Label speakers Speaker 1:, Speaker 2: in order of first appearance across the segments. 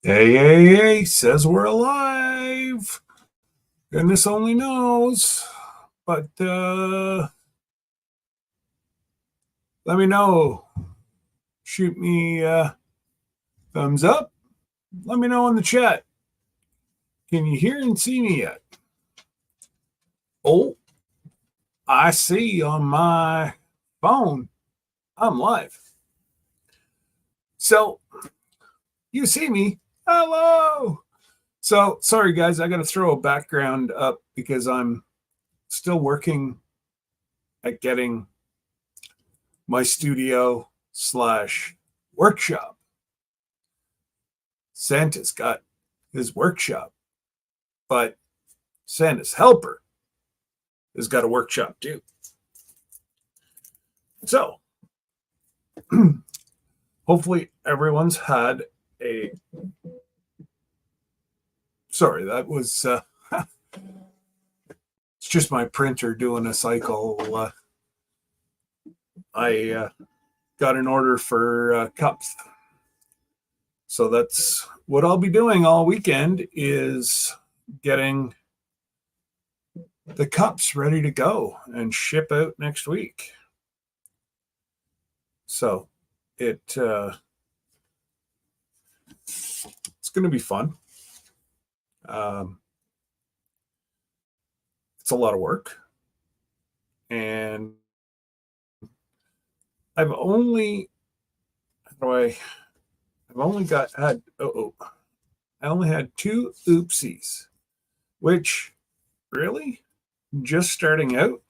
Speaker 1: Hey, says we're alive. Goodness only knows. But let me know. Shoot me thumbs up. Let me know in the chat. Can you hear and see me yet? Oh, I see on my phone I'm live. So you see me. Hello. So sorry guys, I got to throw a background up because I'm still working at getting my studio / workshop. Santa's got his workshop, but Santa's helper has got a workshop too. So hopefully everyone's had a sorry, that was it's just my printer doing a cycle. I got an order for cups. So that's what I'll be doing all weekend is getting the cups ready to go and ship out next week. So it's going to be fun. It's a lot of work. And I've only had two oopsies, which really just starting out,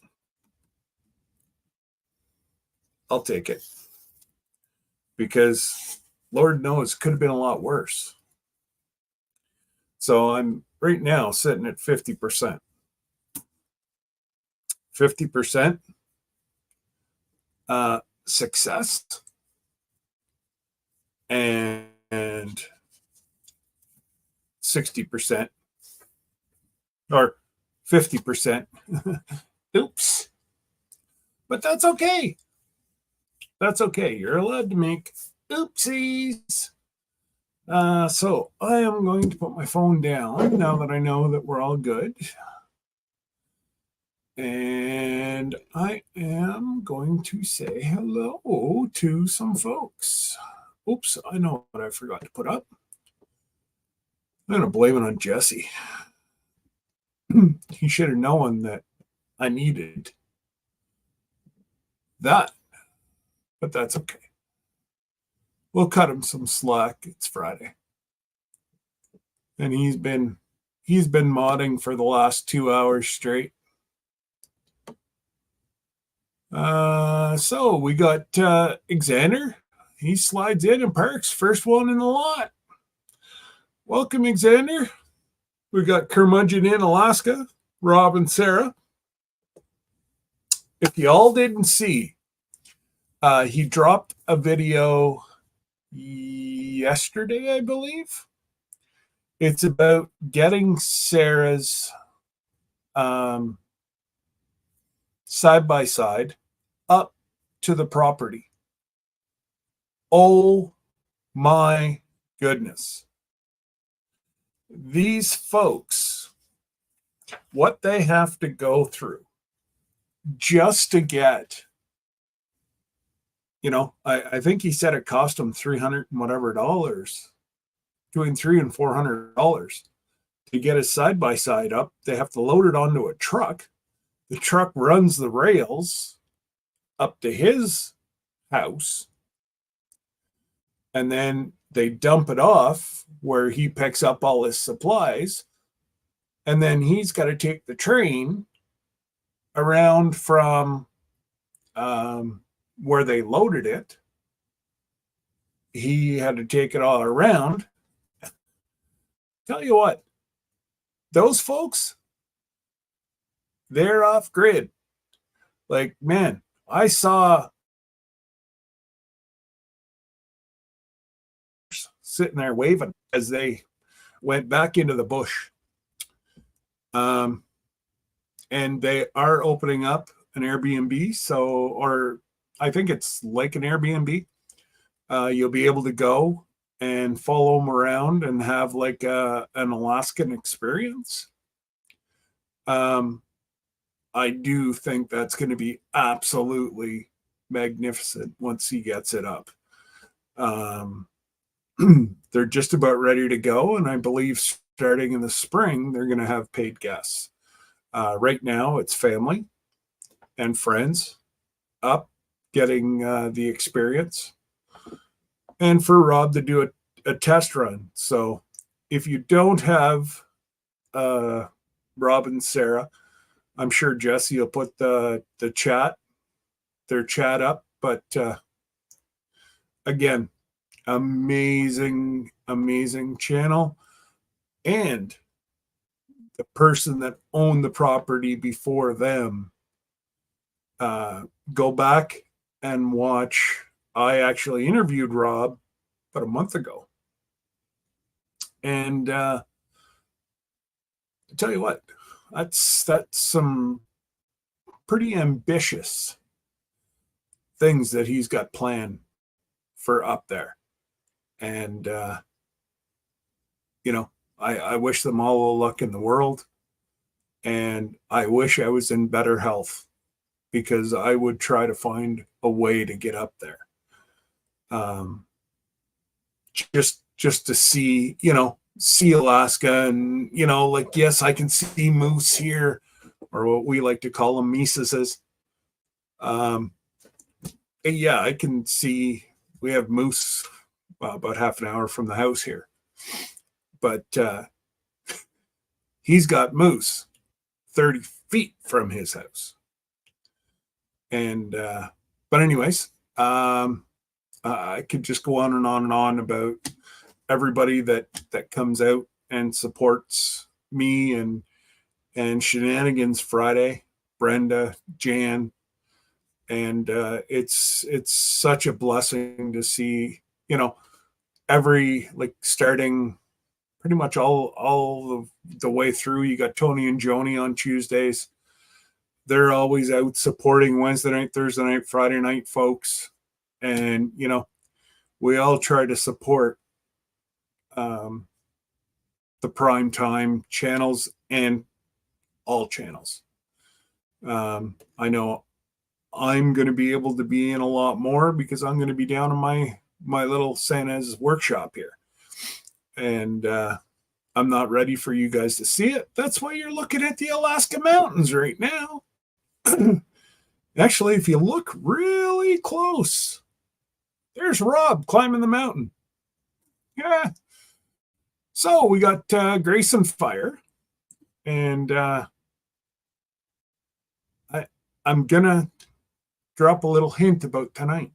Speaker 1: I'll take it because Lord knows could have been a lot worse. So I'm right now sitting at 50%. 50% success and 60% or 50% oops. But that's okay. That's okay. You're allowed to make oopsies. So I am going to put my phone down now that I know that we're all good. And I am going to say hello to some folks. Oops, I know what I forgot to put up. I'm going to blame it on Jesse. He should have known that I needed that. But that's okay. We'll cut him some slack. It's Friday. And he's been modding for the last 2 hours straight. So we got Xander. He slides in and parks. First one in the lot. Welcome, Xander. We got Curmudgeon in Alaska, Rob and Sarah. If you all didn't see, he dropped a video yesterday, I believe. It's about getting Sarah's side-by-side up to the property. Oh my goodness. These folks, what they have to go through just to get, I think he said it cost them $300 and whatever dollars, between $300 and $400 to get a side-by-side up. They have to load it onto a truck. The truck runs the rails up to his house, and then they dump it off where he picks up all his supplies, and then he's got to take the train around from where they loaded it. He had to take it all around. Tell you what, those folks, they're off grid. Like, man, I saw sitting there waving as they went back into the bush. And they are opening up an Airbnb. Or I think it's like an Airbnb. You'll be able to go and follow him around and have like an Alaskan experience. I do think that's going to be absolutely magnificent once he gets it up. They're just about ready to go, and I believe starting in the spring they're going to have paid guests. Right now it's family and friends up getting the experience, and for Rob to do a test run. So if you don't have Rob and Sarah, I'm sure Jesse will put their chat up. But again, amazing channel. And the person that owned the property before them, go back and watch. I actually interviewed Rob about a month ago. And I tell you what, that's some pretty ambitious things that he's got planned for up there. And I wish them all the luck in the world, and I wish I was in better health, because I would try to find a way to get up there, just to see Alaska, and like, yes, I can see moose here, or what we like to call them, meeses. Yeah, I can see, we have moose about half an hour from the house here, but he's got moose 30 feet from his house. And but anyways, I could just go on and on and on about everybody that comes out and supports me and Shenanigans Friday, Brenda, Jan, and it's such a blessing to see, every, like, starting pretty much all the way through. You got Tony and Joni on Tuesdays. They're always out supporting Wednesday night, Thursday night, Friday night folks. And, we all try to support the prime time channels and all channels. I know I'm going to be able to be in a lot more because I'm going to be down in my little Santa's workshop here. And I'm not ready for you guys to see it. That's why you're looking at the Alaska mountains right now. Actually, if you look really close, there's Rob climbing the mountain. Yeah. So we got Grace and Fire. And I'm going to drop a little hint about tonight.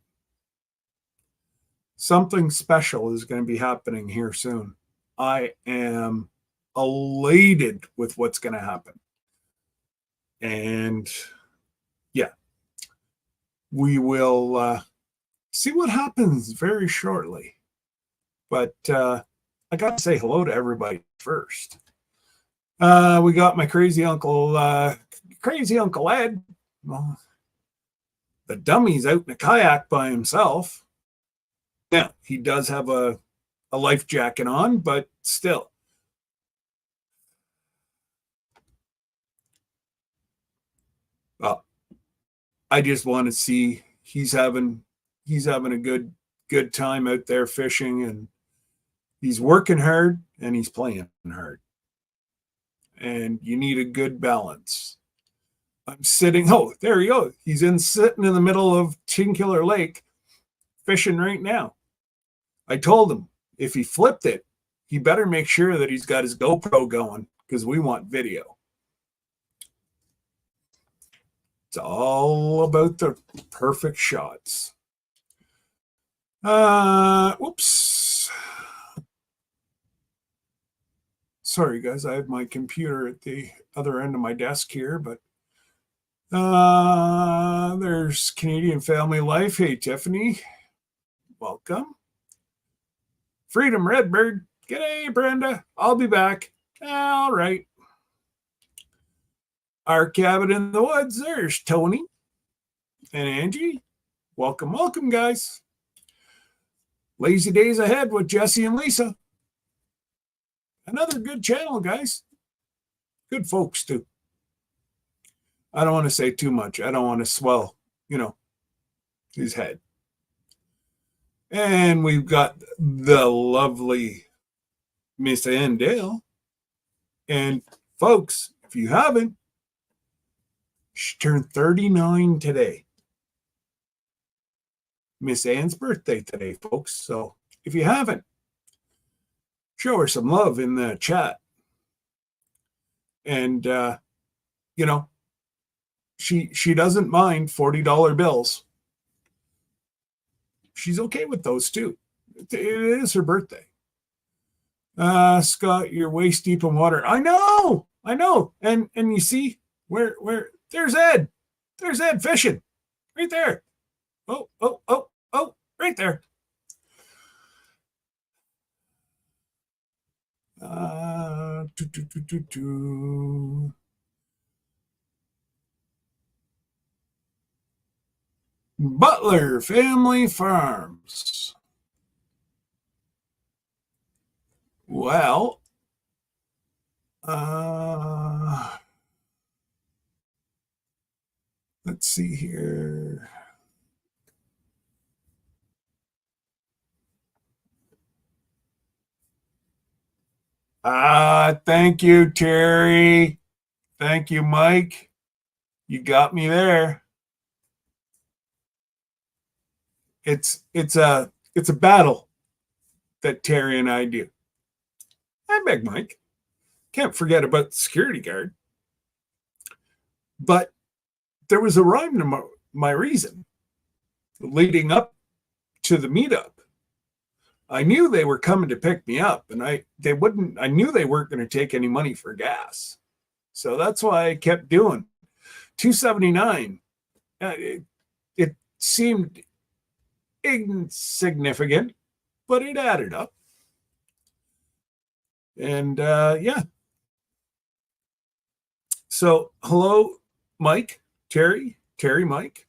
Speaker 1: Something special is going to be happening here soon. I am elated with what's going to happen. And yeah, we will see what happens very shortly. But I got to say hello to everybody first. We got my crazy uncle Ed. Well, the dummy's out in a kayak by himself. Now, he does have a life jacket on, but still. Well, I just want to see he's having a good time out there fishing, and he's working hard and he's playing hard. And you need a good balance. I'm sitting, oh, there you go. He's sitting in the middle of Chinchiller Lake fishing right now. I told him if he flipped it, he better make sure that he's got his GoPro going, because we want video. It's all about the perfect shots. Whoops. Sorry, guys. I have my computer at the other end of my desk here, but there's Canadian Family Life. Hey, Tiffany. Welcome. Freedom Redbird. G'day, Brenda. I'll be back. All right. Our cabin in the woods. There's Tony and Angie. Welcome, guys. Lazy Days Ahead with Jesse and Lisa. Another good channel, guys. Good folks, too. I don't want to say too much. I don't want to swell, his head. And we've got the lovely Miss Ann Dale. And folks, if you haven't, she turned 39 today. Miss Ann's birthday today, folks. So if you haven't, show her some love in the chat. And, she doesn't mind $40 bills. She's okay with those too. It is her birthday. Scott, you're waist deep in water. I know. And you see where there's Ed. There's Ed fishing right there. Oh, right there. Butler Family Farms. Well, let's see here. Thank you, Terry. Thank you, Mike. You got me there. It's a battle that Terry and I do. I beg, Mike. Can't forget about the security guard. But there was a rhyme to my reason leading up to the meetup. I knew they were coming to pick me up, and I knew they weren't going to take any money for gas. So that's why I kept doing $2.79. It seemed insignificant, but it added up. And yeah. So hello, Mike, Terry, Mike.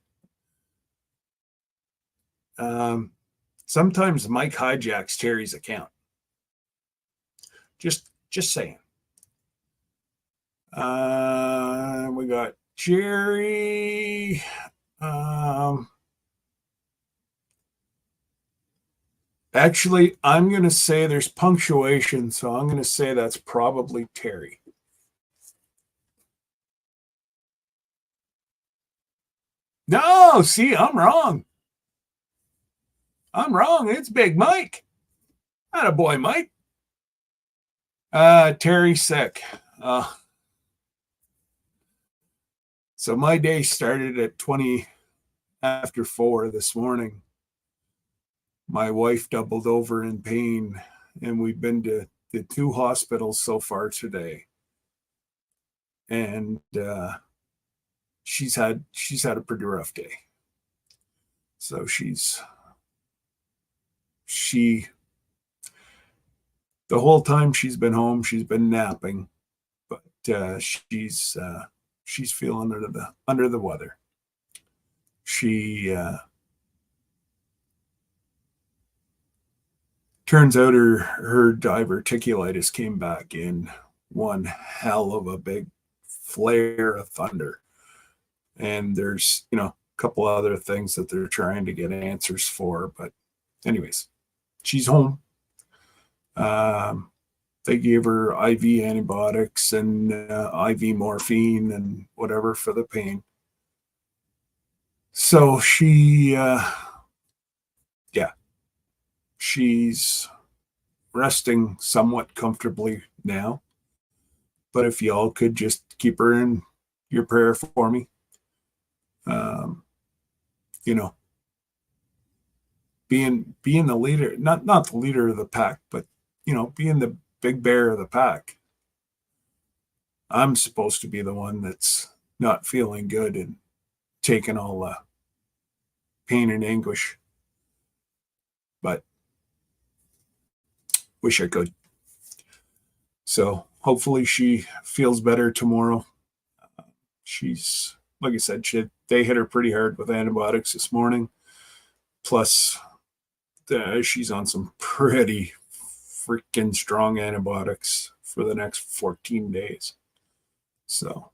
Speaker 1: Sometimes Mike hijacks Terry's account. Just saying. We got Jerry. Actually, I'm going to say there's punctuation, so I'm going to say that's probably Terry. No, see, I'm wrong. It's Big Mike. Attaboy, Mike. Terry's sick. So my day started at 20 after 4 this morning. My wife doubled over in pain, and we've been to the 2 hospitals so far today. And she's had a pretty rough day. So the whole time she's been home, she's been napping, but she's feeling under the weather. She turns out her diverticulitis came back in one hell of a big flare of thunder. And there's, a couple other things that they're trying to get answers for. But anyways, she's home. They gave her IV antibiotics and IV morphine and whatever for the pain. So she's resting somewhat comfortably now. But if y'all could just keep her in your prayer for me. Being the leader, not the leader of the pack, but being the big bear of the pack. I'm supposed to be the one that's not feeling good and taking all the pain and anguish. But wish I could. So hopefully she feels better tomorrow. She's, like I said, they hit her pretty hard with antibiotics this morning. Plus she's on some pretty freaking strong antibiotics for the next 14 days. So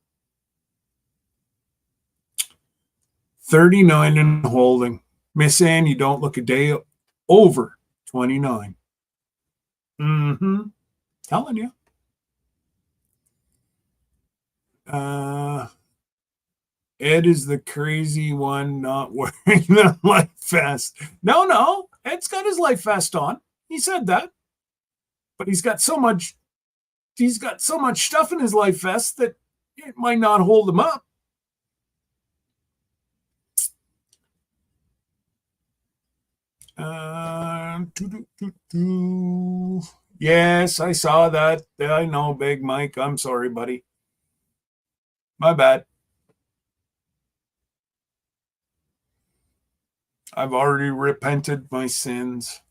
Speaker 1: 39 and holding. Miss Ann, you don't look a day over 29. Telling you. Ed is the crazy one not wearing the life vest. No, Ed's got his life vest on. He said that. But he's got so much stuff in his life vest that it might not hold him up. Yes, I saw that. I know, Big Mike. I'm sorry, buddy. My bad. I've already repented my sins.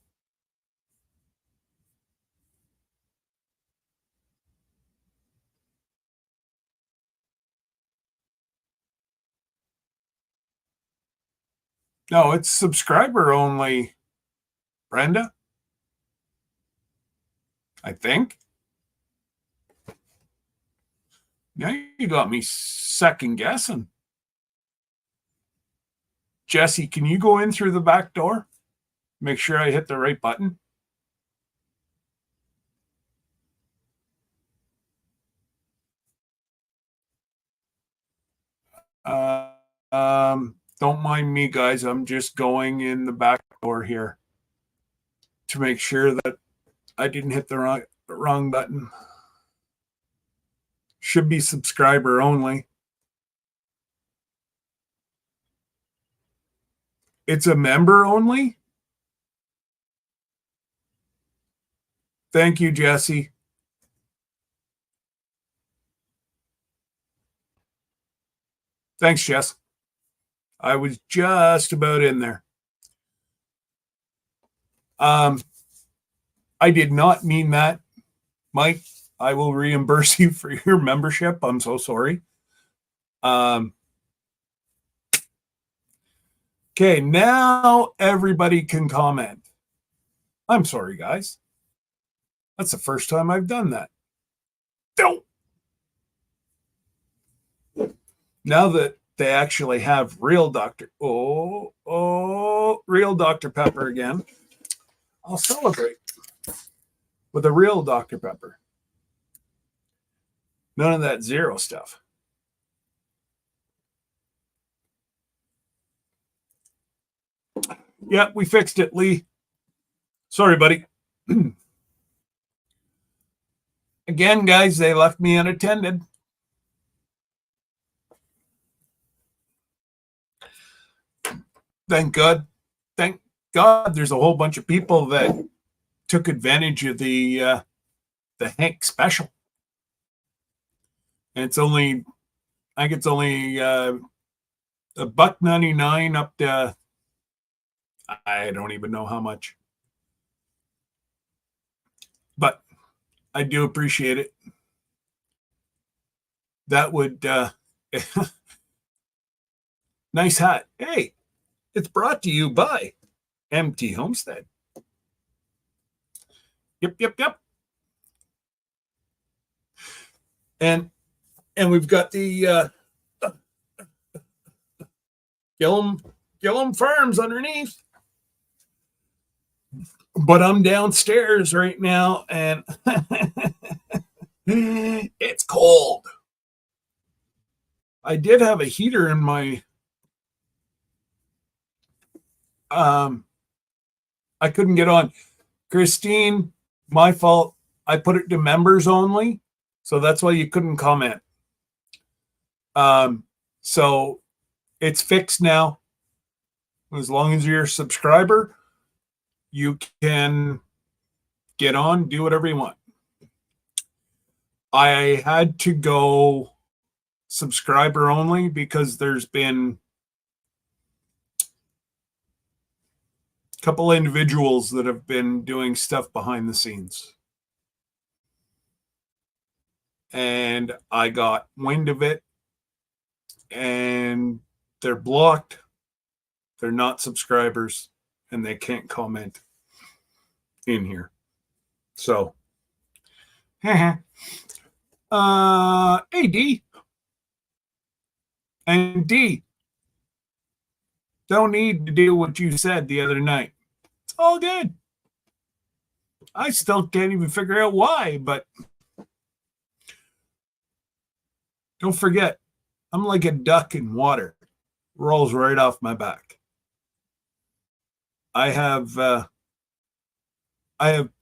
Speaker 1: No, it's subscriber only, Brenda. I think. Now you got me second guessing. Jesse, can you go in through the back door? Make sure I hit the right button. Don't mind me, guys. I'm just going in the back door here to make sure that I didn't hit the wrong button. Should be subscriber only. It's a member only? Thank you, Jesse. Thanks, Jess. I was just about in there. I did not mean that, Mike. I will reimburse you for your membership. I'm so sorry. Okay, now everybody can comment. I'm sorry, guys. That's the first time I've done that. Don't. Now that they actually have real Dr. Real Dr. Pepper again, I'll celebrate with a real Dr. Pepper. None of that zero stuff. Yeah, we fixed it, Lee. Sorry, buddy. Again, guys, they left me unattended. Thank God. Thank God there's a whole bunch of people that took advantage of the Hank special. And it's only, I think it's only $1.99 up to, I don't even know how much. But I do appreciate it. That would, nice hat. Hey, it's brought to you by MT Homestead. Yep. And we've got the Gillum Farms underneath. But I'm downstairs right now and it's cold. I did have a heater in my I couldn't get on. Christine, my fault. I put it to members only, so that's why you couldn't comment. So it's fixed now. As long as you're a subscriber, you can get on, do whatever you want. I had to go subscriber only because there's been a couple individuals that have been doing stuff behind the scenes. And I got wind of it, and they're blocked. They're not subscribers, and they can't comment. in here. So, AD, and D, don't need to do what you said the other night. It's all good. I still can't even figure out why, but don't forget, I'm like a duck in water. Rolls right off my back. I have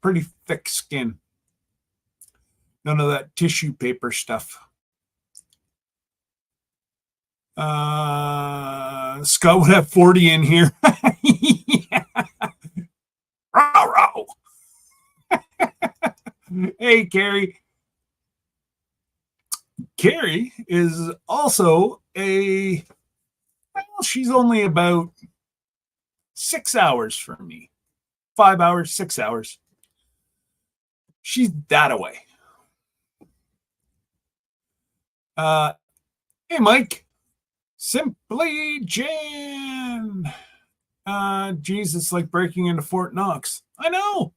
Speaker 1: pretty thick skin. None of that tissue paper stuff. Scott would have 40 in here. Row. Hey, Carrie. Carrie is also she's only about 6 hours from me. 5 hours, 6 hours. She's that away. Hey, Mike. Simply Jan. Jesus, like breaking into Fort Knox. I know.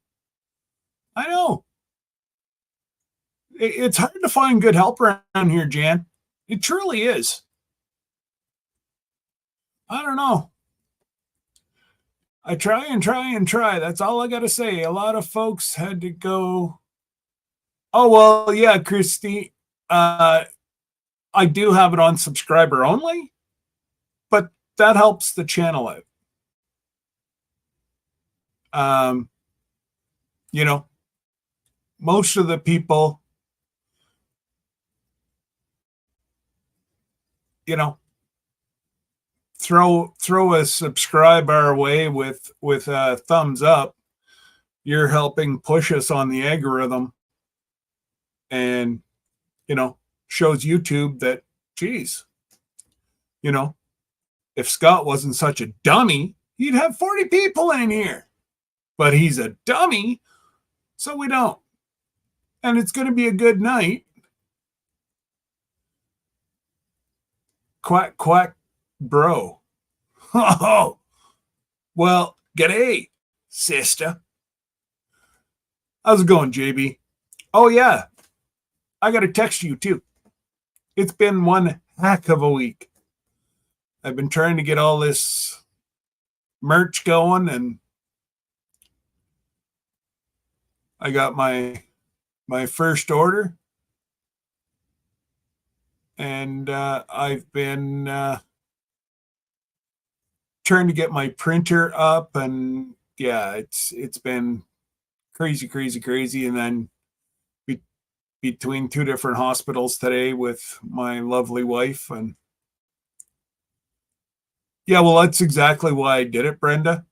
Speaker 1: It's hard to find good help around here, Jan. It truly is. I don't know. I try and try. That's all I got to say. A lot of folks had to go. Oh, well, yeah, Christy. I do have it on subscriber only, but that helps the channel out. Most of the people, throw a subscribe our way with a thumbs up. You're helping push us on the algorithm, and shows YouTube that, geez, if Scott wasn't such a dummy, he'd have 40 people in here. But he's a dummy, so we don't. And it's going to be a good night. Quack, quack, bro. Oh, well, g'day, sister. How's it going, JB? Oh, yeah. I got to text you, too. It's been one heck of a week. I've been trying to get all this merch going, and I got my first order, and I've been trying to get my printer up, and yeah, it's been crazy, and then between two different hospitals today with my lovely wife, and yeah, well, that's exactly why I did it, Brenda.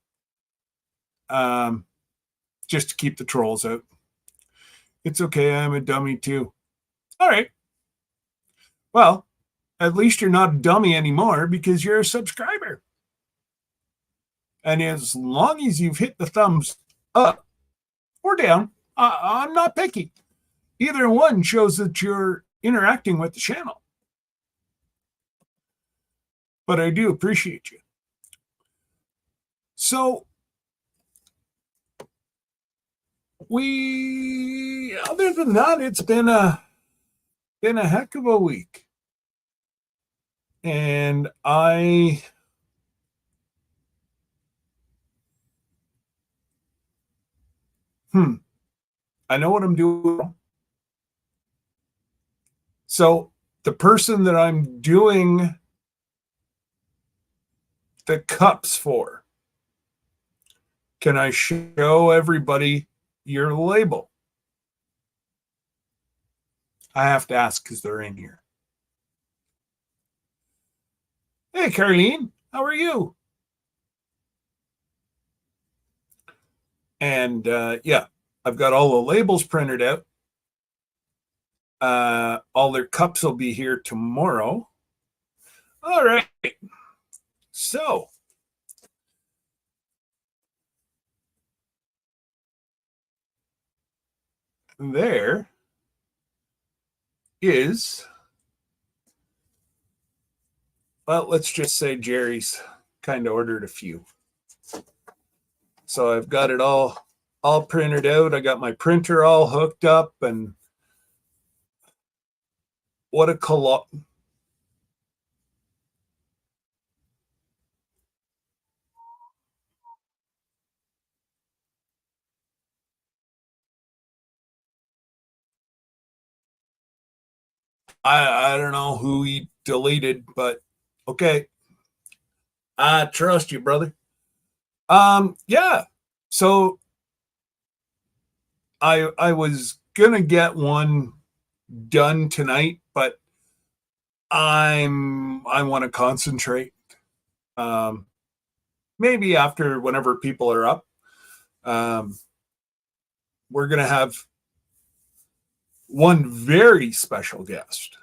Speaker 1: Just to keep the trolls out. It's okay, I'm a dummy too. All right. Well, at least you're not a dummy anymore because you're a subscriber. And as long as you've hit the thumbs up or down, I'm not picky. Either one shows that you're interacting with the channel. But I do appreciate you. So, other than that, it's been a heck of a week. And I know what I'm doing. So the person that I'm doing the cups for, can I show everybody your label? I have to ask because they're in here. Hey, Carlene, how are you? And yeah, I've got all the labels printed out. All their cups will be here tomorrow. All right. So, there is, well, let's just say Jerry's kind of ordered a few. So I've got it all all printed out. I got my printer all hooked up, and what a I don't know who he deleted, but okay. I trust you, brother. Yeah. So I was gonna get one done tonight, but I want to concentrate. Um, maybe after whenever people are up, um, we're gonna have one very special guest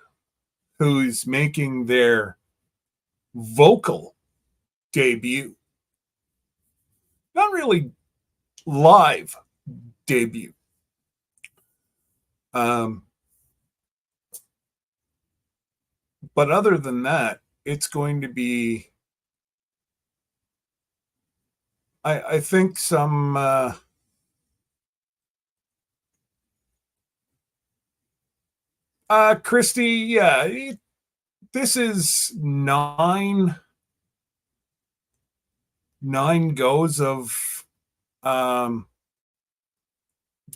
Speaker 1: who's making their vocal debut. Not really live debut. Um, but other than that, it's going to be, I think, some Christy. Yeah, this is nine goes of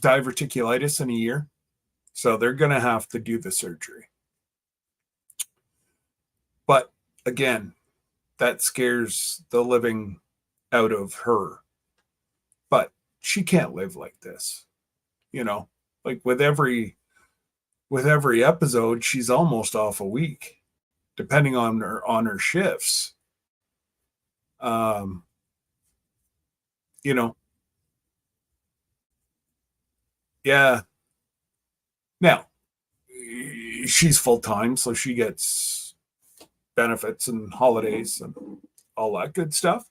Speaker 1: diverticulitis in a year, so they're going to have to do the surgery. But again, that scares the living out of her. But she can't live like this, you know. Like with every episode, she's almost off a week, depending on her shifts. Um, you know, yeah. Now she's full time, so she gets benefits and holidays and all that good stuff.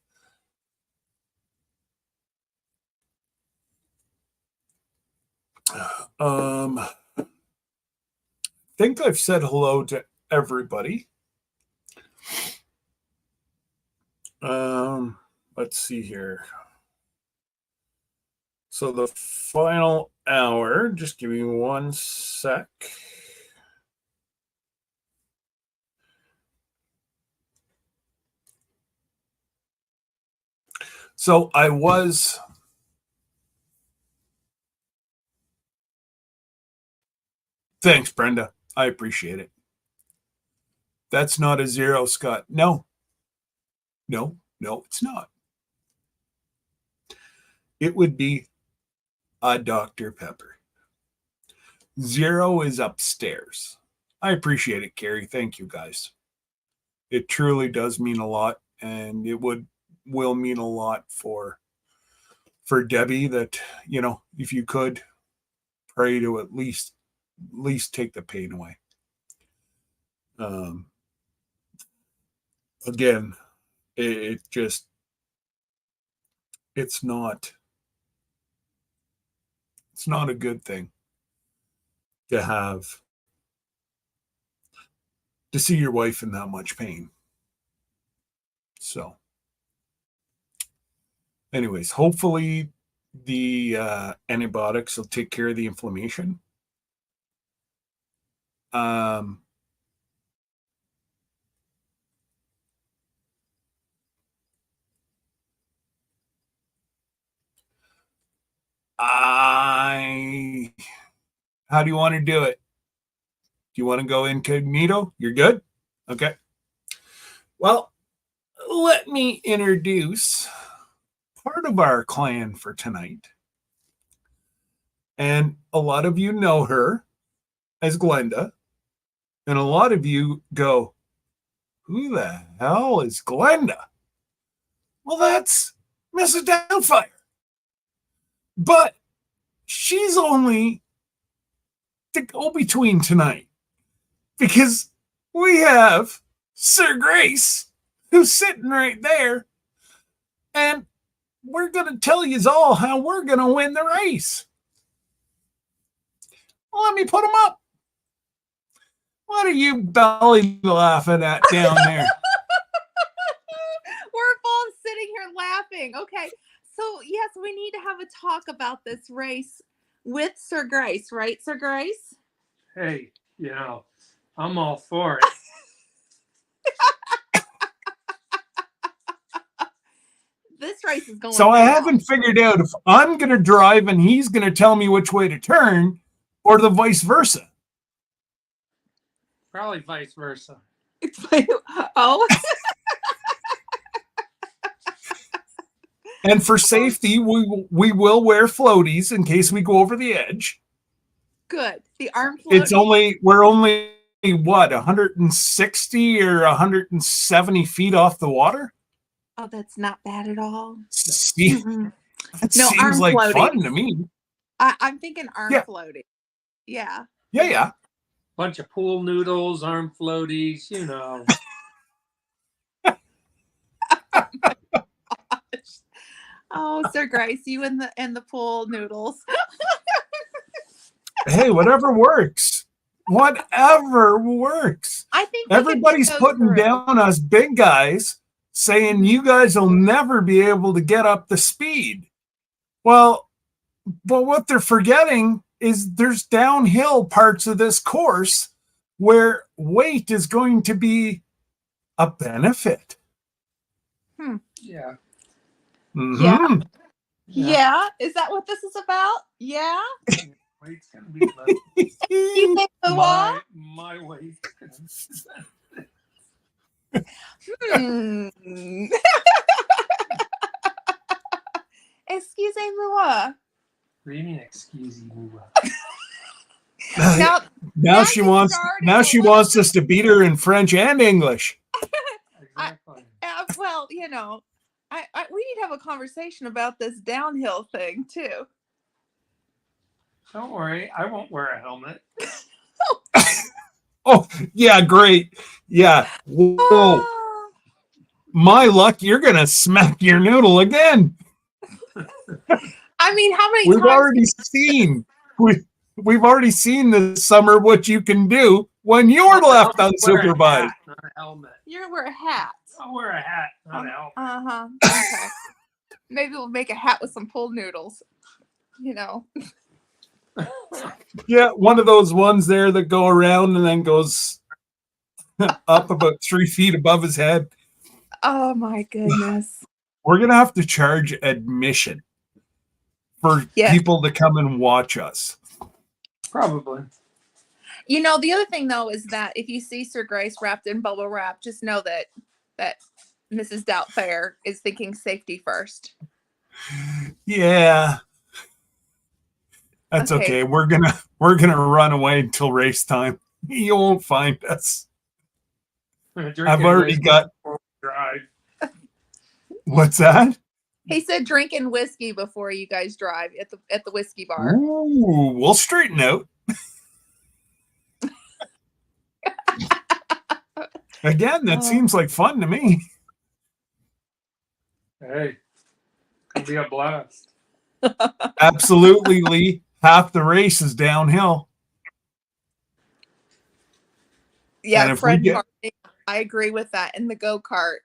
Speaker 1: I think I've said hello to everybody. Let's see here. So the final hour, just give me one sec. So I was thanks, Brenda. I appreciate it. That's not a zero, Scott. No, it's not. It would be a Dr. Pepper. Zero is upstairs. I appreciate it, Carrie. Thank you, guys. It truly does mean a lot, and it will mean a lot for Debbie that, if you could pray to at least take the pain away. Again, it just it's not a good thing to see your wife in that much pain. So anyways, hopefully the antibiotics will take care of the inflammation. How do you want to do it? Do you want to go incognito? You're good? Okay. Well, let me introduce part of our clan for tonight. And a lot of you know her as Glenda. And a lot of you go, who the hell is Glenda? Well, that's Mrs. Doubtfire. But she's only the go-between tonight because we have Sir Grace, who's sitting right there, and we're going to tell you all how we're going to win the race. Well, let me put them up. What are you belly laughing at down there?
Speaker 2: We're both sitting here laughing. Okay. So yes, we need to have a talk about this race with Sir Grace, right, Sir Grace?
Speaker 3: Hey, I'm all for it.
Speaker 2: This race is going
Speaker 1: So I
Speaker 2: down.
Speaker 1: haven't figured out if I'm going to drive and he's going to tell me which way to turn, or the vice versa.
Speaker 3: Probably vice versa.
Speaker 2: Oh.
Speaker 1: And for safety, we will wear floaties in case we go over the edge.
Speaker 2: Good. The arm floaties.
Speaker 1: We're only what, 160 or 170 feet off the water?
Speaker 2: Oh, that's not bad at all.
Speaker 1: See, that
Speaker 2: No,
Speaker 1: seems
Speaker 2: arm
Speaker 1: like
Speaker 2: floaties.
Speaker 1: fun to me.
Speaker 2: I'm thinking arm floating. Yeah.
Speaker 1: Yeah.
Speaker 3: Bunch of pool noodles, arm floaties,
Speaker 2: Oh, Sir Grace, you and the pool noodles.
Speaker 1: Hey, whatever works. Whatever works.
Speaker 2: I think
Speaker 1: everybody's putting down us big guys, saying you guys will never be able to get up the speed. Well, but what they're forgetting is there's downhill parts of this course where weight is going to be a benefit.
Speaker 3: Yeah.
Speaker 1: Mm-hmm.
Speaker 2: Yeah. Is that what this is about? Yeah.
Speaker 3: Weight's gonna be
Speaker 2: You think so?
Speaker 3: My weight.
Speaker 2: Excusez-moi.
Speaker 3: What do you mean, excuse-moi?
Speaker 1: Now she wants us to beat her in French and English.
Speaker 3: Exactly.
Speaker 2: Well, we need to have a conversation about this downhill thing too.
Speaker 3: Don't worry, I won't wear a helmet.
Speaker 1: Oh, yeah, great. Yeah. Whoa. My luck, you're going to smack your noodle again.
Speaker 2: I mean, how many
Speaker 1: We've
Speaker 2: times?
Speaker 1: We've already seen this summer what you can do when you're left unsupervised.
Speaker 3: Not a helmet.
Speaker 2: You're going to wear a hat.
Speaker 3: I'll wear a hat, not a helmet.
Speaker 2: Uh-huh. Okay. Maybe we'll make a hat with some pool noodles.
Speaker 1: Yeah, one of those ones there that go around and then goes up about 3 feet above his head.
Speaker 2: Oh my goodness.
Speaker 1: We're going to have to charge admission for people to come and watch us.
Speaker 3: Probably.
Speaker 2: The other thing though is that if you see Sir Grace wrapped in bubble wrap, just know that Mrs. Doubtfire is thinking safety first.
Speaker 1: Yeah. That's okay. We're gonna run away until race time. You won't find us. I've already got.
Speaker 3: Drive.
Speaker 1: What's that?
Speaker 2: He said drinking whiskey before you guys drive at the whiskey bar.
Speaker 1: Ooh, we'll straighten out. Again, that seems like fun to me.
Speaker 3: Hey, could be a blast.
Speaker 1: Absolutely, Lee. Half the race is downhill.
Speaker 2: Yeah, Fred and Barney, I agree with that. In the go-kart.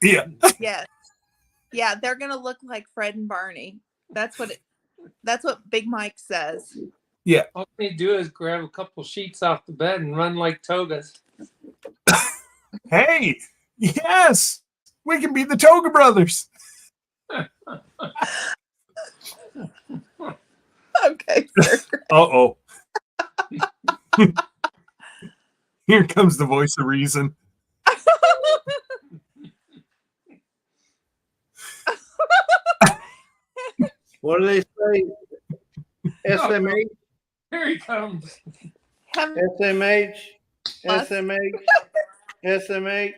Speaker 1: Yeah.
Speaker 2: Yes. Yeah, they're gonna look like Fred and Barney. That's what Big Mike says.
Speaker 1: Yeah.
Speaker 3: All they do is grab a couple sheets off the bed and run like togas.
Speaker 1: Hey, yes, we can be the Toga Brothers.
Speaker 2: Okay, sir.
Speaker 1: Uh-oh. Here comes the voice of reason.
Speaker 4: What do they say? SMH?
Speaker 3: Here he comes.
Speaker 4: SMH? SMH? SMH?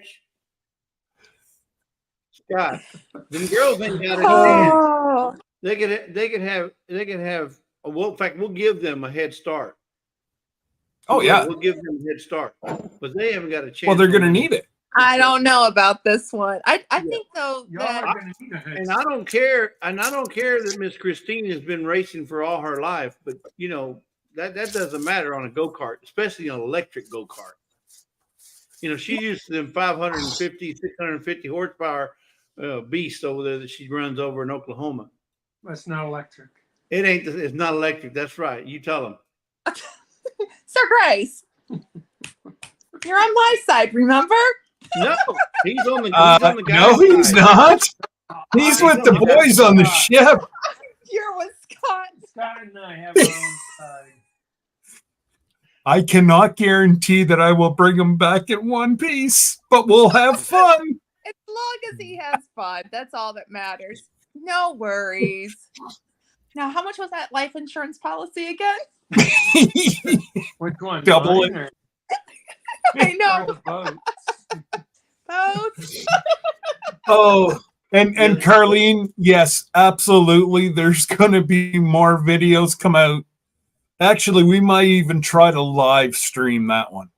Speaker 4: Scott, the girls ain't got a chance. They could have. Well, in fact, we'll give them a head start.
Speaker 1: Oh yeah,
Speaker 4: we'll give them a head start, but they haven't got a chance.
Speaker 1: Well, they're going to need it.
Speaker 2: I don't know about this one. I think though that,
Speaker 4: and I don't care that Miss Christine has been racing for all her life, but that doesn't matter on a go-kart, especially on an electric go-kart. She's used to them 550, 650 horsepower beast over there that she runs over in Oklahoma.
Speaker 3: That's not electric.
Speaker 4: It ain't. It's not electric. That's right. You tell him.
Speaker 2: Sir Grace, you're on my side, remember?
Speaker 4: No, he's on the guy's
Speaker 1: no, he's
Speaker 4: side.
Speaker 1: not. He's with the boys on the ship.
Speaker 2: You're with Scott.
Speaker 3: Scott and I have our own side.
Speaker 1: I cannot guarantee that I will bring him back in one piece, but we'll have fun.
Speaker 2: As long as he has fun, that's all that matters. No worries. Now, how much was that life insurance policy again?
Speaker 3: Which one?
Speaker 1: Double
Speaker 3: Mine
Speaker 1: it.
Speaker 3: or-
Speaker 2: I know.
Speaker 3: or the boat?
Speaker 2: Both.
Speaker 1: Oh, and Carlene, yes, absolutely. There's going to be more videos come out. Actually, we might even try to live stream that one.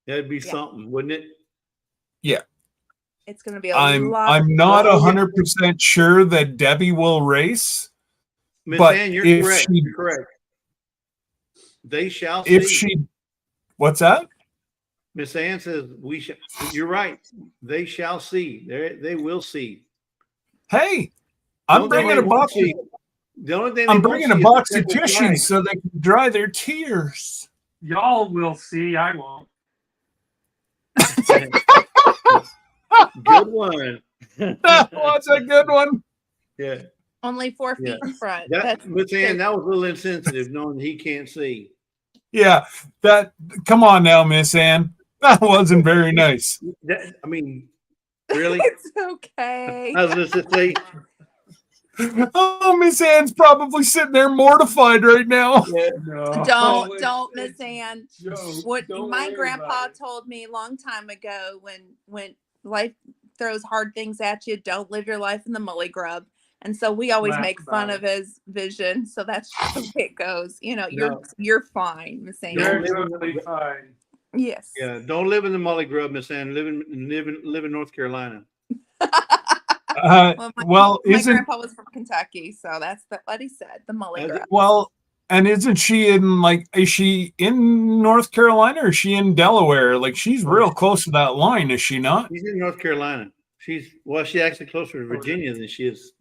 Speaker 4: That'd be something, wouldn't it?
Speaker 1: Yeah.
Speaker 2: It's going to be a
Speaker 1: I'm
Speaker 2: lot.
Speaker 1: not 100% sure that Debbie will race.
Speaker 4: Miss
Speaker 1: But
Speaker 4: Ann, you're
Speaker 1: if
Speaker 4: correct.
Speaker 1: she-
Speaker 4: You're correct. They shall
Speaker 1: If
Speaker 4: see.
Speaker 1: she, what's that?
Speaker 4: Miss Ann says we shall. You're right. They shall see. They will see.
Speaker 1: Hey, I'm bringing a box.
Speaker 4: The only thing
Speaker 1: I'm
Speaker 4: they won't
Speaker 1: bringing a
Speaker 4: see is
Speaker 1: box
Speaker 4: the
Speaker 1: of
Speaker 4: checkered
Speaker 1: tissues
Speaker 4: flag.
Speaker 1: so they can dry their tears.
Speaker 3: Y'all will see. I won't.
Speaker 4: Good one.
Speaker 1: That was a good one.
Speaker 4: Yeah.
Speaker 2: Only 4 feet
Speaker 4: Yeah.
Speaker 2: in front.
Speaker 4: That, Miss Ann, that was a little insensitive, knowing he can't see.
Speaker 1: Yeah, come on now, Miss Ann. That wasn't very nice.
Speaker 4: I mean, really?
Speaker 2: It's okay.
Speaker 4: I was just to say,
Speaker 1: Oh, Miss Ann's probably sitting there mortified right now.
Speaker 4: yeah,
Speaker 3: No.
Speaker 2: Don't, Miss Ann.
Speaker 3: Joe,
Speaker 2: What
Speaker 3: don't
Speaker 2: my
Speaker 3: worry
Speaker 2: grandpa
Speaker 3: about it.
Speaker 2: told me a long time ago, when life throws hard things at you, don't live your life in the mully grub. And so we always
Speaker 3: Laugh
Speaker 2: make
Speaker 3: about
Speaker 2: fun
Speaker 3: it.
Speaker 2: of his vision. So that's just the way it goes. You know,
Speaker 4: No.
Speaker 2: you're fine, Miss Ann.
Speaker 3: You're
Speaker 4: Don't
Speaker 3: totally fine.
Speaker 2: Yes.
Speaker 4: yeah. Don't live in the Molly Grub, Miss Ann. Live in North Carolina.
Speaker 2: Well, my
Speaker 1: Isn't
Speaker 2: grandpa was from Kentucky, so that's what he said. The mully grub.
Speaker 1: well, and isn't she in is she in North Carolina or is she in Delaware? Like she's real close to that line, is she not?
Speaker 4: She's in North Carolina. She's actually closer to Virginia than she is.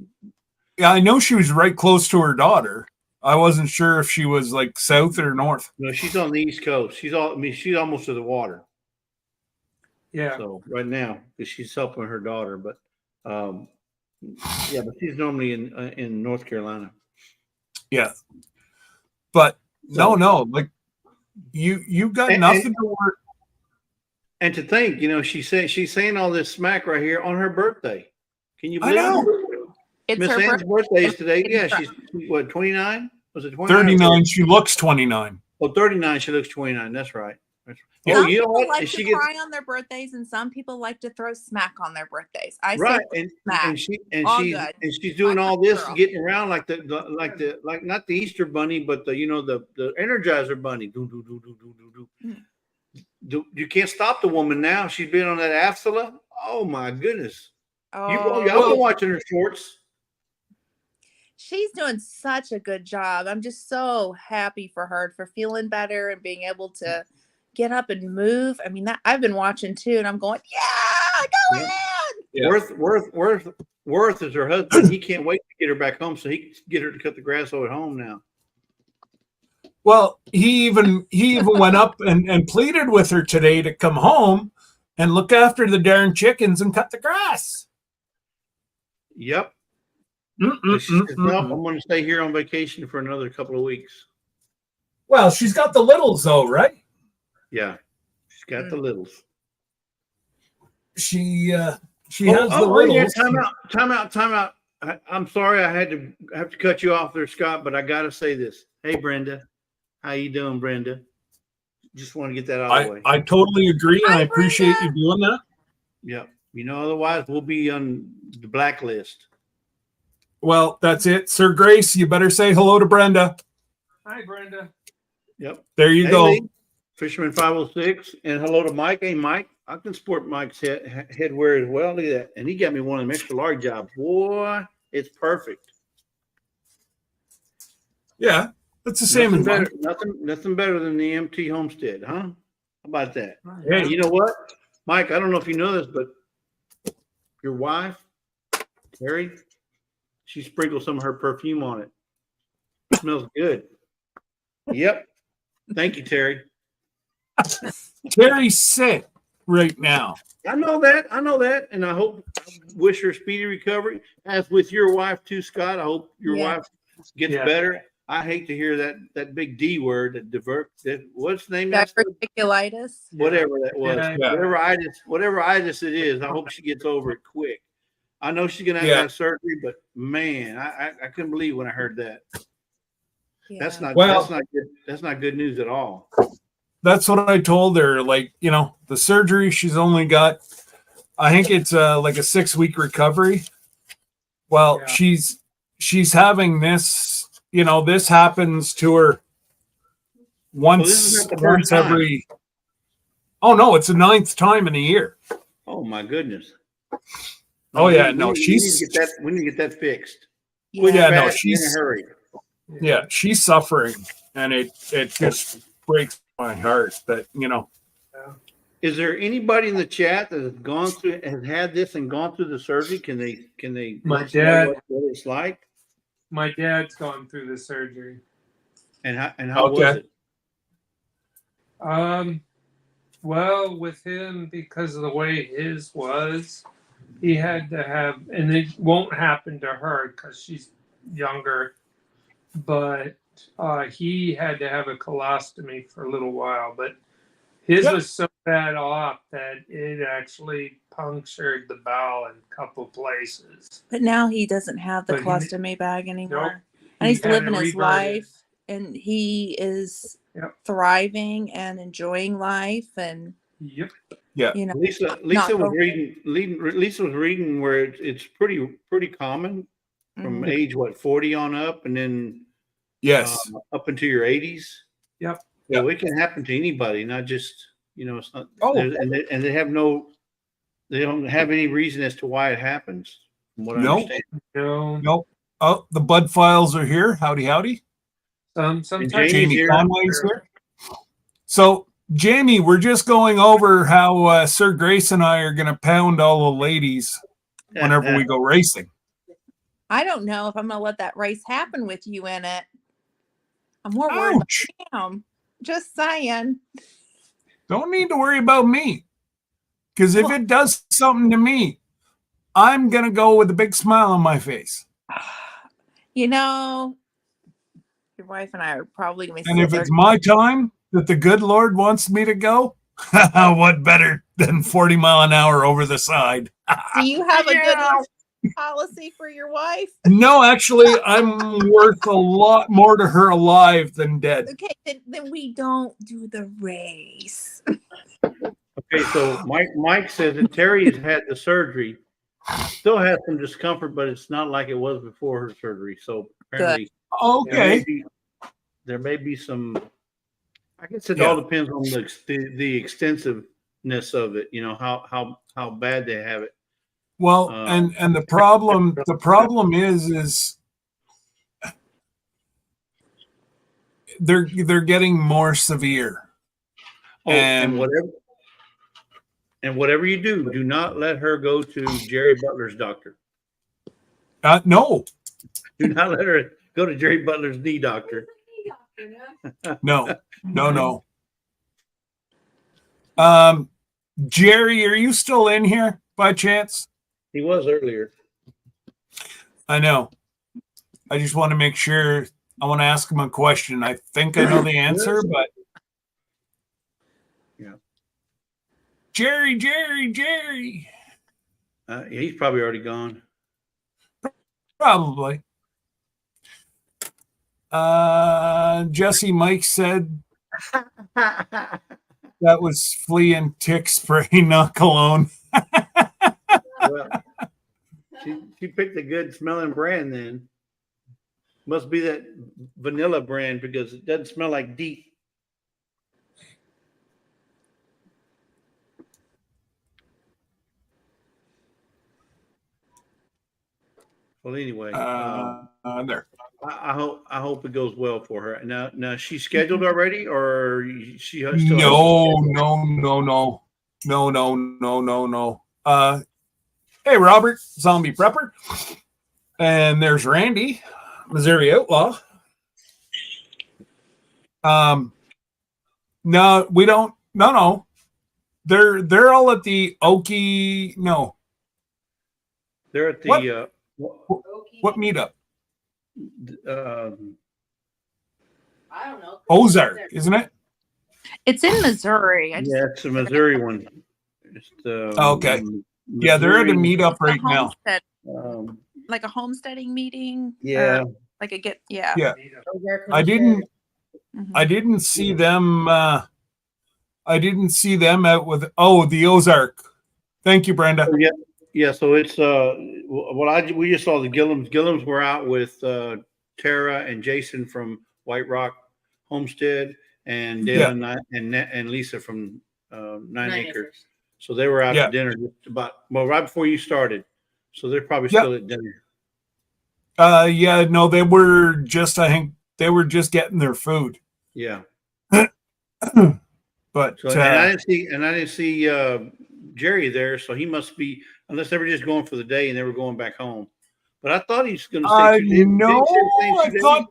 Speaker 1: Yeah, I know she was right close to her daughter. I wasn't sure if she was like south or north.
Speaker 4: No, she's on the East Coast. She's almost to the water.
Speaker 3: Yeah.
Speaker 4: So right now, because she's helping her daughter, but yeah, but she's normally in North Carolina.
Speaker 1: Yeah, but
Speaker 4: So-
Speaker 1: no, like you got
Speaker 4: And-
Speaker 1: nothing to worry.
Speaker 4: And to think, she's saying all this smack right here on her birthday. Can you
Speaker 1: I
Speaker 4: believe
Speaker 1: know.
Speaker 4: it?
Speaker 2: It's
Speaker 4: Miss
Speaker 2: her
Speaker 4: Ann's
Speaker 2: birthday.
Speaker 4: birthday is today. Yeah, she's what, 29? Was it 29?
Speaker 1: 39. She looks 29.
Speaker 4: Oh, 39. She looks 29. That's right.
Speaker 1: Yeah.
Speaker 4: Oh,
Speaker 2: Some
Speaker 4: you know
Speaker 2: people
Speaker 4: what?
Speaker 2: like
Speaker 4: And
Speaker 2: to
Speaker 4: she gets
Speaker 2: cry on their birthdays, and some people like to throw smack on their birthdays. I
Speaker 4: right,
Speaker 2: say smack.
Speaker 4: and she's doing all this,
Speaker 2: Girl.
Speaker 4: getting around like not the Easter bunny, but the the Energizer bunny. You can't stop the woman now. She's been on that Afsala. Oh my goodness! Y'all been watching her shorts.
Speaker 2: She's doing such a good job. I'm just so happy for her, for feeling better and being able to get up and move. I mean, that I've been watching too, and I'm going, yeah, go ahead.
Speaker 1: Yeah.
Speaker 4: Worth is her husband. He can't wait to get her back home so he can get her to cut the grass over at home now.
Speaker 1: Well, he even went up and pleaded with her today to come home and look after the darn chickens and cut the grass.
Speaker 4: Yep. But she says, no, I'm going to stay here on vacation for another couple of weeks.
Speaker 1: Well, she's got the littles though, right?
Speaker 4: Yeah, she's got the littles.
Speaker 1: She has the
Speaker 4: Yeah,
Speaker 1: littles.
Speaker 4: time out. I'm sorry I have to cut you off there, Scott, but I got to say this. Hey, Brenda. How you doing, Brenda? Just want to get that out of the way.
Speaker 1: I totally agree, and
Speaker 2: Hi,
Speaker 1: I appreciate
Speaker 2: Brenda.
Speaker 1: you doing that.
Speaker 4: Yeah. Otherwise we'll be on the blacklist.
Speaker 1: Well, that's it. Sir Grace, you better say hello to Brenda.
Speaker 3: Hi, Brenda.
Speaker 4: Yep.
Speaker 1: There you
Speaker 4: Hey,
Speaker 1: go.
Speaker 4: Lee, Fisherman 506, and hello to Mike. Hey, Mike, I can sport Mike's headwear as well. Look at that. And he got me one of them extra large jobs. Boy, it's perfect.
Speaker 1: Yeah, that's the same
Speaker 4: Nothing
Speaker 1: as mine.
Speaker 4: better, nothing better than the MT Homestead, huh? How about that?
Speaker 1: Hey.
Speaker 4: You know what, Mike? I don't know if you know this, but your wife, Carrie, She sprinkled some of her perfume on it. Smells good. Yep. Thank you, Terry.
Speaker 1: Terry's sick right now.
Speaker 4: I know that. And I wish her speedy recovery. As with your wife too, Scott. I hope your
Speaker 2: Yeah.
Speaker 4: wife gets better. I hate to hear that big D word, what's the name?
Speaker 2: Diverticulitis.
Speaker 4: Whatever that was.
Speaker 3: Yeah.
Speaker 4: Whatever itis it is, I hope she gets over it quick. I know she's gonna have to have surgery, but man, I couldn't believe when I heard that.
Speaker 2: Yeah.
Speaker 4: That's not good. That's not good news at all.
Speaker 1: That's what I told her. Like, the surgery, she's only got, I think it's like a 6-week recovery. Well, she's having this, this happens to her once every. Oh no, it's the 9th time in a year.
Speaker 4: Oh my goodness.
Speaker 1: Oh yeah,
Speaker 4: we need to get that fixed.
Speaker 1: Well, yeah, no,
Speaker 4: she's in a hurry.
Speaker 1: Yeah, she's suffering, and it just breaks my heart that
Speaker 4: Is there anybody in the chat that has had this and gone through the surgery? Can they?
Speaker 3: My
Speaker 4: let us
Speaker 3: dad.
Speaker 4: know what it's like,
Speaker 3: My dad's gone through the surgery.
Speaker 4: and how was it?
Speaker 3: Well, with him, because of the way his was, he had to have, and it won't happen to her because she's younger, but he had to have a colostomy for a little while. But his was so bad off that it actually punctured the bowel in a couple places.
Speaker 2: But now he doesn't have the
Speaker 3: But he-
Speaker 2: colostomy bag anymore.
Speaker 3: Nope.
Speaker 2: And he's
Speaker 3: He had
Speaker 2: living
Speaker 3: it
Speaker 2: his
Speaker 3: reverted.
Speaker 2: life, and he is
Speaker 3: Yep.
Speaker 2: thriving and enjoying life. And
Speaker 3: Yep.
Speaker 4: Lisa was reading where it's pretty common from age 40 on up, and then
Speaker 1: yes,
Speaker 4: up into your 80s.
Speaker 3: Yep.
Speaker 4: So it can happen to anybody, not just it's not.
Speaker 1: Oh.
Speaker 4: And they don't have any reason as to why it happens. From what I
Speaker 1: No.
Speaker 4: understand.
Speaker 3: No.
Speaker 1: nope. Oh, the Bud files are here. Howdy.
Speaker 3: Sometimes
Speaker 4: Jamie's
Speaker 1: Jamie
Speaker 4: here.
Speaker 1: Conway's here. So, Jamie, we're just going over how Sir Grace and I are going to pound all the ladies whenever we go racing.
Speaker 2: I don't know if I'm going to let that race happen with you in it. I'm more worried
Speaker 1: Ouch.
Speaker 2: about him. Just saying.
Speaker 1: Don't need to worry about me. Because if it does something to me, I'm going to go with a big smile on my face.
Speaker 2: Your wife and I are probably going to be
Speaker 1: And if it's my time that the good Lord wants me to go, what better than 40 mile an hour over the side?
Speaker 2: Do you have a good policy for your wife?
Speaker 1: No, actually, I'm worth a lot more to her alive than dead.
Speaker 2: Okay, then we don't do the race.
Speaker 4: Okay, so Mike says that Terry has had the surgery, still has some discomfort, but it's not like it was before her surgery. So apparently,
Speaker 1: Okay.
Speaker 4: there may be some. I guess it all depends on the extensiveness of it. How bad they have it.
Speaker 1: Well, and the problem is they're getting more severe.
Speaker 4: And whatever you do not let her go to Jerry Butler's doctor.
Speaker 1: No.
Speaker 4: Do not let her go to Jerry Butler's knee doctor.
Speaker 1: No. Jerry, are you still in here by chance?
Speaker 4: He was earlier.
Speaker 1: I know. I just want to make sure. I want to ask him a question. I think I know the answer, but
Speaker 4: yeah.
Speaker 1: Jerry.
Speaker 4: He's probably already gone.
Speaker 1: Probably. Jesse Mike said that was flea and tick spray, not cologne.
Speaker 4: Well, she picked a good smelling brand then. Must be that vanilla brand because it doesn't smell like DEET. Well, anyway,
Speaker 1: There.
Speaker 4: I hope it goes well for her. Now she's scheduled already, or she still
Speaker 1: No. Hey, Robert, zombie prepper. And there's Randy, Missouri Outlaw. No, we don't. No. They're all at the Okie. No,
Speaker 4: They're at the
Speaker 1: what meetup?
Speaker 5: I don't know.
Speaker 1: Ozark, isn't it?
Speaker 2: It's in Missouri.
Speaker 4: yeah, it's the Missouri one. It's the
Speaker 1: Okay. Yeah, they're at a
Speaker 4: Missouri,
Speaker 1: meetup right now.
Speaker 4: um,
Speaker 2: Like a homesteading meeting.
Speaker 4: yeah.
Speaker 2: Or like a get. Yeah.
Speaker 1: Yeah.
Speaker 5: Ozark
Speaker 1: I didn't.
Speaker 2: Mhm.
Speaker 1: I didn't see them. I didn't see them out with. Oh, the Ozark. Thank you, Brenda.
Speaker 4: Yeah, so it's we just saw the Gillums. Gillums were out with Tara and Jason from White Rock Homestead, and Dale and Lisa from 9 Acres. So they were out to dinner just about right before you started. So they're probably still at dinner.
Speaker 1: Yeah, no, they were just. I think they were just getting their food.
Speaker 4: Yeah.
Speaker 1: But
Speaker 4: So, and I didn't see Jerry there, so he must be, unless they were just going for the day and they were going back home. But I thought he was going to stay 2 days.
Speaker 1: no, I thought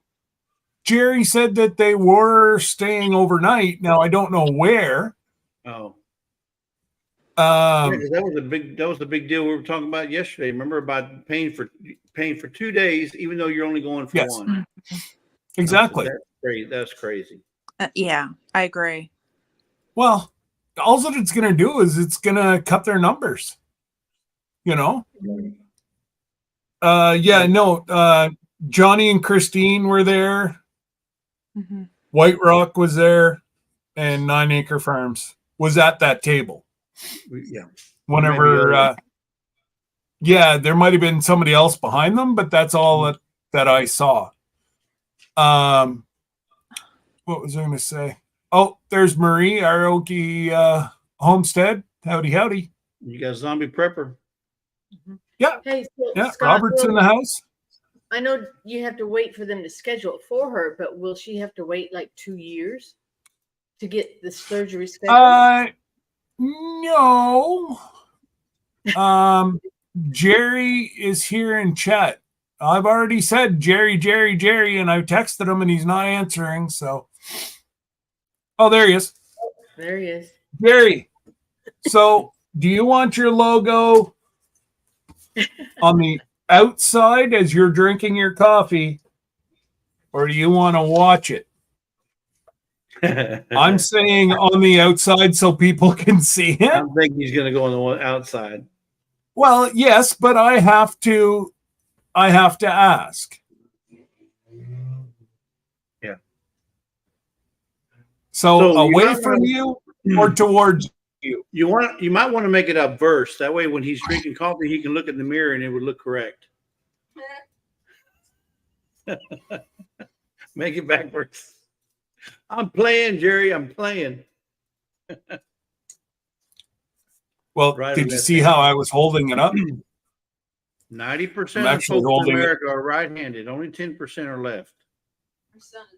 Speaker 1: Jerry said that they were staying overnight. Now I don't know where.
Speaker 4: Oh, that was the big deal we were talking about yesterday. Remember about paying for 2 days, even though you're only going for one.
Speaker 1: Exactly.
Speaker 4: That's crazy. That's crazy.
Speaker 2: Yeah, I agree.
Speaker 1: Well, all that it's going to do is it's going to cut their numbers. You know? Johnny and Christine were there.
Speaker 2: Mm-hmm.
Speaker 1: White Rock was there, and 9 Acre Farms was at that table.
Speaker 4: Yeah.
Speaker 1: Whenever, there might have been somebody else behind them, but that's all that I saw. What was I going to say? Oh, there's Marie, our Okie homestead. Howdy.
Speaker 4: You got Zombie Prepper.
Speaker 1: Yeah.
Speaker 5: Hey, so
Speaker 1: Yeah,
Speaker 5: Scott,
Speaker 1: Robert's in the house.
Speaker 5: I know you have to wait for them to schedule it for her, but will she have to wait like 2 years to get the surgery scheduled?
Speaker 1: No. Jerry is here in chat. I've already said Jerry, and I texted him and he's not answering. So, oh, there he is.
Speaker 5: There he is.
Speaker 1: Jerry. So, do you want your logo on the outside as you're drinking your coffee, or do you want to watch it? I'm saying on the outside so people can see him.
Speaker 4: I think he's going to go on the outside.
Speaker 1: Well, yes, but I have to ask.
Speaker 4: Yeah.
Speaker 1: So away from you or towards you?
Speaker 4: You might want to make it a verse. That way when he's drinking coffee, he can look in the mirror and it would look correct. Make it backwards. I'm playing, Jerry. I'm playing.
Speaker 1: Well, did you see how I was holding it up?
Speaker 4: 90% of folks in America are right-handed. Only 10% are left.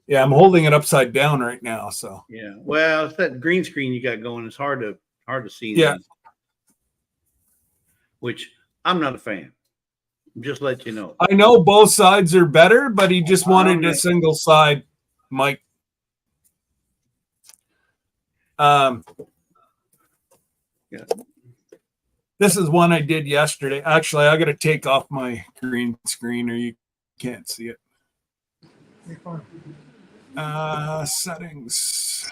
Speaker 1: Yeah, I'm holding it upside down right now. So
Speaker 4: yeah, well, it's that green screen you got going. It's hard to see.
Speaker 1: Yeah,
Speaker 4: which I'm not a fan. Just let you know.
Speaker 1: I know both sides are better, but he just wanted a single side mic. Yeah. This is one I did yesterday. Actually, I got to take off my green screen or you can't see it. Settings.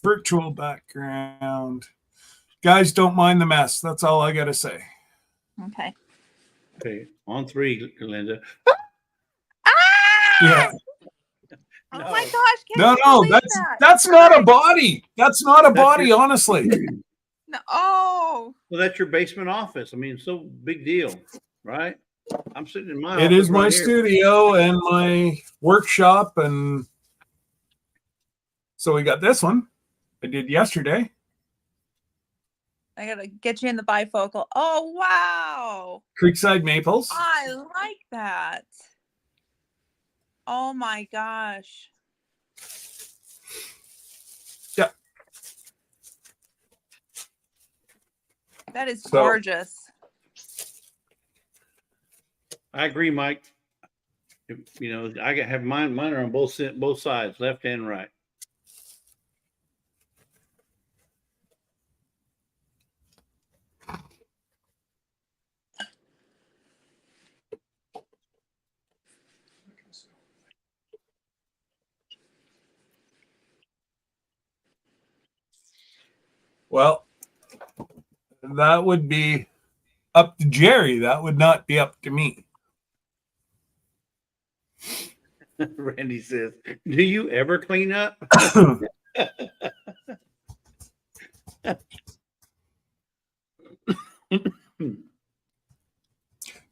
Speaker 1: Virtual background. Guys, don't mind the mess. That's all I got to say.
Speaker 2: Okay.
Speaker 4: Okay, on 3, Linda.
Speaker 1: Yeah.
Speaker 2: Oh my gosh!
Speaker 1: No, that's not a body. That's not a body, honestly.
Speaker 2: No. Oh.
Speaker 4: Well, that's your basement office. I mean, it's so big deal, right? I'm sitting in my.
Speaker 1: It is my studio and my workshop, and so we got this one. I did yesterday.
Speaker 2: I gotta get you in the bifocal. Oh wow!
Speaker 1: Creekside Maples.
Speaker 2: I like that. Oh my gosh!
Speaker 1: Yeah,
Speaker 2: that is gorgeous.
Speaker 4: I agree, Mike. You know, I have mine. Mine are on both sides, left and right.
Speaker 1: Well, that would be up to Jerry. That would not be up to me.
Speaker 4: Randy says, "Do you ever clean up?"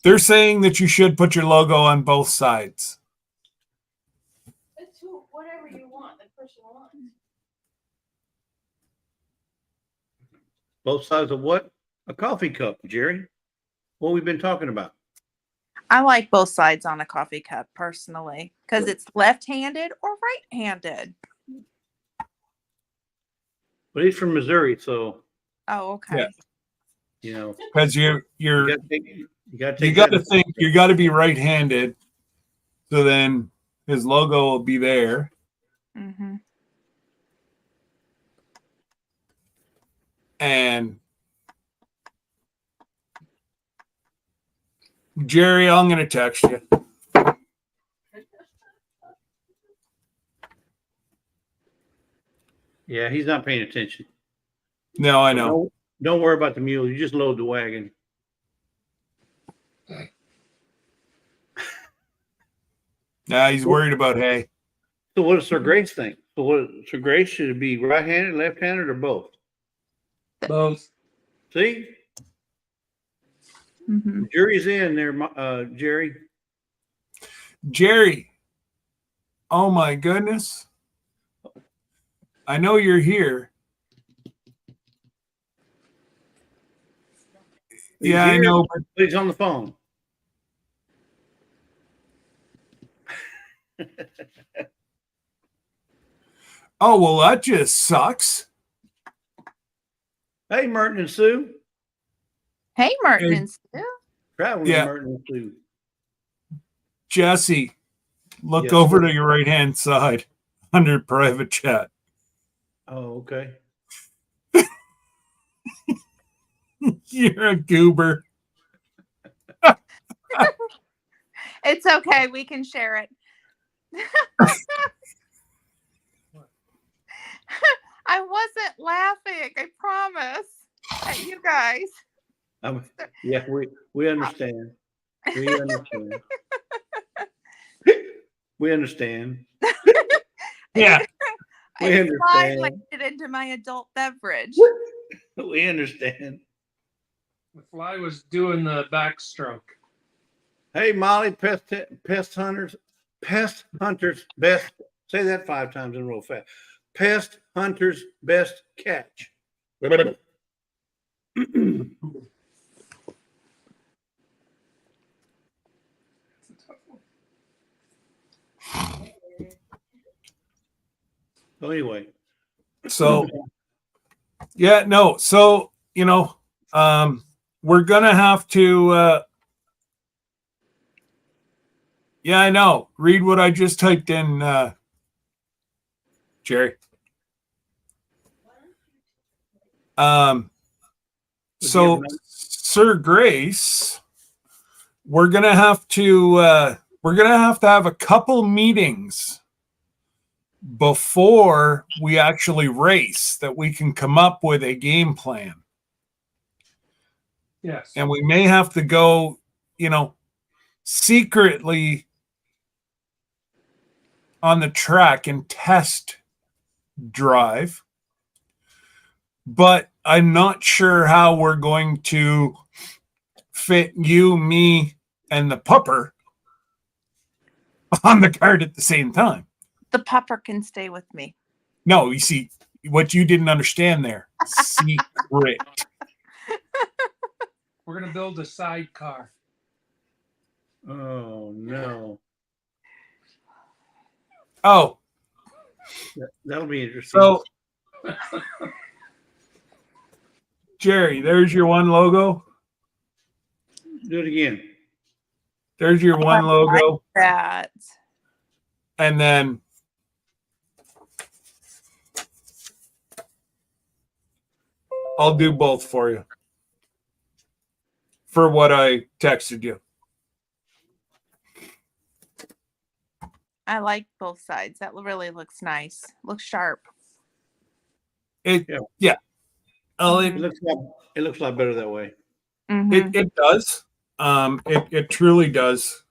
Speaker 1: They're saying that you should put your logo on both sides.
Speaker 5: It's whatever you want. The person wants.
Speaker 4: Both sides of what? A coffee cup, Jerry. What we've been talking about.
Speaker 2: I like both sides on a coffee cup personally because it's left-handed or right-handed.
Speaker 4: But he's from Missouri, so
Speaker 2: Oh, okay.
Speaker 1: Yeah.
Speaker 4: you know
Speaker 1: Because you
Speaker 4: you got to
Speaker 1: got to think you got to be right-handed, so then his logo will be there.
Speaker 2: Mm-hmm.
Speaker 1: And Jerry, I'm going to text you.
Speaker 4: Yeah, he's not paying attention.
Speaker 1: No, I know.
Speaker 4: Don't worry about the mule. You just load the wagon.
Speaker 1: Nah, he's worried about hay.
Speaker 4: So what does Sir Grace think? So what Sir Grace, should it be right-handed, left-handed, or both?
Speaker 3: Both.
Speaker 4: See?
Speaker 2: Mm-hmm.
Speaker 4: The jury's in there, Jerry.
Speaker 1: Jerry, oh my goodness. I know you're here.
Speaker 4: He's
Speaker 1: Yeah, I
Speaker 4: here,
Speaker 1: know.
Speaker 4: but he's on the phone.
Speaker 1: Oh, well, that just sucks.
Speaker 4: Hey, Merton and Sue.
Speaker 2: Hey, Martin
Speaker 1: Hey.
Speaker 2: and Sue.
Speaker 4: Traveling
Speaker 1: Yeah.
Speaker 4: Merton and Sue.
Speaker 1: Jesse, look
Speaker 4: Yes,
Speaker 1: over
Speaker 4: sir.
Speaker 1: to your right-hand side under private chat.
Speaker 4: Oh, okay.
Speaker 1: You're a goober.
Speaker 2: It's okay. We can share it. I wasn't laughing. I promise. At you guys.
Speaker 4: Yeah, we understand. We understand. We understand.
Speaker 1: Yeah.
Speaker 4: We
Speaker 2: I
Speaker 4: understand.
Speaker 2: slide it into my adult beverage.
Speaker 4: We understand.
Speaker 3: The fly was doing the backstroke.
Speaker 4: Hey, Molly, pest hunters best. Say that 5 times in real fast. Pest hunters best catch. So anyway,
Speaker 1: So, yeah, no. So, we're going to have to, yeah, I know. Read what I just typed in, Jerry. So, Sir Grace, we're going to have to have a couple meetings before we actually race that we can come up with a game plan.
Speaker 3: Yes.
Speaker 1: And we may have to go, secretly on the track and test drive. But I'm not sure how we're going to fit you, me, and the pupper on the card at the same time.
Speaker 2: The pupper can stay with me.
Speaker 1: No, you see, what you didn't understand there. Secret.
Speaker 3: We're going to build a sidecar.
Speaker 4: oh no,
Speaker 1: Oh,
Speaker 4: that'll be interesting.
Speaker 1: so Jerry, there's your one logo.
Speaker 4: Do it again.
Speaker 1: There's your one
Speaker 2: I
Speaker 1: logo.
Speaker 2: like that.
Speaker 1: And then I'll do both for you for what I texted you.
Speaker 2: I like both sides. That really looks nice. Looks sharp.
Speaker 1: It
Speaker 4: Yeah.
Speaker 1: yeah. Oh,
Speaker 4: It looks a lot better that way.
Speaker 2: Mhm.
Speaker 1: it does. It truly does.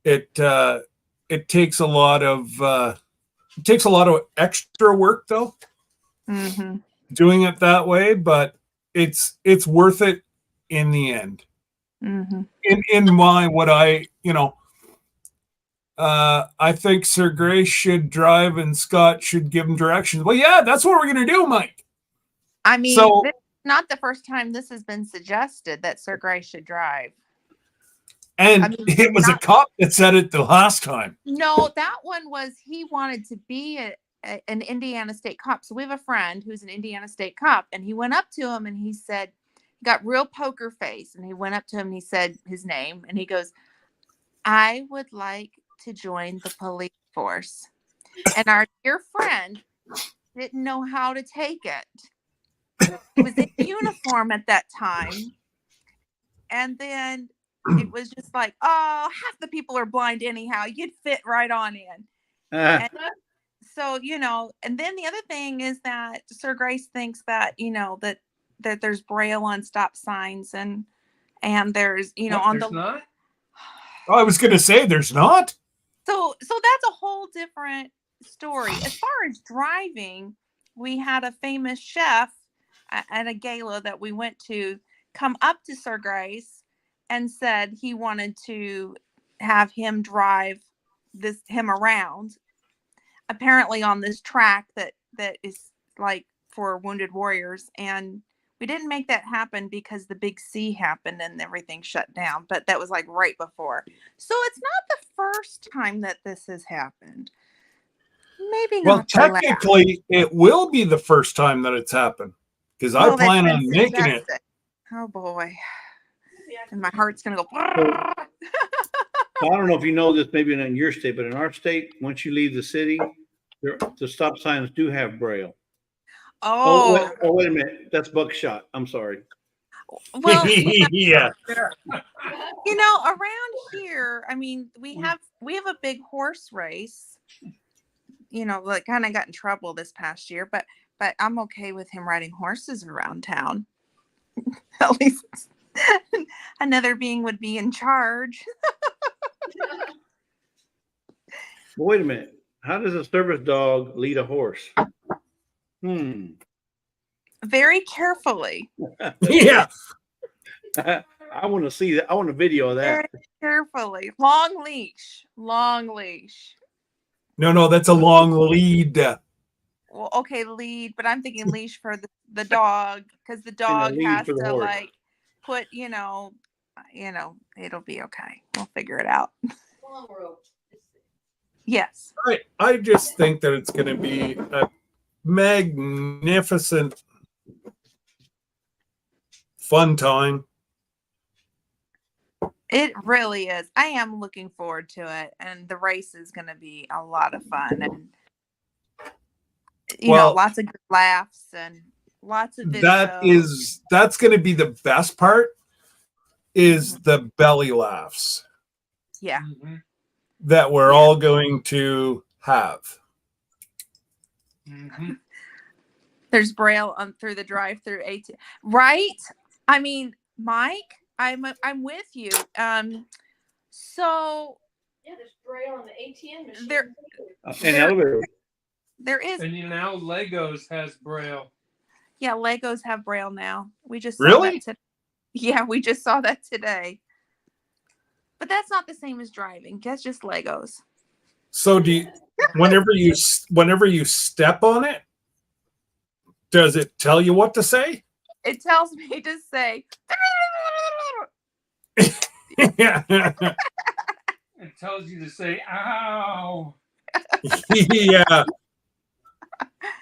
Speaker 1: It takes a lot of extra work though,
Speaker 2: Mhm.
Speaker 1: doing it that way, but it's worth it in the end.
Speaker 2: Mhm.
Speaker 1: In my what I I think Sir Grace should drive and Scott should give him directions. Well, yeah, that's what we're gonna do, Mike.
Speaker 2: I mean,
Speaker 1: So
Speaker 2: this is not the first time this has been suggested that Sir Gray should drive.
Speaker 1: and
Speaker 2: I mean,
Speaker 1: it was a cop that said it the last time.
Speaker 2: No, that one was he wanted to be an Indiana State cop. So we have a friend who's an Indiana State cop, and he went up to him and he said, he got real poker face, and he went up to him and he said his name, and he goes, "I would like to join the police force." And our dear friend didn't know how to take it. He was in uniform at that time. And then it was just like, oh, half the people are blind anyhow. You'd fit right on in. And so, and then the other thing is that Sir Grace thinks that, that there's Braille on stop signs and there's,
Speaker 3: What,
Speaker 2: on
Speaker 3: there's
Speaker 2: the
Speaker 3: not?
Speaker 1: Oh, I was gonna say there's not.
Speaker 2: So that's a whole different story. As far as driving, we had a famous chef at a gala that we went to come up to Sir Grace and said he wanted to have him drive him around, apparently on this track that is like for wounded warriors. And we didn't make that happen because the big C happened and everything shut down, but that was like right before. So it's not the first time that this has happened. Maybe
Speaker 1: Well,
Speaker 2: not the last.
Speaker 1: technically, it will be the first time that it's happened because I
Speaker 2: Well, that's
Speaker 1: plan
Speaker 2: been
Speaker 1: on making it.
Speaker 2: suggested. Oh boy. And my heart's gonna go.
Speaker 4: I don't know if you know this, maybe not in your state, but in our state, once you leave the city, the stop signs do have Braille.
Speaker 2: Oh,
Speaker 4: Wait a minute. That's buckshot. I'm sorry.
Speaker 2: well,
Speaker 1: Yeah.
Speaker 2: around here, I mean, we have a big horse race. Like kind of got in trouble this past year, but I'm okay with him riding horses around town. At least another being would be in charge.
Speaker 4: But wait a minute. How does a service dog lead a horse?
Speaker 2: Very carefully.
Speaker 1: Yeah.
Speaker 4: I want to see that. I want a video of that.
Speaker 2: Very carefully. Long leash.
Speaker 1: No, that's a long lead.
Speaker 2: Well, okay, lead, but I'm thinking leash for the dog, because the dog
Speaker 4: lead
Speaker 2: has
Speaker 4: for the
Speaker 2: to
Speaker 4: horse.
Speaker 2: like put, it'll be okay. We'll figure it out.
Speaker 5: Long rope.
Speaker 2: Yes.
Speaker 1: I just think that it's going to be a magnificent, fun time.
Speaker 2: It really is. I am looking forward to it, and the race is going to be a lot of fun, and lots of good laughs and lots of videos.
Speaker 1: That's going to be the best part. Is the belly laughs
Speaker 2: Yeah.
Speaker 1: that we're all going to have.
Speaker 2: There's Braille through the drive-through ATM, right? I mean, Mike, I'm with you. So
Speaker 5: Yeah, there's Braille on the ATM machine.
Speaker 4: And elevator.
Speaker 2: There is.
Speaker 3: And now Legos has Braille.
Speaker 2: Yeah, Legos have Braille now. We just saw
Speaker 1: Really?
Speaker 2: that today. Yeah, we just saw that today. But that's not the same as driving. That's just Legos.
Speaker 1: So do you, whenever you step on it, does it tell you what to say?
Speaker 2: It tells me to say.
Speaker 1: Yeah.
Speaker 3: It tells you to say, ow.
Speaker 1: Yeah.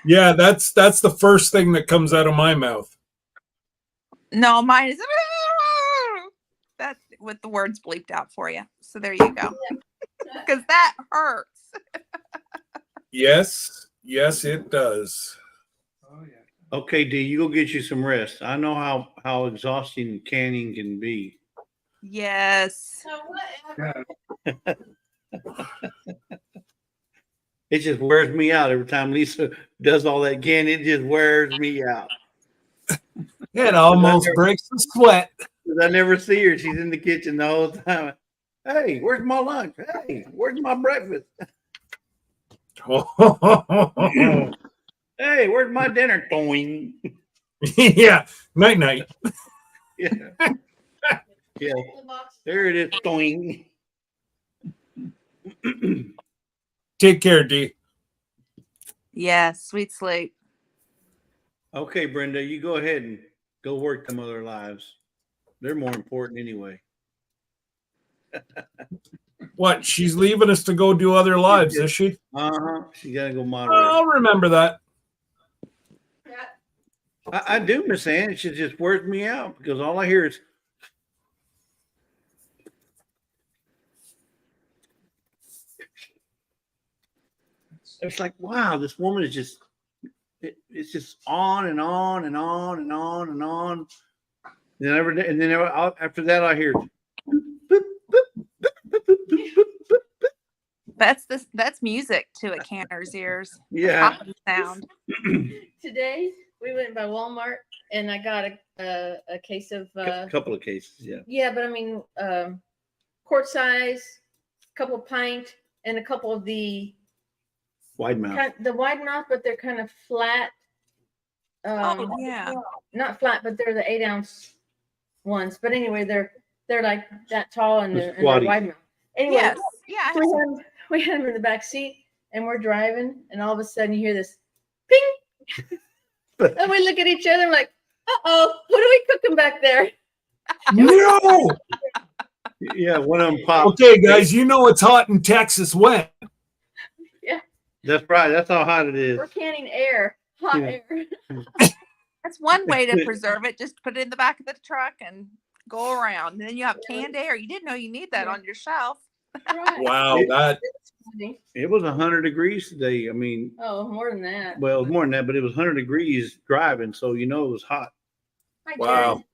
Speaker 1: Yeah, that's the first thing that comes out of my mouth.
Speaker 2: No, mine is. that with the words bleeped out for you. So there you go. Because that hurts.
Speaker 1: Yes, it does.
Speaker 3: Oh yeah.
Speaker 4: Okay, D, you go get you some rest. I know how exhausting canning can be.
Speaker 2: Yes.
Speaker 5: So whatever.
Speaker 3: Yeah.
Speaker 4: It just wears me out every time Lisa does all that canning. It just wears me out.
Speaker 1: It almost breaks the sweat.
Speaker 4: 'Cause I never see her. She's in the kitchen the whole time. Hey, where's my lunch? Hey, where's my breakfast? Hey, where's my dinner? Toing.
Speaker 1: Yeah, night.
Speaker 4: Yeah. Yeah. There it is. Toing.
Speaker 1: Take care, D.
Speaker 2: Yes. Sweet sleep.
Speaker 4: Okay, Brenda, you go ahead and go work them other lives. They're more important anyway.
Speaker 1: What? She's leaving us to go do other lives, is she?
Speaker 4: Uh-huh. She gotta go moderate.
Speaker 1: I'll remember that.
Speaker 4: I do, Miss Ann. It just wears me out because all I hear is it's like, wow, this woman is just it's just on and on and on and on and on. And then after that I hear
Speaker 2: That's music to a canner's ears.
Speaker 4: yeah.
Speaker 2: Popping sound.
Speaker 5: Today we went by Walmart and I got a case of
Speaker 4: Couple of cases, yeah.
Speaker 5: yeah, but I mean quart size, couple pint, and a couple of the
Speaker 4: Wide mouth.
Speaker 5: the wide mouth, but they're kind of flat.
Speaker 2: Oh yeah.
Speaker 5: Not flat, but they're the 8-ounce ones. But anyway, they're like that tall and they're
Speaker 4: squatty.
Speaker 5: wide mouth. Anyway,
Speaker 2: Yes. Yeah.
Speaker 5: we had them in the back seat and we're driving, and all of a sudden you hear this ping, and we look at each other and like, uh-oh, what are we cooking back there?
Speaker 1: No.
Speaker 4: Yeah, one of them popped.
Speaker 1: Okay, guys, you know it's hot in Texas when?
Speaker 4: That's right. That's how hot it is.
Speaker 5: We're canning air, hot
Speaker 4: Yeah.
Speaker 5: air.
Speaker 2: That's one way to preserve it. Just put it in the back of the truck and go around. And then you have canned air. You didn't know you need that
Speaker 5: Yeah.
Speaker 2: on your shelf.
Speaker 5: Right.
Speaker 1: Wow, that
Speaker 4: It was 100 degrees today. I mean,
Speaker 5: Oh, more than that.
Speaker 4: well, more than that, but it was 100 degrees driving, so you know it was hot.
Speaker 5: Hi,
Speaker 1: wow.
Speaker 5: Jerry.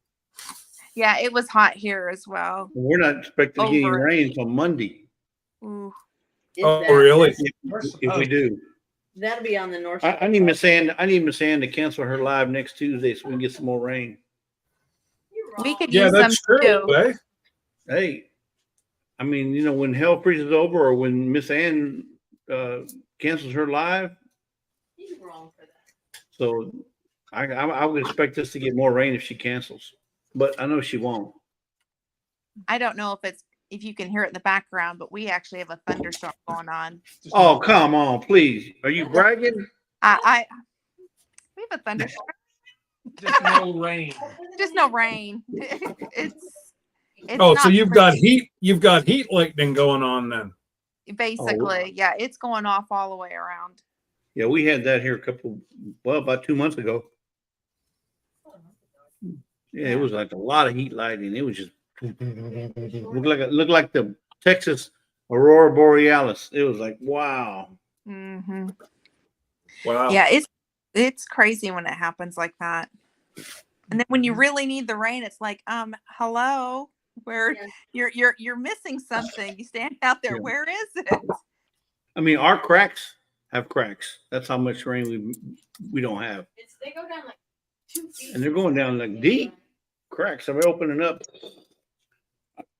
Speaker 2: Yeah, it was hot here as well.
Speaker 4: We're not expecting to get any
Speaker 2: Over.
Speaker 4: rain until Monday
Speaker 2: Ooh.
Speaker 5: Is
Speaker 1: Oh,
Speaker 5: that-
Speaker 1: really?
Speaker 4: if we do.
Speaker 5: That'll be on the north
Speaker 4: I
Speaker 5: side.
Speaker 4: need Miss Ann. I need Miss Ann to cancel her live next Tuesday so we can get some more rain.
Speaker 5: You're
Speaker 2: We
Speaker 5: wrong.
Speaker 2: could
Speaker 1: Yeah,
Speaker 2: use some
Speaker 1: that's true.
Speaker 2: too.
Speaker 1: Eh?
Speaker 4: Hey, I mean, you know, when hell freezes over, or when Miss Ann cancels her live,
Speaker 5: You're wrong for that.
Speaker 4: so I would expect us to get more rain if she cancels, but I know she won't.
Speaker 2: I don't know if you can hear it in the background, but we actually have a thunderstorm going on.
Speaker 4: Oh, come on, please. Are you bragging?
Speaker 2: We have a thunderstorm.
Speaker 3: Just no rain.
Speaker 2: Just no rain. It's
Speaker 1: Oh, so
Speaker 2: not
Speaker 1: you've got
Speaker 2: pretty,
Speaker 1: heat lightning going on then.
Speaker 2: basically. Yeah, it's going off all the way around.
Speaker 4: Yeah, we had that here about 2 months ago. Yeah, it was like a lot of heat lightning. It was just looked like the Texas Aurora Borealis. It was like, wow.
Speaker 2: Hmm.
Speaker 1: Wow.
Speaker 2: Yeah, it's crazy when it happens like that. And then when you really need the rain, it's like, hello, where you're missing something. You stand out there.
Speaker 4: Yeah.
Speaker 2: Where is it?
Speaker 4: I mean, our cracks have cracks. That's how much rain we don't have.
Speaker 5: They go down like 2 feet.
Speaker 4: And they're going down like deep cracks. They're opening up.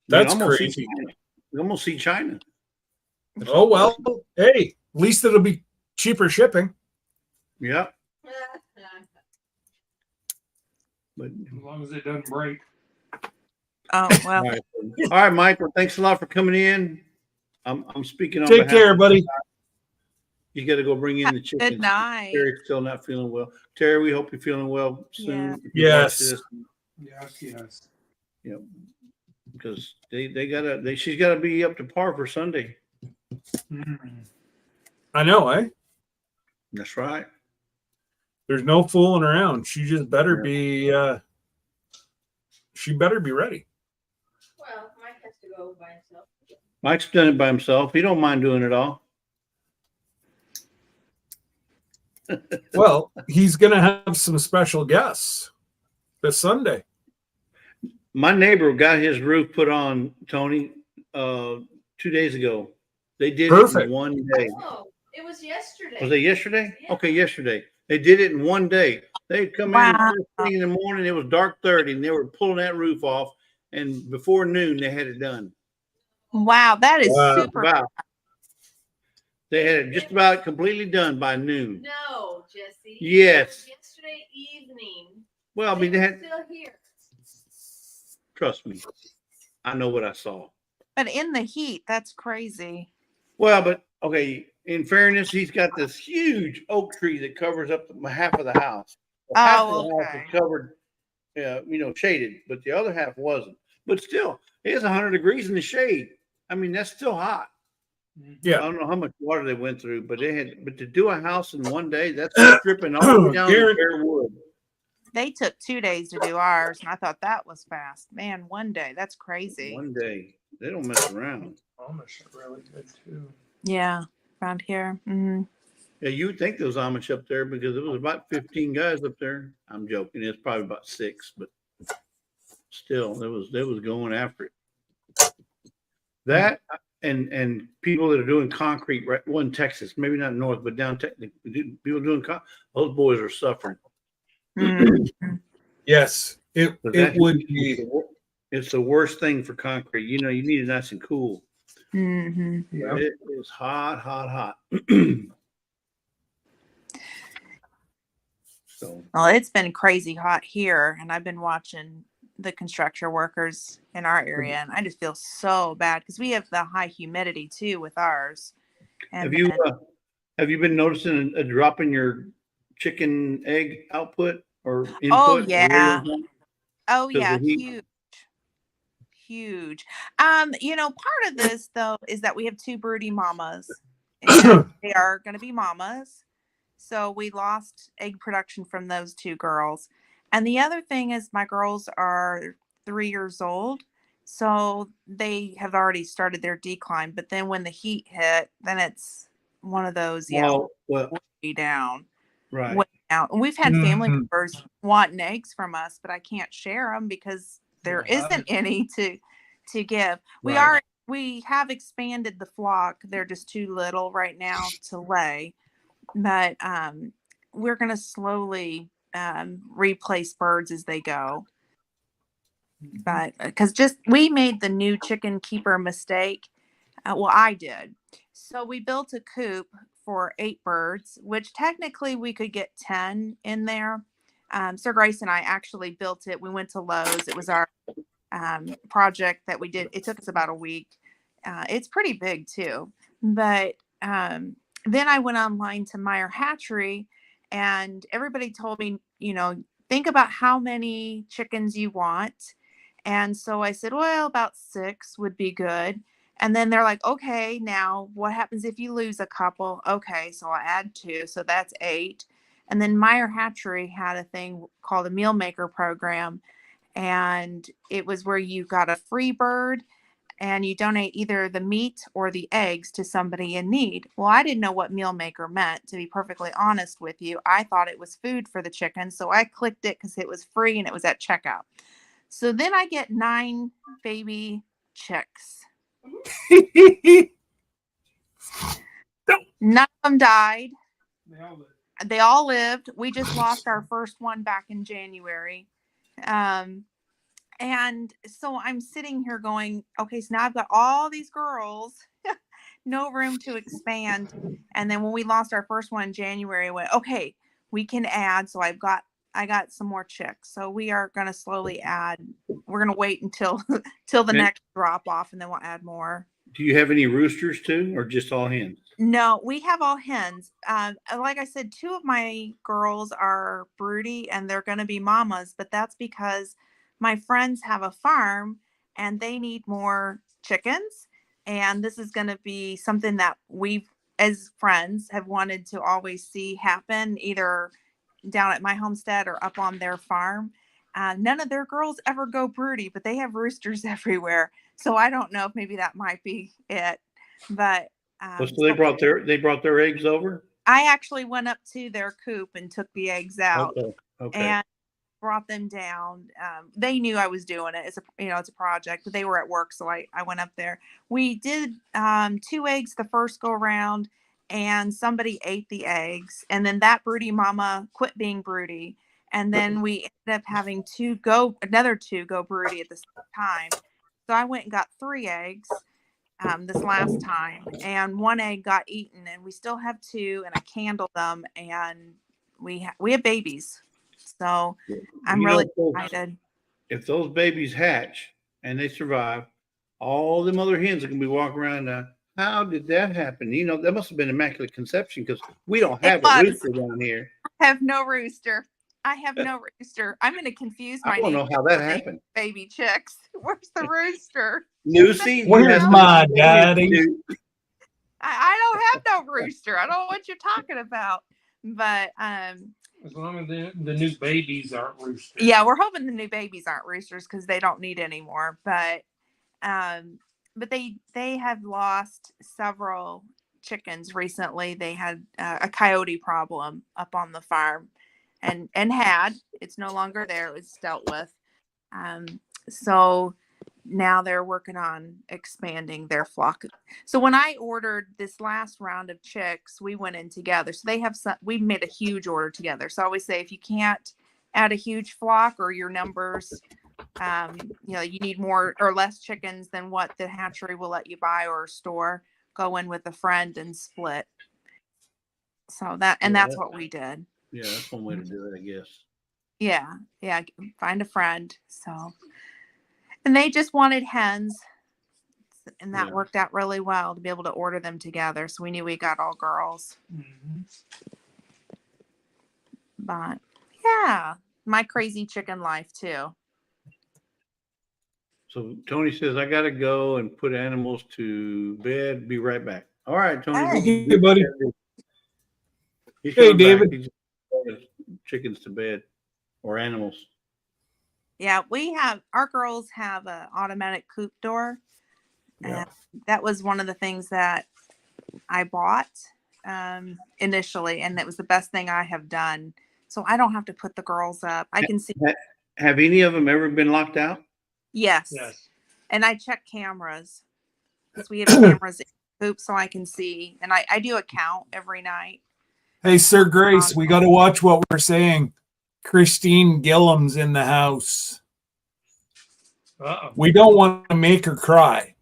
Speaker 1: That's
Speaker 4: You almost see
Speaker 1: crazy.
Speaker 4: China. You almost see China.
Speaker 1: Oh well. Hey, at least it'll be cheaper shipping.
Speaker 4: Yeah. But
Speaker 3: As long as it doesn't break.
Speaker 2: Oh well.
Speaker 4: all right, Mike. Well, thanks a lot for coming in. I'm speaking on
Speaker 1: Take
Speaker 4: behalf
Speaker 1: care,
Speaker 4: of-
Speaker 1: buddy.
Speaker 4: You got to go bring in the chickens.
Speaker 2: Good night.
Speaker 4: Terry's still not feeling well. Terry, we hope you're feeling well soon.
Speaker 2: Yeah.
Speaker 4: If you watch
Speaker 1: Yes.
Speaker 4: this,
Speaker 3: Yes.
Speaker 4: because she's gotta be up to par for Sunday.
Speaker 3: Mm.
Speaker 1: I know, eh?
Speaker 4: That's right.
Speaker 1: There's no fooling around. She just better
Speaker 4: Yeah.
Speaker 1: be she better be ready.
Speaker 5: Well, to go by himself.
Speaker 4: Mike's done it by himself. He don't mind doing it all.
Speaker 1: Well, he's going to have some special guests this Sunday.
Speaker 4: My neighbor got his roof put on, Tony, 2 days ago. They did it
Speaker 1: Perfect.
Speaker 4: in one day.
Speaker 5: Oh, it was yesterday.
Speaker 4: Was it yesterday?
Speaker 5: Yeah.
Speaker 4: Okay, yesterday. They did it in one day. They'd come
Speaker 2: Wow.
Speaker 4: in first thing in the morning. It was dark 30, and they were pulling that roof off. And before noon, they had it done.
Speaker 2: Wow, that is
Speaker 1: Wow.
Speaker 2: super.
Speaker 4: About. They had it just about completely done by noon.
Speaker 5: No, Jesse.
Speaker 4: Yes.
Speaker 5: Yesterday evening.
Speaker 4: Well, I mean, they had.
Speaker 5: Still here.
Speaker 4: Trust me, I know what I saw.
Speaker 2: But in the heat, that's crazy.
Speaker 4: Well, but okay. In fairness, he's got this huge oak tree that covers up half of the house. Well, half of the house
Speaker 2: okay.
Speaker 4: is covered, shaded, but the other half wasn't. But still, it's 100 degrees in the shade. I mean, that's still hot. I
Speaker 1: Yeah.
Speaker 4: don't know how much water they went through, but to do a house in one day, that's stripping all the way down to bare wood.
Speaker 2: They took 2 days to do ours, and I thought that was fast. Man, 1 day. That's crazy.
Speaker 4: One day. They don't mess around.
Speaker 3: Amish are really good too.
Speaker 2: Yeah, around here. Hmm.
Speaker 4: Yeah, you would think there was Amish up there because it was about 15 guys up there. I'm joking. It's probably about 6, but still, they was going after it. That and people that are doing concrete, right? Well, in Texas, maybe not north, but down Texas, people doing those boys are suffering.
Speaker 2: Mm-hmm.
Speaker 1: Yes. It would be.
Speaker 4: It's the worst thing for concrete. You need it nice and cool.
Speaker 2: Mm-hmm.
Speaker 3: Yeah.
Speaker 4: It is hot, hot, hot. So
Speaker 2: Well, it's been crazy hot here, and I've been watching the construction workers in our area, and I just feel so bad because we have the high humidity too with ours. And
Speaker 4: have you been noticing a drop in your chicken egg output or input?
Speaker 2: oh yeah,
Speaker 4: Because the heat-
Speaker 2: huge. Part of this though is that we have 2 broody mamas, and they are going to be mamas. So we lost egg production from those 2 girls. And the other thing is my girls are 3 years old. So they have already started their decline. But then when the heat hit, then it's one of those,
Speaker 4: well,
Speaker 2: way down.
Speaker 4: right.
Speaker 2: Way down. And we've had family
Speaker 1: Mhm.
Speaker 2: members wanting eggs from us, but I can't share them because there isn't any to give.
Speaker 4: Right.
Speaker 2: We have expanded the flock. They're just too little right now to lay. But we're going to slowly replace birds as they go. But because we made the new chicken keeper mistake. Well, I did. So we built a coop for 8 birds, which technically we could get 10 in there. Sir Grace and I actually built it. We went to Lowe's. It was our project that we did. It took us about a week. It's pretty big too. But then I went online to Meyer Hatchery, and everybody told me, think about how many chickens you want. And so I said, well, about 6 would be good. And then they're like, okay, now what happens if you lose a couple? Okay, so I'll add 2. So that's 8. And then Meyer Hatchery had a thing called a meal maker program. And it was where you got a free bird and you donate either the meat or the eggs to somebody in need. Well, I didn't know what meal maker meant, to be perfectly honest with you. I thought it was food for the chicken. So I clicked it because it was free and it was at checkout. So then I get 9 baby chicks. None of them died. They all lived. We just lost our first one back in January. And so I'm sitting here going, okay, so now I've got all these girls, no room to expand. And then when we lost our first one in January, I went, okay, we can add. So I got some more chicks. So we are going to slowly add. We're going to wait until the next drop off, and then we'll add more.
Speaker 4: Do you have any roosters too, or just all hens?
Speaker 2: No, we have all hens. Like I said, 2 of my girls are broody and they're going to be mamas, but that's because my friends have a farm and they need more chickens. And this is going to be something that we've, as friends, have wanted to always see happen, either down at my homestead or up on their farm. none of their girls ever go broody, but they have roosters everywhere. So I don't know if maybe that might be it. But
Speaker 4: So they brought their eggs over.
Speaker 2: I actually went up to their coop and took the eggs out
Speaker 4: Okay.
Speaker 2: and brought them down. They knew I was doing it. It's a project, but they were at work, so I went up there. We did 2 eggs the first go around, and somebody ate the eggs, and then that broody mama quit being broody, and then we ended up having another 2 go broody at the same time. So I went and got 3 eggs this last time, and 1 egg got eaten, and we still have 2, and I candled them, and we have babies. So I'm really excited.
Speaker 4: If those babies hatch and they survive, all them other hens are gonna be walking around. How did that happen? That must have been immaculate conception, because we don't have a rooster down here.
Speaker 2: I have no rooster. I'm going to confuse my
Speaker 4: I don't know how that happened.
Speaker 2: Baby chicks. Where's the rooster?
Speaker 4: Lucy,
Speaker 1: Where's my daddy?
Speaker 2: I don't have no rooster. I don't know what you're talking about. But
Speaker 3: as long as the new babies aren't roosters.
Speaker 2: Yeah, we're hoping the new babies aren't roosters because they don't need any more. But they have lost several chickens recently. They had a coyote problem up on the farm, and it's no longer there. It was dealt with. So now they're working on expanding their flock. So when I ordered this last round of chicks, we went in together. So we made a huge order together. So I always say, if you can't add a huge flock, or your numbers, you need more or less chickens than what the hatchery will let you buy or store, go in with a friend and split. So that's what we did.
Speaker 4: Yeah, that's one way to do it, I guess.
Speaker 2: Yeah, find a friend. So, and they just wanted hens, and that worked out really well to be able to order them together. So we knew we got all girls.
Speaker 3: Mm-hmm.
Speaker 2: But yeah, my crazy chicken life too.
Speaker 4: So Tony says, I got to go and put animals to bed. Be right back. All right, Tony.
Speaker 1: Hey, buddy.
Speaker 4: Hey,
Speaker 1: David.
Speaker 4: He just put his chickens to bed, or animals.
Speaker 2: Yeah, our girls have an automatic coop door.
Speaker 4: Yeah.
Speaker 2: That was one of the things that I bought initially, and it was the best thing I have done. So I don't have to put the girls up. I can see.
Speaker 4: Have any of them ever been locked out?
Speaker 2: Yes.
Speaker 3: Yes.
Speaker 2: And I check cameras, because we have cameras in the coop, so I can see. And I do a count every night.
Speaker 1: Hey, Sir Grace, we got to watch what we're saying. Christine Gillam's in the house.
Speaker 3: Uh-oh.
Speaker 1: We don't want to make her cry.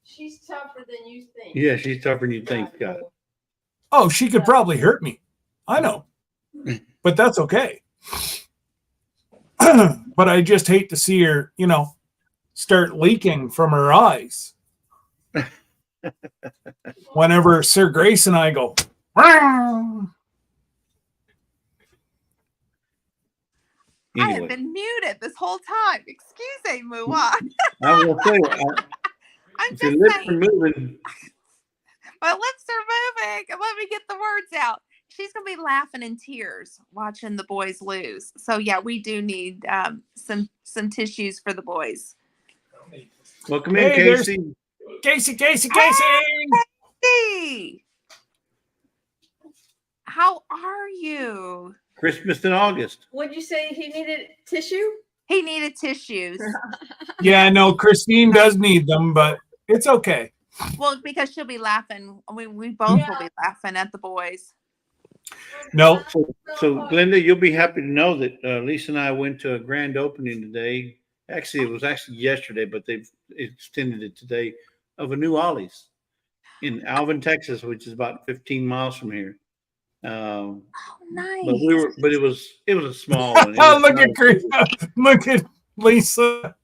Speaker 5: She's tougher than you think.
Speaker 4: Yeah, she's tougher than you think, Scott.
Speaker 1: Oh, she could probably hurt me. I know. But that's okay. But I just hate to see her, start leaking from her eyes. Whenever Sir Grace and I go,
Speaker 2: I have
Speaker 4: Anyway,
Speaker 2: been muted this whole time. Excuse me, Mua.
Speaker 4: I will tell you,
Speaker 2: I'm
Speaker 4: if your
Speaker 2: just
Speaker 4: lips
Speaker 2: saying.
Speaker 4: are moving,
Speaker 2: My lips are moving. Let me get the words out. She's going to be laughing in tears watching the boys lose. So, yeah, we do need some tissues for the boys.
Speaker 4: welcome in,
Speaker 1: Hey, there's-
Speaker 4: Casey.
Speaker 1: Casey.
Speaker 2: Hey, how are you?
Speaker 4: Christmas in August.
Speaker 5: Would you say he needed tissue?
Speaker 2: He needed tissues.
Speaker 1: Yeah, no, Christine does need them, but it's okay.
Speaker 2: Well, because she'll be laughing. We both will be laughing at the boys.
Speaker 1: No,
Speaker 4: So Glenda, you'll be happy to know that Lisa and I went to a grand opening today. Actually, it was yesterday, but they've extended it today, of a new Ollie's in Alvin, Texas, which is about 15 miles from here.
Speaker 2: Oh, nice.
Speaker 4: But it was a small one. It was
Speaker 1: look at Chris. Look at Lisa.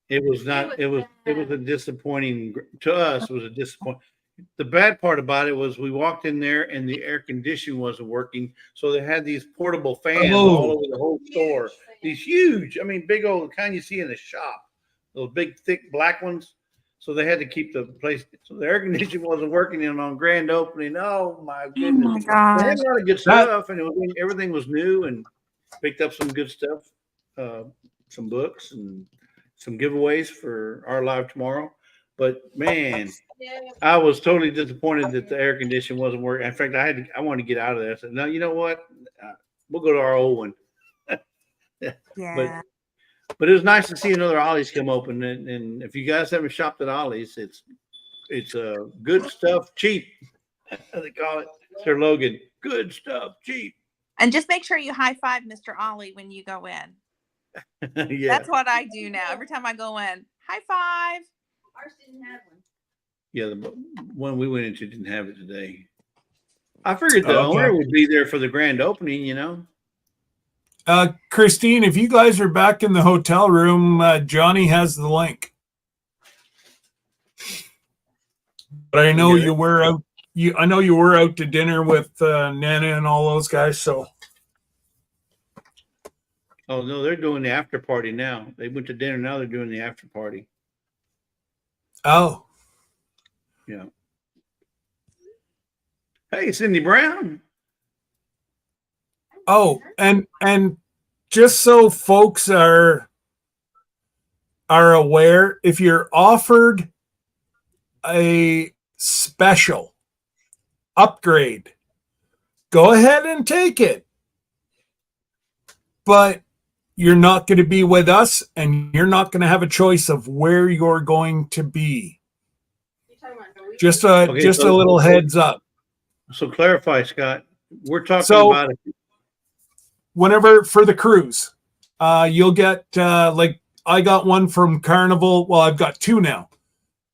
Speaker 4: It was not. It was a disappointing to us. It was a disappointment. The bad part about it was we walked in there and the air conditioning wasn't working, so they had these portable fans all over the whole store. These huge, big old kind you see in the shop. Those big, thick black ones. So they had to keep the place. So the air conditioning wasn't working on grand opening. Oh my goodness!
Speaker 2: Oh my gosh.
Speaker 4: They had a lot of good stuff, and everything was new. And picked up some good stuff, some books and some giveaways for our live tomorrow. But man, I was totally disappointed that the air conditioning wasn't working. In fact, I wanted to get out of there. I said, no, you know what? We'll go to our old one.
Speaker 2: Yeah.
Speaker 4: But it was nice to see another Ollie's come open. And if you guys haven't shopped at Ollie's, it's good stuff, cheap. As they call it. It's their slogan. Good stuff, cheap.
Speaker 2: And just make sure you high five Mr. Ollie when you go in.
Speaker 4: Yeah.
Speaker 2: That's what I do now. Every time I go in, high five.
Speaker 5: Ours didn't have one.
Speaker 4: Yeah, the one we went into didn't have it today. I figured the
Speaker 1: Okay.
Speaker 4: owner would be there for the grand opening, you know.
Speaker 1: Christine, if you guys are back in the hotel room, Johnny has the link. But I know you were out. I know you were out to dinner with Nana and all those guys. So.
Speaker 4: Oh no, they're doing the after party now. They went to dinner. Now they're doing the after party.
Speaker 1: Oh.
Speaker 4: Yeah. Hey, Cindy Brown.
Speaker 1: Oh, and just so folks are aware, if you're offered a special upgrade, go ahead and take it. But you're not going to be with us, and you're not going to have a choice of where you're going to be. Just a little heads up.
Speaker 4: So clarify, Scott. We're talking about it.
Speaker 1: Whenever for the cruise, you'll get like I got one from Carnival. Well, I've got two now.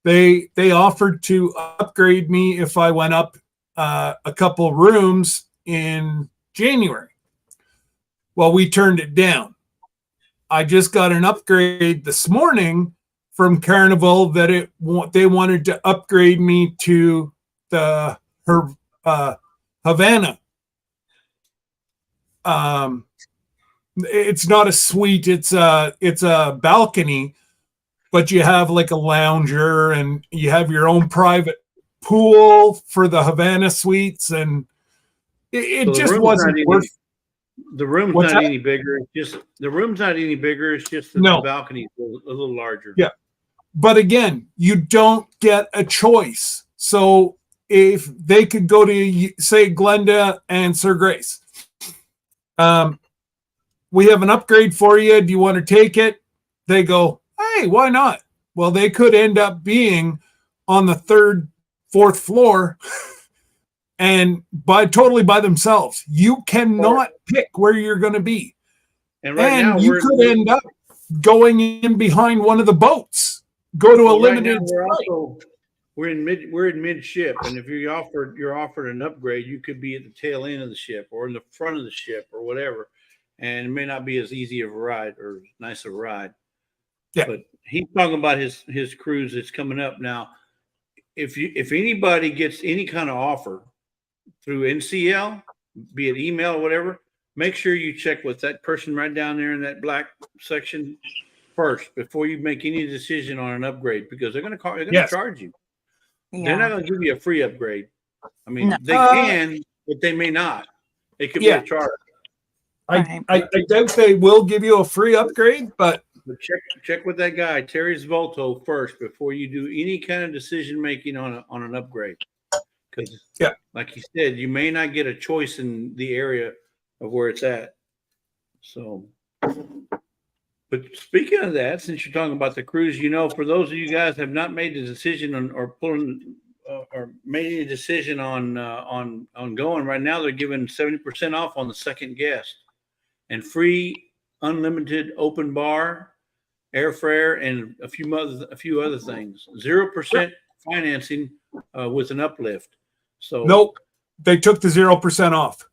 Speaker 1: They offered to upgrade me if I went up a couple rooms in January. Well, we turned it down. I just got an upgrade this morning from Carnival that they wanted to upgrade me to her Havana. It's not a suite, it's a balcony, but you have like a lounger and you have your own private pool for the Havana suites, and it just wasn't worth.
Speaker 4: The room's not any bigger. It's just the room's not any bigger. It's just the balcony's a little larger.
Speaker 1: Yeah, but again, you don't get a choice. So if they could go to say Glenda and Sir Grace, we have an upgrade for you. Do you want to take it? They go, hey, why not? Well, they could end up being on the third, fourth floor and totally by themselves. You cannot pick where you're going to be.
Speaker 4: And right now
Speaker 1: you could end up going in behind one of the boats, go to a limited flight.
Speaker 4: We're in midship, and if you're offered an upgrade, you could be at the tail end of the ship or in the front of the ship or whatever, and it may not be as easy of a ride or nice of a ride.
Speaker 1: Yeah.
Speaker 4: But he's talking about his cruise that's coming up now. If anybody gets any kind of offer through NCL, be it email or whatever, make sure you check with that person right down there in that black section first before you make any decision on an upgrade, because they're going to charge you. Yeah. They're not going to give you a free upgrade. I mean, they can, but they may not. It could be a charge.
Speaker 1: I doubt they will give you a free upgrade, but
Speaker 4: check with that guy, Terry Svolto, first before you do any kind of decision making on an upgrade. Because, like you said, you may not get a choice in the area of where it's at. So, but speaking of that, since you're talking about the cruise, for those of you guys have not made the decision or made any decision on going right now, they're giving 70% off on the second guest and free unlimited open bar, airfare, and a few other things. 0% financing with an uplift. So
Speaker 1: nope, they took the 0% off.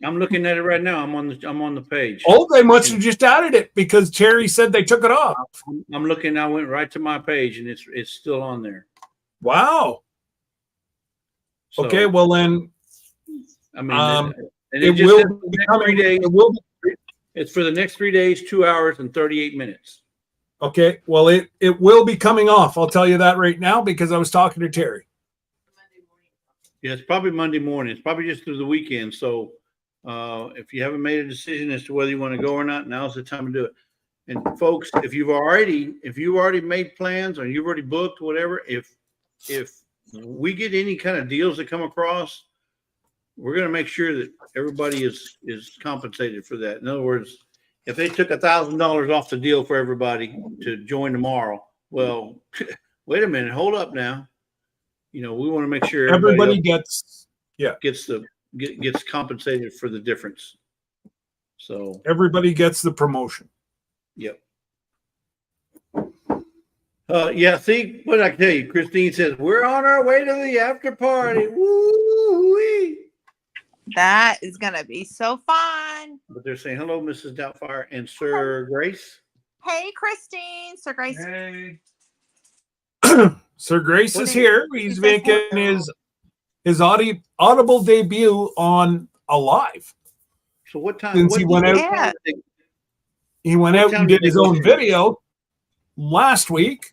Speaker 4: I'm looking at it right now. I'm on the page.
Speaker 1: Oh, they must have just added it because Terry said they took it off.
Speaker 4: I'm looking. I went right to my page and it's still on there.
Speaker 1: Wow. So, okay, well then,
Speaker 4: I mean, it will be coming. 3 days. It's for the next 3 days, 2 hours and 38 minutes.
Speaker 1: Okay, well it will be coming off. I'll tell you that right now because I was talking to Terry.
Speaker 4: Yeah, it's probably Monday morning. It's probably just through the weekend. So If you haven't made a decision as to whether you want to go or not, now's the time to do it. And folks, if you've already made plans or you've already booked whatever, if we get any kind of deals that come across, we're going to make sure that everybody is compensated for that. In other words, if they took $1,000 off the deal for everybody to join tomorrow, well, wait a minute, hold up now. We want to make sure
Speaker 1: Everybody gets
Speaker 4: gets compensated for the difference. So
Speaker 1: everybody gets the promotion.
Speaker 4: yep. Yeah, see what I tell you. Christine says we're on our way to the after party. Woo-wee.
Speaker 2: That is gonna be so fun.
Speaker 4: But they're saying hello, Mrs. Doubtfire and Sir Grace.
Speaker 2: Hey, Christine, Sir Grace.
Speaker 3: Hey,
Speaker 1: Sir Grace
Speaker 2: What
Speaker 1: is
Speaker 2: is-
Speaker 1: here. He's making his audible debut on Alive.
Speaker 4: So what time?
Speaker 1: Since he went out-
Speaker 2: Yeah.
Speaker 1: He went
Speaker 4: What
Speaker 1: out
Speaker 4: time
Speaker 1: and
Speaker 4: did
Speaker 1: did
Speaker 4: they
Speaker 1: his
Speaker 4: go
Speaker 1: own
Speaker 4: to?
Speaker 1: video last week.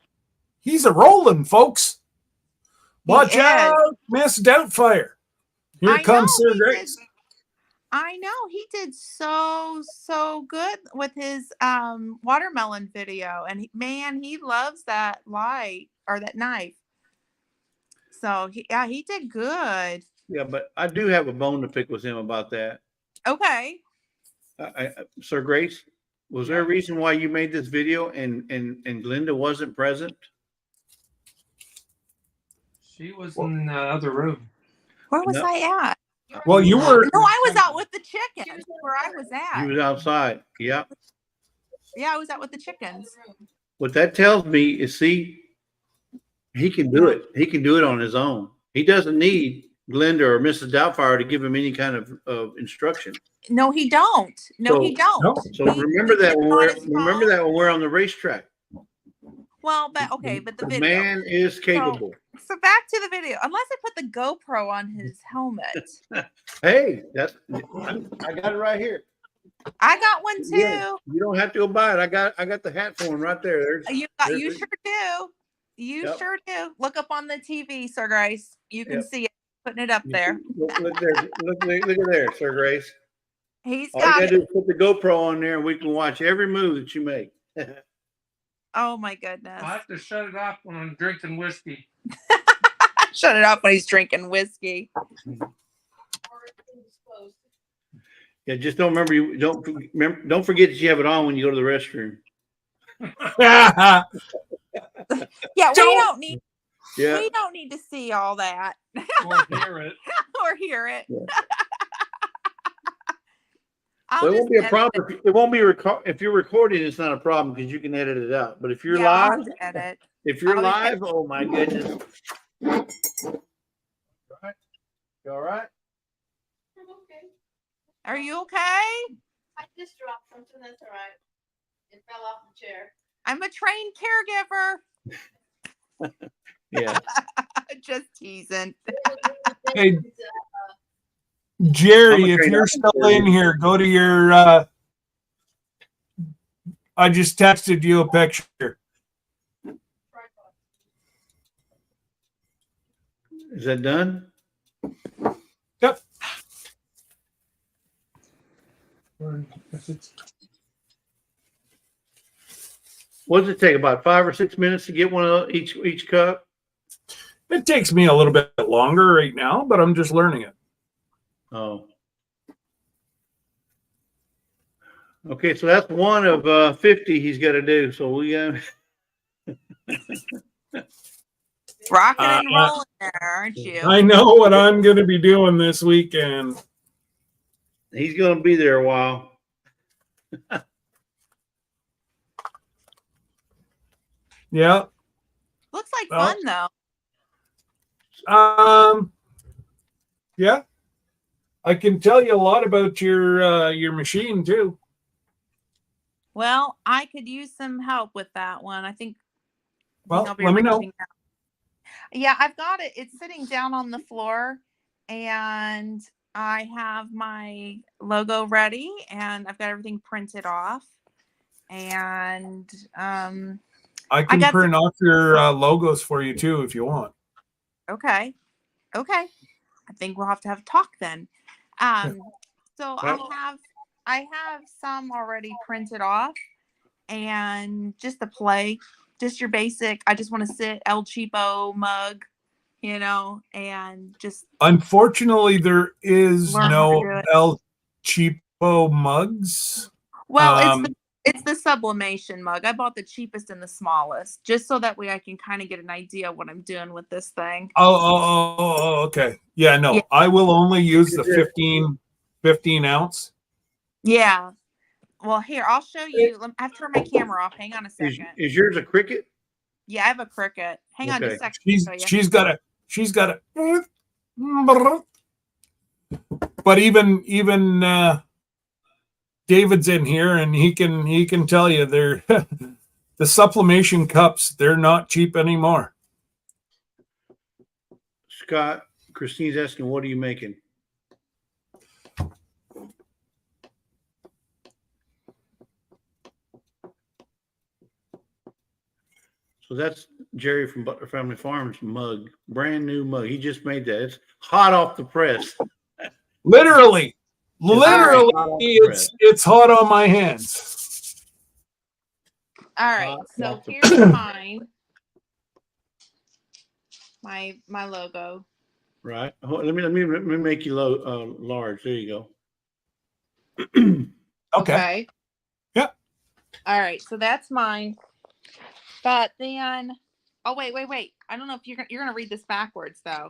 Speaker 1: He's a rolling, folks. Watch
Speaker 2: He is.
Speaker 1: out, Miss Doubtfire. Here
Speaker 2: I
Speaker 1: comes
Speaker 2: know,
Speaker 1: Sir
Speaker 2: he
Speaker 1: Grace.
Speaker 2: I know he did so good with his watermelon video, and he loves that light or that knife. So he did good.
Speaker 4: Yeah, but I do have a bone to pick with him about that.
Speaker 2: Okay.
Speaker 4: Sir Grace, was there a reason why you made this video and Glenda wasn't present?
Speaker 3: she was in the other room.
Speaker 2: Where was
Speaker 4: No.
Speaker 2: I at?
Speaker 1: Well, you were
Speaker 2: No, I was out with the chickens. Where I was
Speaker 4: You
Speaker 2: at.
Speaker 4: was outside. Yeah.
Speaker 2: Yeah, I was out with the chickens.
Speaker 4: What that tells me is, see, he can do it. He can do it on his own. He doesn't need Glenda or Mrs. Doubtfire to give him any kind of instruction.
Speaker 2: No, he don't. No,
Speaker 4: So-
Speaker 2: he don't.
Speaker 1: No.
Speaker 4: So
Speaker 2: He-
Speaker 4: remember
Speaker 2: he
Speaker 4: that
Speaker 2: did
Speaker 4: when
Speaker 2: it on
Speaker 4: we're
Speaker 2: his
Speaker 4: remember
Speaker 2: phone.
Speaker 4: that when we're on the racetrack.
Speaker 2: Well, but okay, but the
Speaker 4: The
Speaker 2: video.
Speaker 4: man is capable.
Speaker 2: So back to the video. Unless I put the GoPro on his helmet.
Speaker 4: Hey, I got it right here.
Speaker 2: I got one too.
Speaker 4: Yeah, you don't have to go buy it. I got the hat for him right there. There's
Speaker 2: You
Speaker 4: There's-
Speaker 2: sure do. You
Speaker 4: Yep.
Speaker 2: sure do. Look up on the TV, Sir Grace. You can
Speaker 4: Yep.
Speaker 2: see it. Putting it up there.
Speaker 4: Look there. Look at there, Sir Grace.
Speaker 2: He's
Speaker 4: All you
Speaker 2: got
Speaker 4: gotta
Speaker 2: it.
Speaker 4: do is put the GoPro on there, and we can watch every move that you make.
Speaker 2: Oh my goodness.
Speaker 3: I have to shut it off when I'm drinking whiskey.
Speaker 2: Shut it off when he's drinking whiskey.
Speaker 4: Yeah, just don't don't forget that you have it on when you go to the restroom.
Speaker 2: Yeah, we
Speaker 1: Don't-
Speaker 2: don't need
Speaker 4: Yeah,
Speaker 2: we don't need to see all that
Speaker 3: Or hear it.
Speaker 2: or hear it.
Speaker 4: Yeah.
Speaker 2: I'll
Speaker 4: well, it won't
Speaker 2: just
Speaker 4: be a
Speaker 2: edit
Speaker 4: problem. It won't be if you're recording. It's not a problem because you can edit it out. But if you're
Speaker 2: Yeah, I'll
Speaker 4: live,
Speaker 2: have to edit.
Speaker 4: if you're
Speaker 2: I'll just
Speaker 4: live, oh my goodness. All right, you all right?
Speaker 5: Okay.
Speaker 2: Are you okay?
Speaker 5: I just dropped something. That's all right. It fell off the chair.
Speaker 2: I'm a trained caregiver.
Speaker 4: Yeah.
Speaker 2: Just teasing.
Speaker 1: Hey, Jerry,
Speaker 4: I'm a
Speaker 1: if
Speaker 4: trained
Speaker 1: you're still
Speaker 4: officer.
Speaker 1: in here, go to your I just texted you a picture.
Speaker 4: Is that done?
Speaker 1: Yep.
Speaker 4: What does it take? About 5 or 6 minutes to get one of each cup?
Speaker 1: It takes me a little bit longer right now, but I'm just learning it.
Speaker 4: Oh. Okay, so that's one of 50 he's got to do. So we
Speaker 2: Rocking and
Speaker 1: Uh,
Speaker 2: rolling there, aren't you?
Speaker 1: I know what I'm going to be doing this weekend.
Speaker 4: he's going to be there a while.
Speaker 1: Yeah.
Speaker 2: Looks like
Speaker 1: Well,
Speaker 2: fun though.
Speaker 1: Yeah. I can tell you a lot about your machine too.
Speaker 2: Well, I could use some help with that one. I think
Speaker 1: Well,
Speaker 2: I'll be
Speaker 1: let me know.
Speaker 2: reaching out. Yeah, I've got it. It's sitting down on the floor, and I have my logo ready, and I've got everything printed off. And
Speaker 1: I can
Speaker 2: got
Speaker 1: print off your logos for you too if you want.
Speaker 2: okay. I think we'll have to have a talk then. So
Speaker 4: Well-
Speaker 2: I have some already printed off, and just the play, just your basic. I just want to sit El Cheapo mug, and just
Speaker 1: Unfortunately, there is
Speaker 2: learn how to
Speaker 1: no
Speaker 2: do it.
Speaker 1: El Cheapo mugs.
Speaker 2: Well,
Speaker 1: Um,
Speaker 2: it's the sublimation mug. I bought the cheapest and the smallest, just so that way I can kind of get an idea of what I'm doing with this thing.
Speaker 1: okay. Yeah, no,
Speaker 2: Yeah.
Speaker 1: I will only use the 15 ounce.
Speaker 2: Yeah. Well, here, I'll show you. I have to turn my camera off. Hang on a
Speaker 4: Is,
Speaker 2: second.
Speaker 4: is yours a cricket?
Speaker 2: Yeah, I have a Cricut. Hang on just a
Speaker 4: Okay.
Speaker 2: second.
Speaker 1: She's got a but even David's in here and he can tell you they're the sublimation cups, they're not cheap anymore.
Speaker 4: Scott, Christine's asking, what are you making? So that's Jerry from Butler Family Farms mug, brand new mug. He just made that. It's hot off the press.
Speaker 1: Literally,
Speaker 4: It's
Speaker 1: it's hot on my hands.
Speaker 2: All right.
Speaker 4: Hot
Speaker 2: So
Speaker 4: off the
Speaker 2: here's mine. My logo.
Speaker 4: Right. Let me make you large. There you go.
Speaker 1: Okay. Yeah.
Speaker 2: All right. So that's mine. But then, oh wait. I don't know if you're gonna read this backwards though.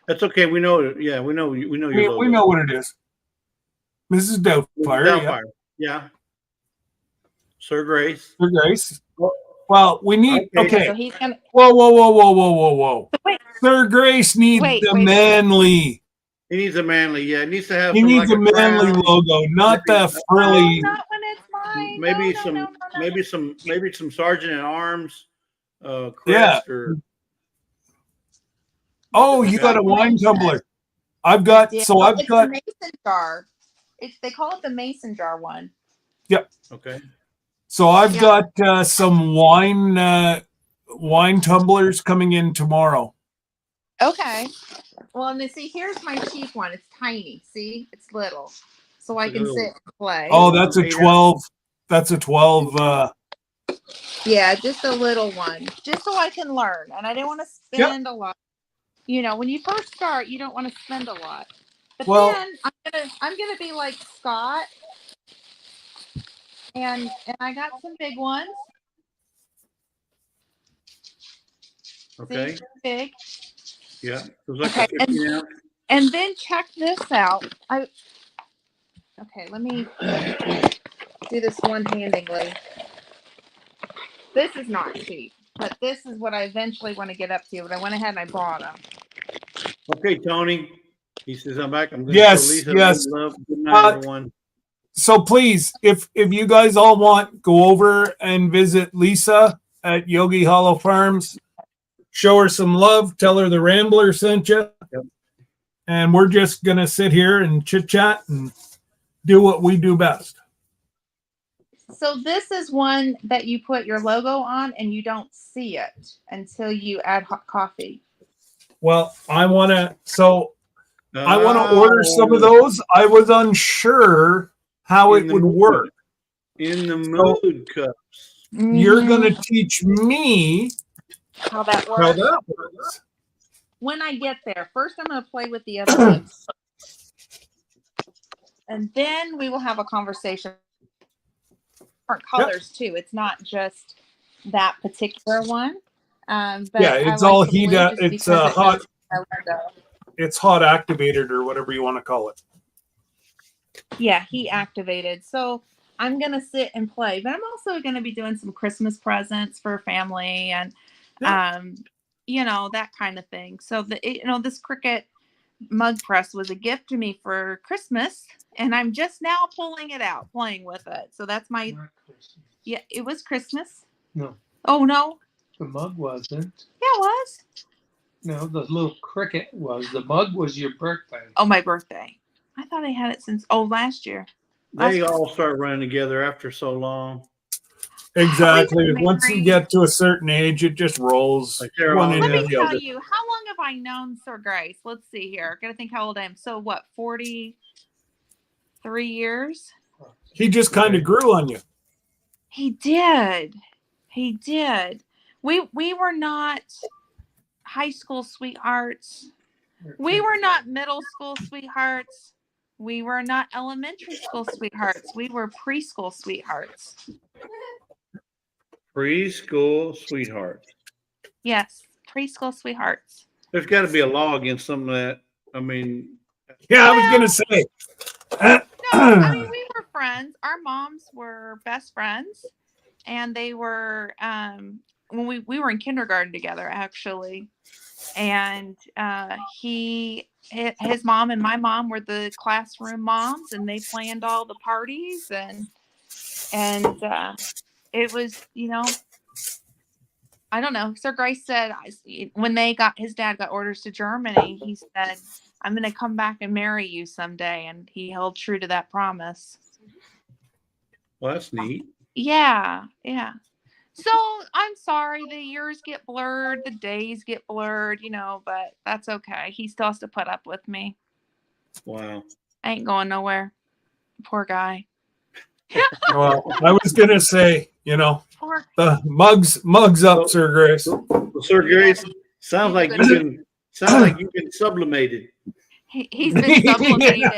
Speaker 4: That's okay. We know it. Yeah, we know your logo.
Speaker 1: We know what it is. Mrs. Doubtfire.
Speaker 4: Doubtfire. Yeah. Sir Grace.
Speaker 1: Sir Grace. Well, we need okay.
Speaker 2: So he's gonna
Speaker 1: Whoa.
Speaker 2: wait.
Speaker 1: Sir Grace needs the
Speaker 2: wait.
Speaker 1: manly.
Speaker 4: He needs a manly. Yeah, it needs to have.
Speaker 1: He
Speaker 4: some,
Speaker 1: needs
Speaker 4: like
Speaker 1: a manly
Speaker 4: crown.
Speaker 1: logo, not the frilly.
Speaker 2: No, not when it's mine.
Speaker 4: Maybe
Speaker 2: No.
Speaker 4: maybe some sergeant at arms.
Speaker 1: Yeah.
Speaker 4: Crest or.
Speaker 1: Oh, you got a wine tumbler. I've got
Speaker 2: Yeah.
Speaker 1: so I've
Speaker 2: It's
Speaker 1: got
Speaker 2: the mason jar. They call it the mason jar one.
Speaker 4: Okay.
Speaker 1: so I've
Speaker 2: Yeah.
Speaker 1: got some wine tumblers coming in tomorrow.
Speaker 2: Okay. Well, and then see, here's my cheap one. It's tiny. See, it's little, so I
Speaker 4: It's a
Speaker 2: can
Speaker 4: little
Speaker 2: sit
Speaker 4: one.
Speaker 2: and play.
Speaker 1: Oh, that's a
Speaker 4: 8
Speaker 1: 12. That's a 12.
Speaker 2: Yeah, just a little one, just so I can learn. And I didn't want to spend a lot. When you first start, you don't want to spend a lot. But
Speaker 1: Well-
Speaker 2: then I'm gonna be like Scott, and I got some big ones.
Speaker 4: Okay.
Speaker 2: See, big.
Speaker 4: Yeah. It was like
Speaker 2: Okay,
Speaker 4: a 15 ounce.
Speaker 2: And then check this out. Okay, let me do this one-handedly. This is not cheap, but this is what I eventually want to get up to. But I went ahead and I bought them.
Speaker 4: Okay, Tony. He says I'm back. I'm going
Speaker 1: Yes,
Speaker 4: to Lisa.
Speaker 1: yes.
Speaker 4: Love. Good night, everyone.
Speaker 1: So please, if you guys all want, go over and visit Lisa at Yogi Hollow Farms. Show her some love. Tell her the Rambler sent you.
Speaker 4: Yep.
Speaker 1: And we're just gonna sit here and chit chat and do what we do best.
Speaker 2: So this is one that you put your logo on and you don't see it until you add hot coffee.
Speaker 1: Well, I want to order some of
Speaker 4: Oh,
Speaker 1: those. I was unsure how
Speaker 4: In
Speaker 1: it
Speaker 4: the
Speaker 1: would
Speaker 4: mood.
Speaker 1: work.
Speaker 4: In the mood cups.
Speaker 1: You're
Speaker 2: Mhm.
Speaker 1: gonna teach me
Speaker 2: how that
Speaker 1: how
Speaker 2: works.
Speaker 1: that works.
Speaker 2: When I get there, first I'm going to play with the other ones. And then we will have a conversation. Different colors too. It's not just that particular one. But
Speaker 1: Yeah,
Speaker 2: I
Speaker 1: it's
Speaker 2: like
Speaker 1: all
Speaker 2: the
Speaker 1: heat.
Speaker 2: blue just
Speaker 1: It's
Speaker 2: because it
Speaker 1: hot.
Speaker 2: goes with my logo.
Speaker 1: It's hot activated or whatever you want to call it.
Speaker 2: Yeah, heat activated. So I'm going to sit and play, but I'm also going to be doing some Christmas presents for family and, that kind of thing. So this Cricut mug press was a gift to me for Christmas, and I'm just now pulling it out, playing with it. So that's my,
Speaker 3: Not Christmas.
Speaker 2: yeah, it was Christmas.
Speaker 3: No.
Speaker 2: Oh, no.
Speaker 3: The mug wasn't.
Speaker 2: Yeah, it was.
Speaker 3: No, the little cricket was. The mug was your birthday.
Speaker 2: Oh, my birthday. I thought I had it since, last year.
Speaker 4: They all start running together after so long.
Speaker 1: Exactly.
Speaker 2: Mary.
Speaker 1: Once you get to a certain age, it just rolls
Speaker 4: Like they're
Speaker 1: one
Speaker 4: all-
Speaker 1: into
Speaker 2: Let me
Speaker 1: the
Speaker 2: tell
Speaker 1: other.
Speaker 2: you, how long have I known Sir Grace? Let's see here. I gotta think how old I am. So what, 43? 3 years.
Speaker 1: He just kind of grew on you.
Speaker 2: He did. He did. We were not high school sweethearts. We were not middle school sweethearts. We were not elementary school sweethearts. We were preschool sweethearts.
Speaker 4: Preschool sweetheart.
Speaker 2: Yes, preschool sweethearts.
Speaker 4: There's got to be a law against some of that. I mean,
Speaker 1: Yeah, I was gonna say.
Speaker 2: No, I mean we were friends. Our moms were best friends, and they were when we were in kindergarten together actually, and his mom and my mom were the classroom moms, and they planned all the parties, and it was, I don't know. Sir Grace said when his dad got orders to Germany, he said, "I'm going to come back and marry you someday," and he held true to that promise.
Speaker 4: well, that's neat.
Speaker 2: Yeah. So I'm sorry, the years get blurred, the days get blurred, but that's okay. He still has to put up with me.
Speaker 4: Wow.
Speaker 2: I ain't going nowhere. Poor guy.
Speaker 1: Well, I was gonna say,
Speaker 2: Poor.
Speaker 1: mugs up, Sir Grace.
Speaker 4: Well, Sir Grace, sounds like you've been sublimated.
Speaker 2: He's been sublimated.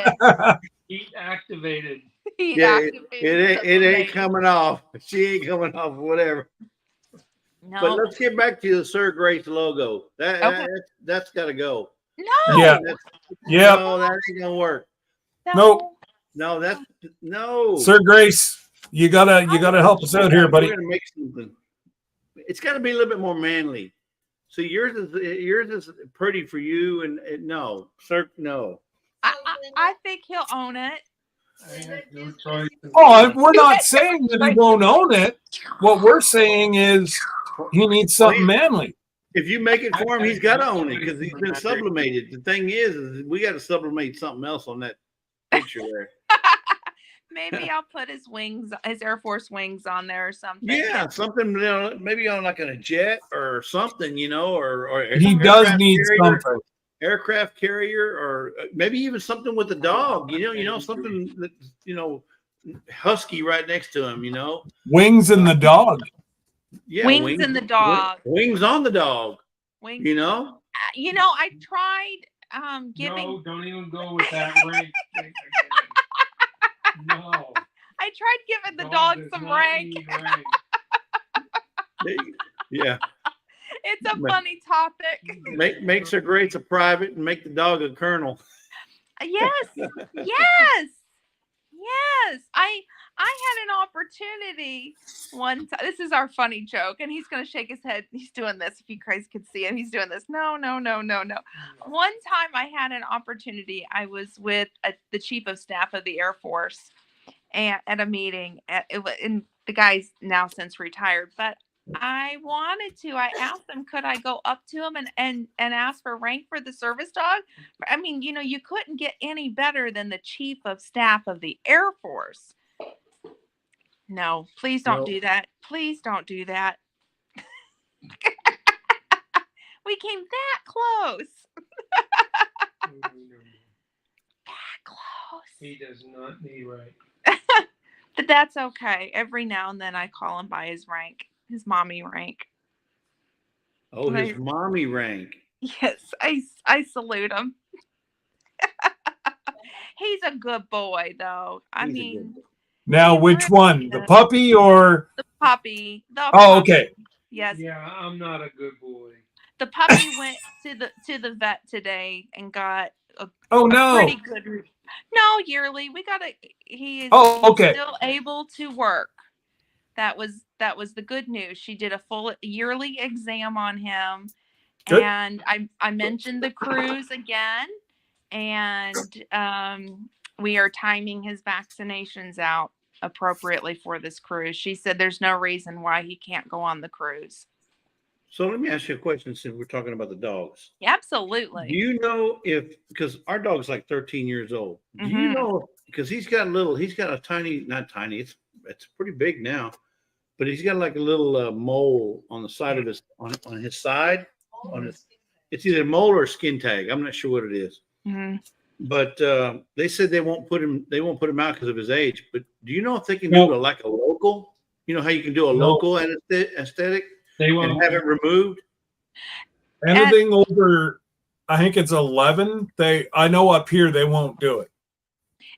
Speaker 3: Heat activated.
Speaker 4: It ain't coming off. She ain't coming off. Whatever.
Speaker 2: No.
Speaker 4: But let's get back to the Sir Grace logo. That's got to go.
Speaker 2: No.
Speaker 1: Yeah. Yeah.
Speaker 4: No, that ain't gonna work.
Speaker 1: Nope.
Speaker 4: No.
Speaker 1: Sir Grace, you gotta help us out here, buddy.
Speaker 4: We're gonna make something. It's got to be a little bit more manly. So yours is pretty for you, and no, sir, no.
Speaker 2: I think he'll own it.
Speaker 3: I had no choice.
Speaker 1: Oh, we're not saying that he won't own it. What we're saying is he needs something manly.
Speaker 4: If you make it for him, he's got to own it because he's been sublimated. The thing is we got to sublimate something else on that picture there.
Speaker 2: Maybe I'll put his Air Force wings on there or something.
Speaker 4: Yeah, something, maybe on like a jet or something, or
Speaker 1: He does need something.
Speaker 4: Aircraft carrier, or maybe even something with the dog, something that, husky right next to him,
Speaker 1: Wings and the dog.
Speaker 4: Yeah,
Speaker 2: wings and the dog.
Speaker 4: Wings on the dog.
Speaker 2: Wings.
Speaker 4: I
Speaker 2: tried giving.
Speaker 3: No, don't even go with that rank. No.
Speaker 2: I tried giving the dog some rank.
Speaker 4: Yeah.
Speaker 2: It's a funny topic.
Speaker 4: Makes her great a private and make the dog a colonel.
Speaker 2: Yes. I had an opportunity one time. This is our funny joke, and he's going to shake his head. He's doing this. If you guys could see him, he's doing this. No. One time I had an opportunity. I was with the chief of staff of the Air Force at a meeting. And the guy's now since retired, but I wanted to. I asked him, could I go up to him and ask for rank for the service dog? I mean, you couldn't get any better than the chief of staff of the Air Force. No, please don't do that. Please don't do that. We came that close. That close.
Speaker 3: He does not need rank.
Speaker 2: But that's okay. Every now and then I call him by his rank. His mommy rank.
Speaker 4: Oh, his mommy rank.
Speaker 2: Yes, I salute him. He's a good boy, though.
Speaker 1: Now, which one? The puppy or
Speaker 2: the puppy?
Speaker 1: Oh, okay.
Speaker 2: Yes.
Speaker 3: Yeah, I'm not a good boy.
Speaker 2: The puppy went to the vet today and got a
Speaker 1: no
Speaker 2: pretty good. No, yearly. He is
Speaker 1: okay.
Speaker 2: Still able to work. That was the good news. She did a full yearly exam on him. Good. And I mentioned the cruise again, and we are timing his vaccinations out appropriately for this cruise. She said there's no reason why he can't go on the cruise.
Speaker 4: So let me ask you a question since we're talking about the dogs.
Speaker 2: Absolutely.
Speaker 4: Do you know because our dog's like 13 years old. Do you know, because he's got a tiny, not tiny, it's pretty big now, but he's got like a little mole on the side of his, on his side. It's either a mole or a skin tag. I'm not sure what it is.
Speaker 2: Mm-hmm.
Speaker 4: but they said they won't put him out because of his age. But do you know if they can
Speaker 1: No.
Speaker 4: do like a local? You know how you can do a
Speaker 1: No.
Speaker 4: local aesthetic
Speaker 3: They
Speaker 4: and
Speaker 3: won't.
Speaker 4: have it removed?
Speaker 1: Anything over, I think it's 11. I know up here they won't do it.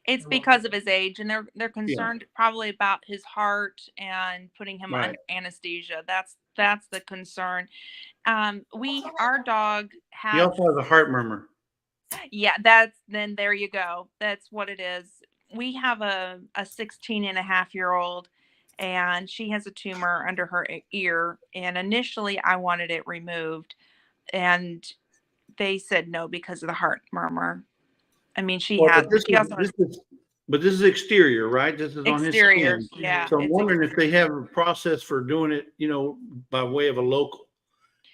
Speaker 2: It's because of his age, and they're concerned probably about his heart and putting him
Speaker 4: Right.
Speaker 2: under anesthesia. That's the concern. Our dog
Speaker 4: He
Speaker 2: has,
Speaker 4: also has a heart murmur.
Speaker 2: yeah, then there you go. That's what it is. We have a 16-and-a-half-year-old, and she has a tumor under her ear. And initially I wanted it removed, and they said no because of the heart murmur. I mean, she also has
Speaker 4: But this is exterior, right? This is on his
Speaker 2: exterior.
Speaker 4: skin.
Speaker 2: Yeah.
Speaker 4: So I'm wondering if they have a process for doing it, you know, by way of a local.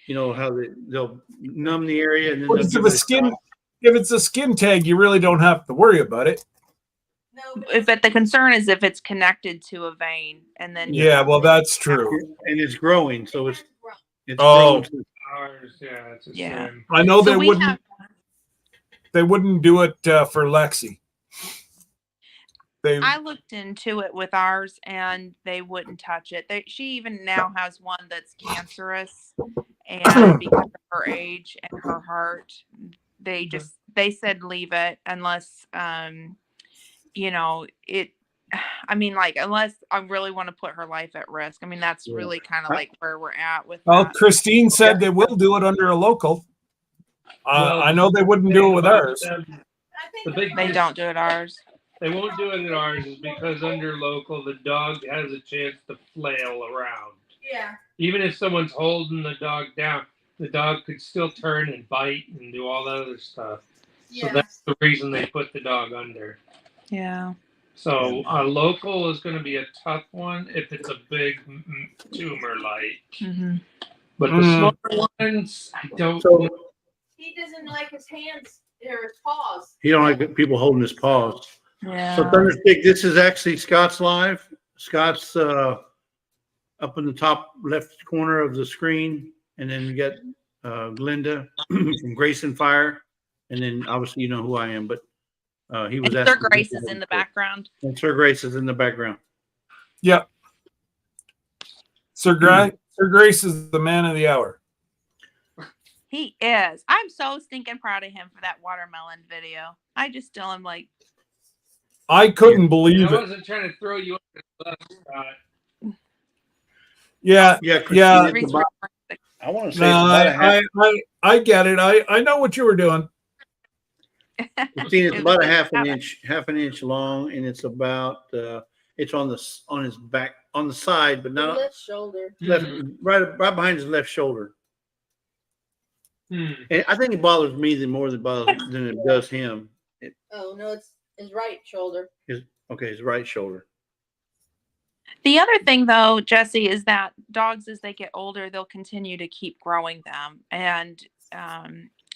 Speaker 4: You know how they'll numb the area and then
Speaker 1: Well,
Speaker 4: they'll
Speaker 1: if
Speaker 4: give
Speaker 1: it's
Speaker 4: it a shot.
Speaker 1: if it's a skin tag, you really don't have to worry about it.
Speaker 5: No,
Speaker 2: But the concern is if it's connected to a vein, and then
Speaker 1: Yeah, well, that's true.
Speaker 4: And it's growing, so it's
Speaker 1: Oh.
Speaker 4: growing to
Speaker 3: Ours, yeah, it's the
Speaker 2: Yeah.
Speaker 3: same.
Speaker 1: I know
Speaker 2: So
Speaker 1: they
Speaker 2: we
Speaker 1: wouldn't.
Speaker 2: have-
Speaker 1: They wouldn't do it for Lexi.
Speaker 2: I looked into it with ours, and they wouldn't touch it. She even now has one that's cancerous, and because of her age and her heart, they said leave it unless you know it. I mean, like, unless I really want to put her life at risk. I mean, that's really kind of like where we're at with
Speaker 1: Well,
Speaker 2: that.
Speaker 1: Christine said they will do it under a local.
Speaker 3: Well,
Speaker 1: I know they wouldn't do it with ours.
Speaker 3: The big
Speaker 2: They don't do it ours.
Speaker 3: They won't do it at ours is because under local, the dog has a chance to flail around.
Speaker 5: Yeah.
Speaker 3: Even if someone's holding the dog down, the dog could still turn and bite and do all that other stuff. So
Speaker 5: Yeah.
Speaker 3: that's the reason they put the dog under.
Speaker 2: Yeah.
Speaker 3: So a local is going to be a tough one if it's a big tumor like.
Speaker 2: Mm-hmm.
Speaker 3: But the smaller ones, I don't
Speaker 4: So-
Speaker 3: know.
Speaker 5: He doesn't like his hands or his paws.
Speaker 4: He don't like people holding his paws.
Speaker 2: Yeah.
Speaker 4: So Thunderstick, this is actually Scott's live. Scott's up in the top left corner of the screen, and then you got Glenda from Grace and Fire, and then obviously you know who I am, but he was.
Speaker 2: And Sir Grace is in the background.
Speaker 4: And Sir Grace is in the background.
Speaker 1: Yep. Sir Grace is the man of the hour.
Speaker 2: He is. I'm so stinking proud of him for that watermelon video. I just still am like,
Speaker 1: I couldn't believe
Speaker 3: I
Speaker 1: it.
Speaker 3: wasn't trying to throw you under the bus, Scott.
Speaker 1: Yeah.
Speaker 4: Yeah,
Speaker 1: Yeah.
Speaker 4: Christine, I want to say
Speaker 1: No,
Speaker 4: it's about a half.
Speaker 1: I get it. I know what you were doing.
Speaker 4: Christine, it's about a half an inch long, and it's about it's on his back on the side, but not
Speaker 5: Left shoulder.
Speaker 4: left right behind his left shoulder.
Speaker 3: Hmm.
Speaker 4: And I think it bothers me more than it does him.
Speaker 5: Oh no, it's his right shoulder.
Speaker 4: His right shoulder.
Speaker 2: the other thing though, Jesse, is that dogs, as they get older, they'll continue to keep growing them. And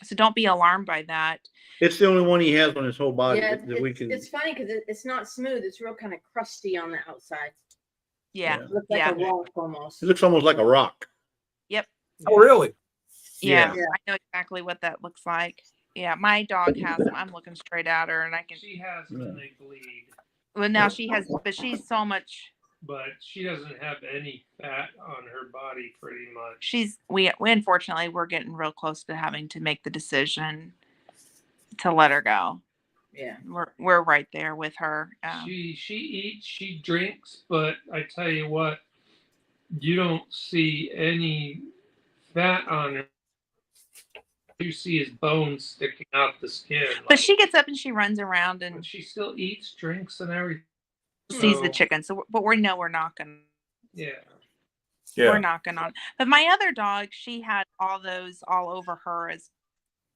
Speaker 2: so don't be alarmed by that.
Speaker 4: It's the only one he has on his whole body
Speaker 5: Yeah,
Speaker 4: that we can.
Speaker 5: it's funny because it's not smooth. It's real kind of crusty on the outside.
Speaker 2: Yeah.
Speaker 4: Yeah.
Speaker 5: It looks like
Speaker 2: Yeah.
Speaker 5: a rock almost.
Speaker 4: It looks almost like a rock.
Speaker 1: Oh, really?
Speaker 2: Yeah.
Speaker 4: Yeah.
Speaker 2: I know exactly what that looks like. Yeah. My dog has them. I'm looking straight at her, and I can.
Speaker 3: She has them and they bleed,
Speaker 2: Well, now she has, but she's so much.
Speaker 3: but she doesn't have any fat on her body pretty much.
Speaker 2: We unfortunately we're getting real close to having to make the decision to let her go.
Speaker 5: Yeah.
Speaker 2: We're right there with her.
Speaker 3: She eats, she drinks, but I tell you what, you don't see any fat on her. You see his bones sticking out the skin.
Speaker 2: But she gets up and she runs around and
Speaker 3: but she still eats, drinks, and everything.
Speaker 2: sees the
Speaker 3: So,
Speaker 2: chicken. So, but we know we're not gonna.
Speaker 3: Yeah.
Speaker 2: We're
Speaker 1: Yeah.
Speaker 2: knocking on. But my other dog, she had all those all over her as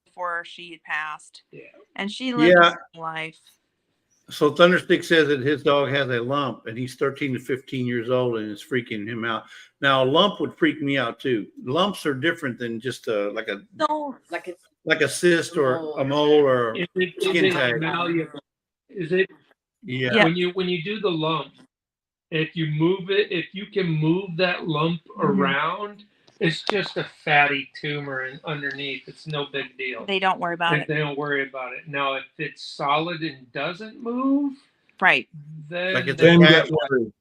Speaker 2: before she had passed.
Speaker 3: Yeah.
Speaker 2: And she lived
Speaker 4: Yeah.
Speaker 2: a life.
Speaker 4: So Thunderstick says that his dog has a lump, and he's 13 to 15 years old, and it's freaking him out. Now, a lump would freak me out too. Lumps are different than just like
Speaker 2: So
Speaker 5: Like
Speaker 4: a cyst or a mole or
Speaker 3: Is it
Speaker 4: Skin tag.
Speaker 3: malleable? Is it
Speaker 4: yeah.
Speaker 2: Yeah.
Speaker 3: when you do the lump, if you move it, if you can move that lump
Speaker 2: Mhm.
Speaker 3: around, It's just a fatty tumor underneath. It's no big deal.
Speaker 2: They don't worry about it.
Speaker 3: They don't worry about it. Now, if it's solid and doesn't move,
Speaker 2: Right.
Speaker 3: then
Speaker 4: Like it's
Speaker 1: Then
Speaker 4: attached.
Speaker 1: get worried.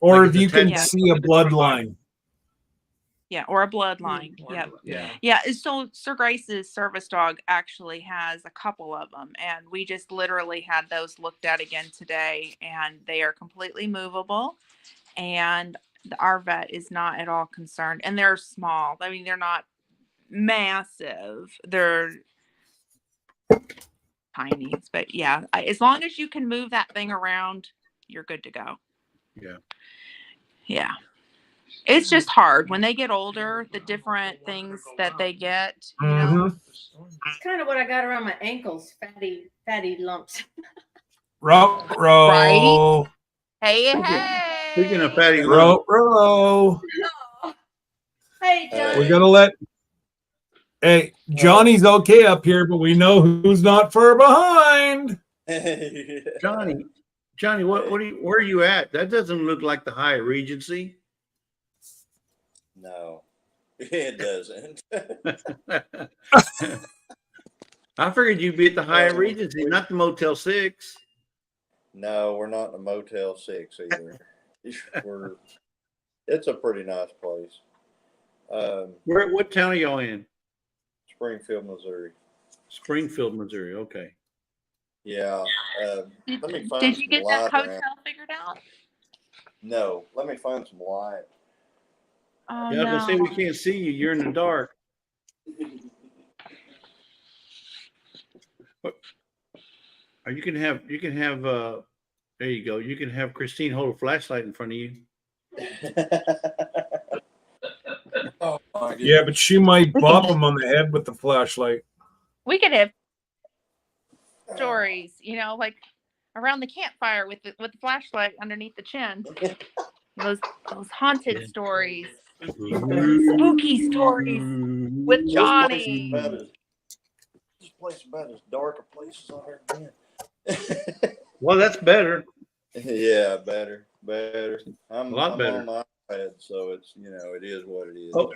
Speaker 1: Or
Speaker 4: Like
Speaker 1: if
Speaker 4: it's
Speaker 1: you can
Speaker 4: attached
Speaker 1: see a bloodline.
Speaker 2: Yeah, or a bloodline. Yep.
Speaker 4: Yeah.
Speaker 2: Yeah, so Sir Grace's service dog actually has a couple of them, and we just literally had those looked at again today, and they are completely movable, and our vet is not at all concerned, and they're small. I mean, they're not massive. They're tiny, but yeah, as long as you can move that thing around, you're good to go.
Speaker 4: Yeah.
Speaker 2: Yeah. It's just hard when they get older, the different things that they get, you know.
Speaker 5: It's kind of what I got around my ankles, fatty lumps.
Speaker 1: Row.
Speaker 2: Hey,
Speaker 4: Speaking of
Speaker 2: hey.
Speaker 4: fatty lumps,
Speaker 1: Row.
Speaker 5: Hey, Johnny.
Speaker 1: We gotta let. Hey, Johnny's okay up here, but we know who's not far behind.
Speaker 4: Johnny, where are you at? That doesn't look like the Hyatt Regency.
Speaker 6: No, it doesn't.
Speaker 4: I figured you'd be at the Hyatt Regency, not the Motel 6.
Speaker 6: No, we're not in a Motel 6 either. It's a pretty nice place.
Speaker 4: What town are y'all in?
Speaker 6: Springfield, Missouri.
Speaker 4: Springfield, Missouri. Okay.
Speaker 6: Yeah. Let me find
Speaker 2: Did you
Speaker 6: some
Speaker 2: get that
Speaker 6: light
Speaker 2: hotel
Speaker 6: around.
Speaker 2: figured out?
Speaker 6: No, let me find some light.
Speaker 2: Oh,
Speaker 4: Yeah, I was gonna say
Speaker 2: no.
Speaker 4: we can't see you. You're in the dark. Or you can have there you go. You can have Christine hold a flashlight in front of you.
Speaker 6: Oh, my
Speaker 1: Yeah,
Speaker 6: goodness.
Speaker 1: but she might bop him on the head with the flashlight.
Speaker 2: We could have stories, you know, like around the campfire with the flashlight underneath the chin. Those haunted stories, spooky stories with
Speaker 6: This
Speaker 2: Johnny.
Speaker 6: place is about as dark a place as I've ever been.
Speaker 4: Well, that's better.
Speaker 6: Yeah, better. I'm
Speaker 4: A lot better.
Speaker 6: on my iPad, so it's it is what it is.
Speaker 4: Oh,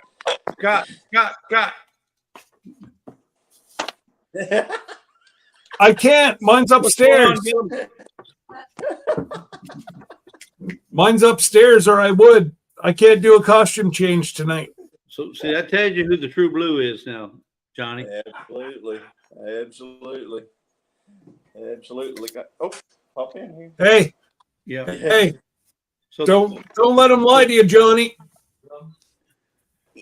Speaker 4: Scott.
Speaker 1: I can't. Mine's upstairs.
Speaker 4: What's going on, Dylan?
Speaker 1: Mine's upstairs, or I would. I can't do a costume change tonight.
Speaker 4: So see, that tells you who the true blue is now, Johnny.
Speaker 6: Absolutely. Oh, pop in here.
Speaker 1: Hey,
Speaker 4: Yeah.
Speaker 1: hey,
Speaker 4: So
Speaker 1: don't let him lie to you, Johnny.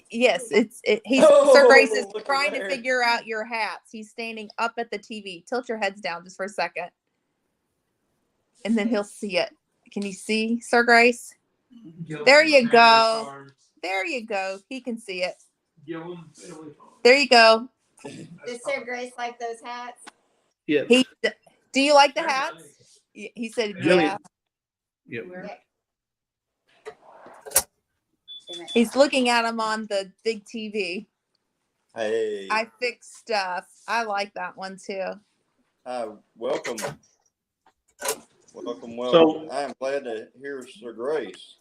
Speaker 2: Yes, he's
Speaker 6: Oh,
Speaker 2: Sir Grace is
Speaker 6: look at
Speaker 2: trying to
Speaker 6: there.
Speaker 2: figure out your hats. He's standing up at the TV. Tilt your heads down just for a second. And then he'll see it. Can you see, Sir Grace? There you go. There you go. He can see it. There you go.
Speaker 7: Does Sir Grace like those hats?
Speaker 4: yeah.
Speaker 2: Do you like the hats? He said,
Speaker 4: Jillian.
Speaker 2: yeah.
Speaker 4: Yeah.
Speaker 2: He's looking at them on the big TV.
Speaker 6: Hey.
Speaker 2: I fixed stuff. I like that one too.
Speaker 6: Welcome.
Speaker 4: So-
Speaker 6: I am glad to hear Sir Grace.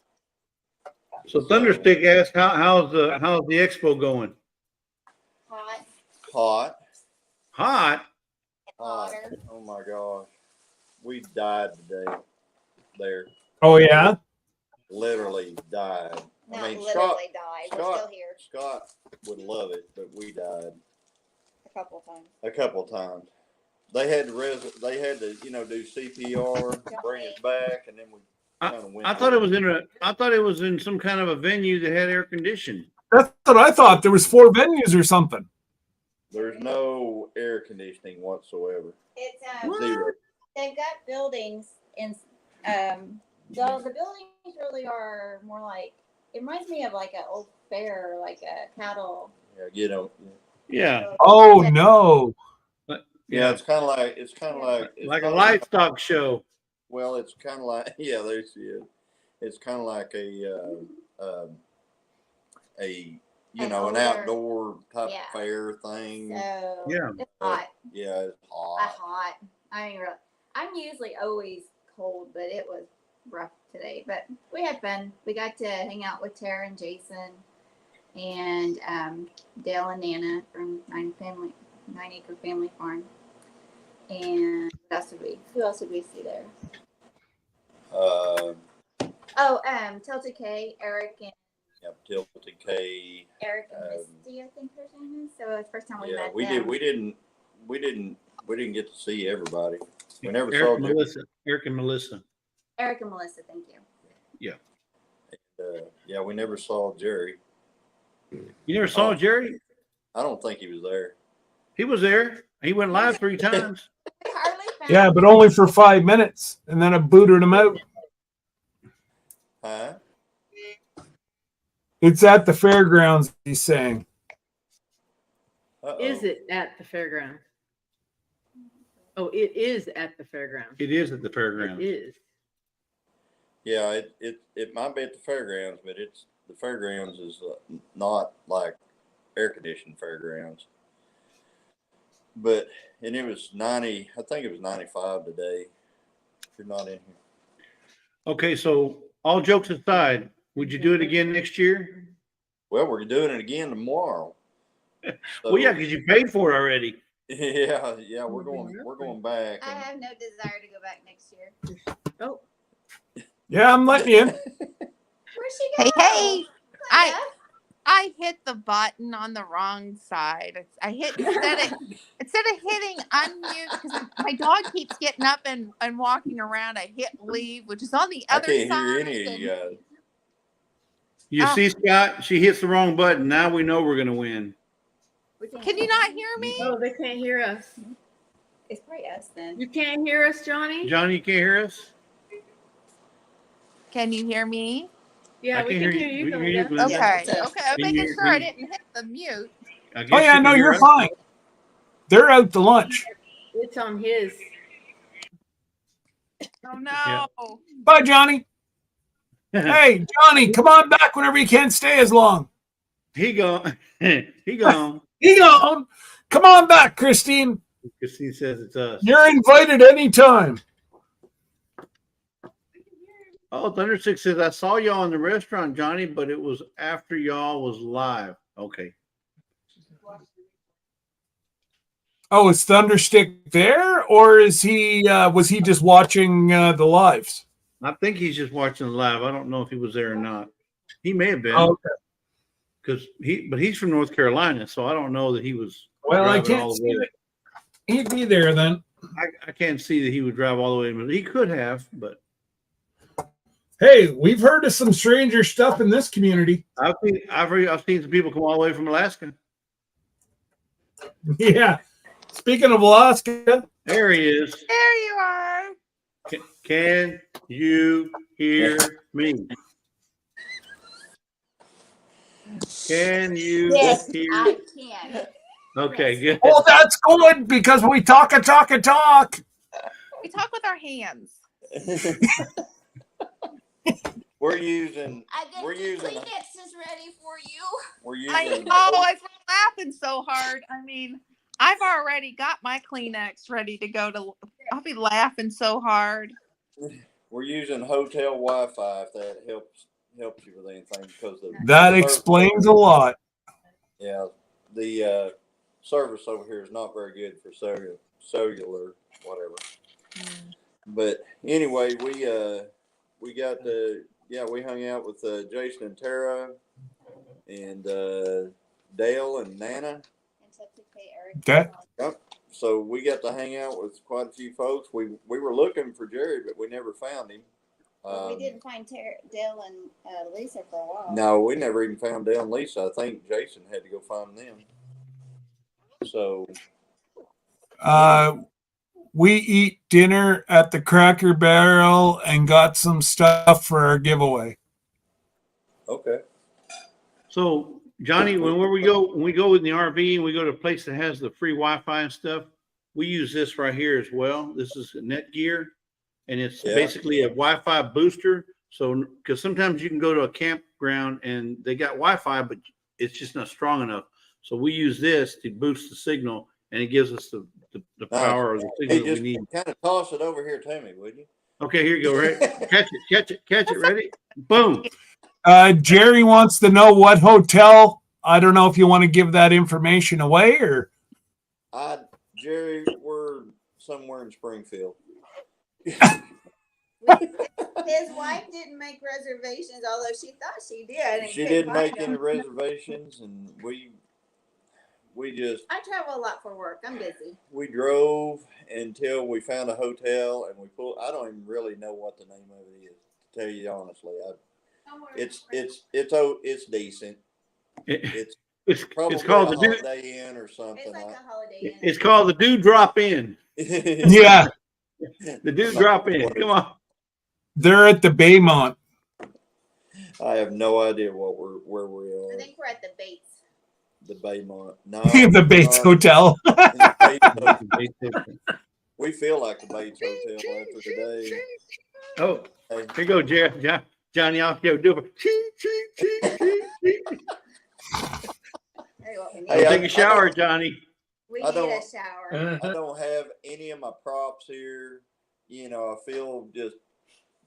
Speaker 4: So Thunderstick asked, how's the expo going?
Speaker 7: Hot.
Speaker 6: Hot.
Speaker 4: Hot.
Speaker 7: Hotter.
Speaker 6: Oh my gosh. We died today. There.
Speaker 1: Oh yeah.
Speaker 6: Literally died.
Speaker 7: Not
Speaker 6: I mean,
Speaker 7: literally died. We're
Speaker 6: Scott-
Speaker 7: still here
Speaker 6: Scott would love it, but we died
Speaker 7: a couple of times.
Speaker 6: a couple times. They had to do CPR, bring us back, and then we kind of went.
Speaker 4: I thought it was in some kind of a venue that had air conditioning.
Speaker 1: That's what I thought. There was 4 venues or something.
Speaker 6: There's no air conditioning whatsoever.
Speaker 7: It's
Speaker 6: Zero.
Speaker 7: they've got buildings in the buildings really are more like, it reminds me of like an old fair, like a cattle.
Speaker 6: Yeah,
Speaker 4: Yeah.
Speaker 1: Oh no.
Speaker 6: Yeah, it's kind of like
Speaker 4: a livestock show.
Speaker 6: Well, it's kind of like there she is. It's kind of like an
Speaker 7: older-
Speaker 6: outdoor type
Speaker 7: Yeah.
Speaker 6: fair thing.
Speaker 7: So
Speaker 4: Yeah.
Speaker 7: it's hot.
Speaker 6: Yeah, it's hot.
Speaker 7: Hot. I mean, really, I'm usually always cold, but it was rough today. But we had fun. We got to hang out with Tara and Jason, and Dale and Nana from 9 Acre Family Farm. And who else would we see there? Tilted K, Eric and
Speaker 6: Tilted K.
Speaker 7: Misty, I think her name is. So it's the first time we met
Speaker 6: We
Speaker 7: them.
Speaker 6: we didn't get to see everybody. We never
Speaker 4: Eric
Speaker 6: saw
Speaker 4: and Melissa. Eric and Melissa.
Speaker 7: Eric and Melissa, thank you.
Speaker 6: We never saw Jerry.
Speaker 4: You never saw Jerry?
Speaker 6: I don't think he was there.
Speaker 4: He was there. He went live 3 times.
Speaker 7: We hardly found
Speaker 1: Yeah, but only for 5 minutes, and then I booted him out.
Speaker 6: Huh?
Speaker 1: It's at the fairgrounds, he's saying.
Speaker 6: Uh-oh.
Speaker 5: Is it at the fairground? Oh, it is at the fairground.
Speaker 4: It is at the
Speaker 5: It
Speaker 4: fairground.
Speaker 5: is.
Speaker 6: Yeah, it might be at the fairgrounds, but the fairgrounds is not like air conditioned fairgrounds. And it was 90. I think it was 95 today. You're not in here.
Speaker 4: Okay, so all jokes aside, would you do it again next year?
Speaker 6: Well, we're doing it again tomorrow.
Speaker 4: Well, yeah, because you paid for it already.
Speaker 6: Yeah, we're going back.
Speaker 7: I have no desire to go back next year.
Speaker 5: Oh,
Speaker 1: Yeah, I'm letting you in.
Speaker 7: Where's she going?
Speaker 2: Hey, I hit the button on the wrong side. I hit instead of hitting unmute because my dog keeps getting up and walking around. I hit leave, which is on the
Speaker 6: I
Speaker 2: other
Speaker 6: can't
Speaker 2: side.
Speaker 6: hear any of you guys.
Speaker 4: You see, Scott, she hits the wrong button. Now we know we're going to win.
Speaker 2: Can you not hear me?
Speaker 5: oh, they can't hear us.
Speaker 7: It's probably us then.
Speaker 5: You can't hear us, Johnny?
Speaker 4: Johnny, you can't hear us?
Speaker 2: Can you hear me?
Speaker 5: Yeah,
Speaker 4: I
Speaker 5: we
Speaker 4: can
Speaker 5: can
Speaker 4: hear
Speaker 5: hear
Speaker 4: you.
Speaker 5: you.
Speaker 4: We can
Speaker 5: Belinda.
Speaker 4: hear you, Belinda.
Speaker 2: Okay.
Speaker 7: Yeah.
Speaker 2: Okay. I'm
Speaker 4: Can
Speaker 2: making
Speaker 4: you-
Speaker 2: sure I didn't hit the mute.
Speaker 4: I guess
Speaker 1: Oh, yeah,
Speaker 4: you
Speaker 1: no,
Speaker 4: can hear
Speaker 1: you're
Speaker 4: us.
Speaker 1: fine. They're out to lunch.
Speaker 5: It's on his.
Speaker 2: Oh no.
Speaker 4: Yeah.
Speaker 1: Bye, Johnny. Hey, Johnny, come on back whenever you can. Stay as long.
Speaker 4: He gone. He gone.
Speaker 1: He gone. Come on back, Christine.
Speaker 4: Christine says it's us.
Speaker 1: You're invited anytime.
Speaker 4: Oh, Thunderstick says, I saw y'all in the restaurant, Johnny, but it was after y'all was live. Okay.
Speaker 1: Oh, is Thunderstick there, or is he? Was he just watching the lives?
Speaker 4: I think he's just watching the live. I don't know if he was there or not. He may have been.
Speaker 1: Oh, okay.
Speaker 4: Because he's from North Carolina, so I don't know that he was.
Speaker 1: Well, I
Speaker 4: driving
Speaker 1: can't
Speaker 4: all the
Speaker 1: see
Speaker 4: way.
Speaker 1: it. He'd be there then.
Speaker 4: I can't see that he would drive all the way, but he could have. But
Speaker 1: Hey, we've heard of some stranger stuff in this community.
Speaker 4: I've seen some people come all the way from Alaska.
Speaker 1: Yeah. Speaking of Alaska,
Speaker 4: There he is.
Speaker 2: There you are.
Speaker 4: Can you hear me? Can you
Speaker 7: Yes,
Speaker 4: hear?
Speaker 7: I can.
Speaker 4: Okay, good.
Speaker 1: oh, that's good because we talk.
Speaker 2: We talk with our hands.
Speaker 6: We're using.
Speaker 7: I get
Speaker 6: We're
Speaker 7: the
Speaker 6: using.
Speaker 7: Kleenexes ready for you.
Speaker 6: We're
Speaker 2: I
Speaker 6: using.
Speaker 2: know. I was laughing so hard. I mean, I've already got my Kleenex ready to go to. I'll be laughing so hard.
Speaker 6: We're using hotel Wi-Fi if that helps you with anything because
Speaker 1: That explains a lot.
Speaker 6: Yeah, the service over here is not very good for cellular whatever. But anyway, we got we hung out with Jason and Tara and Dale and Nana.
Speaker 1: Okay.
Speaker 6: Yep. So we got to hang out with quite a few folks. We were looking for Jerry, but we never found him.
Speaker 7: We didn't find Dale and Lisa for a while.
Speaker 6: No, we never even found Dale and Lisa. I think Jason had to go find them. So
Speaker 1: We eat dinner at the Cracker Barrel and got some stuff for our giveaway.
Speaker 6: okay.
Speaker 4: So, Johnny, when we go in the RV and we go to a place that has the free Wi-Fi and stuff, we use this right here as well. This is Netgear, and it's
Speaker 6: Yeah.
Speaker 4: basically a Wi-Fi booster. So, because sometimes you can go to a campground and they got Wi-Fi, but it's just not strong enough. So we use this to boost the signal, and it gives us the power or the signal
Speaker 6: Hey,
Speaker 4: that we
Speaker 6: just
Speaker 4: need.
Speaker 6: kind of toss it over here to me, would you?
Speaker 4: Okay, here you go. Right, catch it. Ready? Boom.
Speaker 1: Jerry wants to know what hotel I don't know if you want to give that information away or.
Speaker 6: Jerry, we're somewhere in Springfield.
Speaker 7: His wife didn't make reservations, although she thought she did. And
Speaker 6: She
Speaker 7: couldn't
Speaker 6: didn't make
Speaker 7: find
Speaker 6: any
Speaker 7: them.
Speaker 6: reservations, and we just
Speaker 7: I travel a lot for work. I'm busy.
Speaker 6: we drove until we found a hotel, and we pulled. I don't even really know what the name of it is, to tell you honestly. It's decent. It's probably
Speaker 4: It's called
Speaker 6: a
Speaker 4: the Dew.
Speaker 6: Holiday Inn or something.
Speaker 7: It's like a Holiday Inn.
Speaker 4: It's called the Dew Drop In.
Speaker 1: Yeah,
Speaker 4: The Dew Drop In. Come on.
Speaker 1: they're at the Baymont.
Speaker 6: I have no idea where we
Speaker 7: I
Speaker 6: are.
Speaker 7: think we're at the Bates.
Speaker 6: The Baymont. No,
Speaker 1: The Bates Hotel.
Speaker 6: in the Bates Hotel. We feel like the Bates Hotel after today.
Speaker 4: Oh,
Speaker 6: Hey,
Speaker 4: here you go, Jerry. Johnny, I'll do it.
Speaker 7: Hey, what we need.
Speaker 6: Hey,
Speaker 4: Take a shower, Johnny.
Speaker 7: We
Speaker 6: I
Speaker 7: need
Speaker 6: don't-
Speaker 7: a shower.
Speaker 6: I don't have any of my props here. You know, I feel just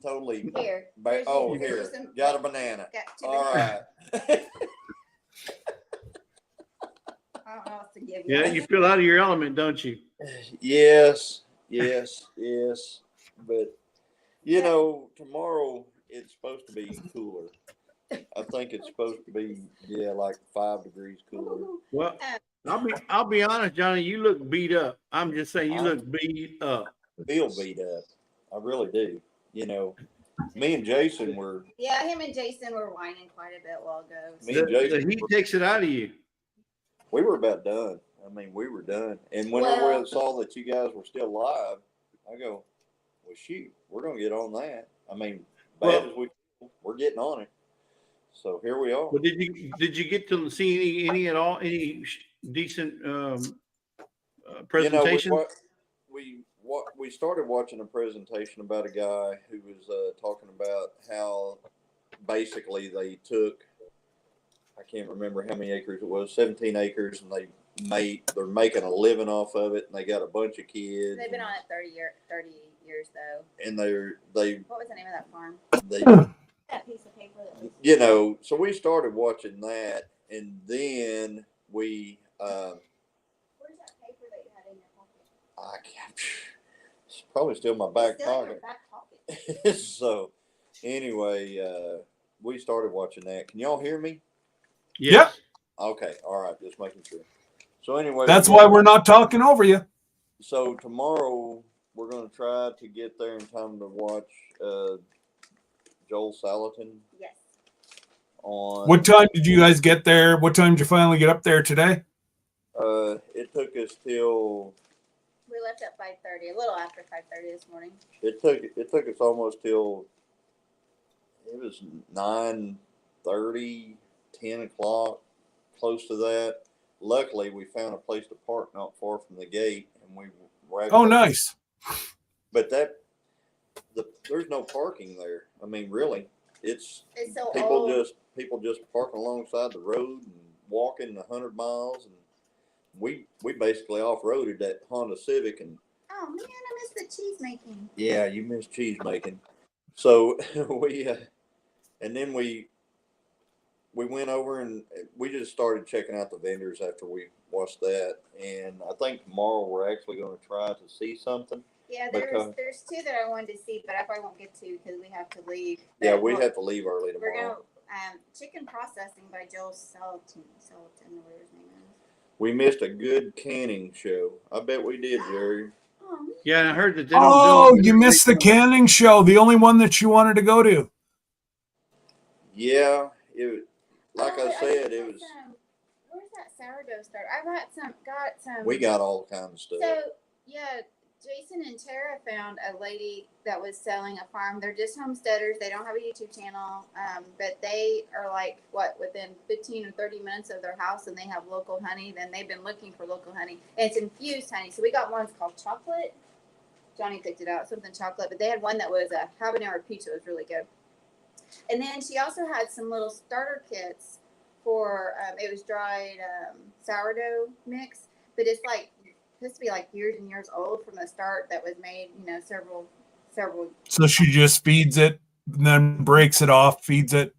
Speaker 6: totally.
Speaker 7: Here.
Speaker 6: Oh,
Speaker 7: here's
Speaker 6: here.
Speaker 7: some-
Speaker 6: Got a banana.
Speaker 7: Got two
Speaker 6: All
Speaker 7: bananas.
Speaker 6: right.
Speaker 7: I don't know what to give you.
Speaker 4: Yeah, you feel out of your element, don't you?
Speaker 6: Yes. But, you know, tomorrow it's supposed to be cooler. I think it's supposed to be, like 5 degrees cooler.
Speaker 4: Well, I'll be honest, Johnny. You look beat up. I'm just saying, you look beat up.
Speaker 6: Feel beat up. I really do. You know, me and Jason were.
Speaker 7: Yeah, him and Jason were whining quite a bit while ago.
Speaker 6: Me and Jason.
Speaker 4: The heat takes it out of you.
Speaker 6: We were about done. I mean, we were done. And whenever
Speaker 7: Well-
Speaker 6: I saw that you guys were still live, I go, well, shoot, we're going to get on that. I mean, bad as we're getting on it. So here we are.
Speaker 4: Well, did you get to see any at all? Any decent presentation?
Speaker 6: You know, we started watching a presentation about a guy who was talking about how basically they took, I can't remember how many acres it was, 17 acres, and they're making a living off of it, and they got a bunch of kids.
Speaker 7: They've been on it 30 years though.
Speaker 6: And
Speaker 7: What was the name of that farm?
Speaker 6: they
Speaker 7: That piece of paper that was.
Speaker 6: you know, so we started watching that, and then we
Speaker 7: Where's that paper that you had in your pocket?
Speaker 6: I can't, it's probably still in my back
Speaker 7: It's still in your
Speaker 6: pocket.
Speaker 7: back pocket.
Speaker 6: So anyway, we started watching that. Can y'all hear me?
Speaker 1: Yep.
Speaker 6: Okay, all right, just making sure. So anyway,
Speaker 1: That's why we're not talking over you.
Speaker 6: So tomorrow we're going to try to get there in time to watch Joel Salatin
Speaker 7: Yes.
Speaker 6: on.
Speaker 1: What time did you guys get there? What time did you finally get up there today?
Speaker 6: It took us till.
Speaker 7: We left at 5:30, a little after 5:30 this morning.
Speaker 6: It took us almost till. It was 9:30, 10 o'clock, close to that. Luckily, we found a place to park not far from the gate, and we were.
Speaker 1: Oh, nice.
Speaker 6: But there's no parking there. I mean, really, it's
Speaker 7: so
Speaker 6: people
Speaker 7: old.
Speaker 6: people just parking alongside the road and walking 100 miles, and we basically off-roaded that Honda Civic, and
Speaker 7: Oh man, I missed the cheese making.
Speaker 6: yeah, you missed cheese making. So and then we went over and we just started checking out the vendors after we watched that, and I think tomorrow we're actually going to try to see something.
Speaker 7: Yeah,
Speaker 6: Because-
Speaker 7: there's two that I wanted to see, but I probably won't get to because we have to leave.
Speaker 6: Yeah,
Speaker 7: But
Speaker 6: we
Speaker 7: we'll-
Speaker 6: have to leave early
Speaker 7: We're
Speaker 6: tomorrow.
Speaker 7: gonna chicken processing by Joel Salatin, whatever his name is.
Speaker 6: We missed a good canning show. I bet we did, Jerry.
Speaker 7: Oh man.
Speaker 4: Yeah, and I heard that they
Speaker 1: Oh, you missed the canning show, the only one that you wanted to go to.
Speaker 6: Yeah, like
Speaker 7: Oh,
Speaker 6: I said, it
Speaker 7: got
Speaker 6: was.
Speaker 7: some- Where's that sourdough starter? I got some.
Speaker 6: We got all kinds of stuff.
Speaker 7: So yeah, Jason and Tara found a lady that was selling a farm. They're just homesteaders. They don't have a YouTube channel, but they are like within 15 or 30 minutes of their house, and they have local honey. Then they've been looking for local honey, and it's infused honey. So we got one that's called chocolate. Johnny picked it out, something chocolate. But they had one that was a habanero peach. It was really good. And then she also had some little starter kits for it was dried sourdough mix, but it's like supposed to be like years and years old from the start, that was made, several.
Speaker 1: So she just feeds it and then breaks it off, feeds it.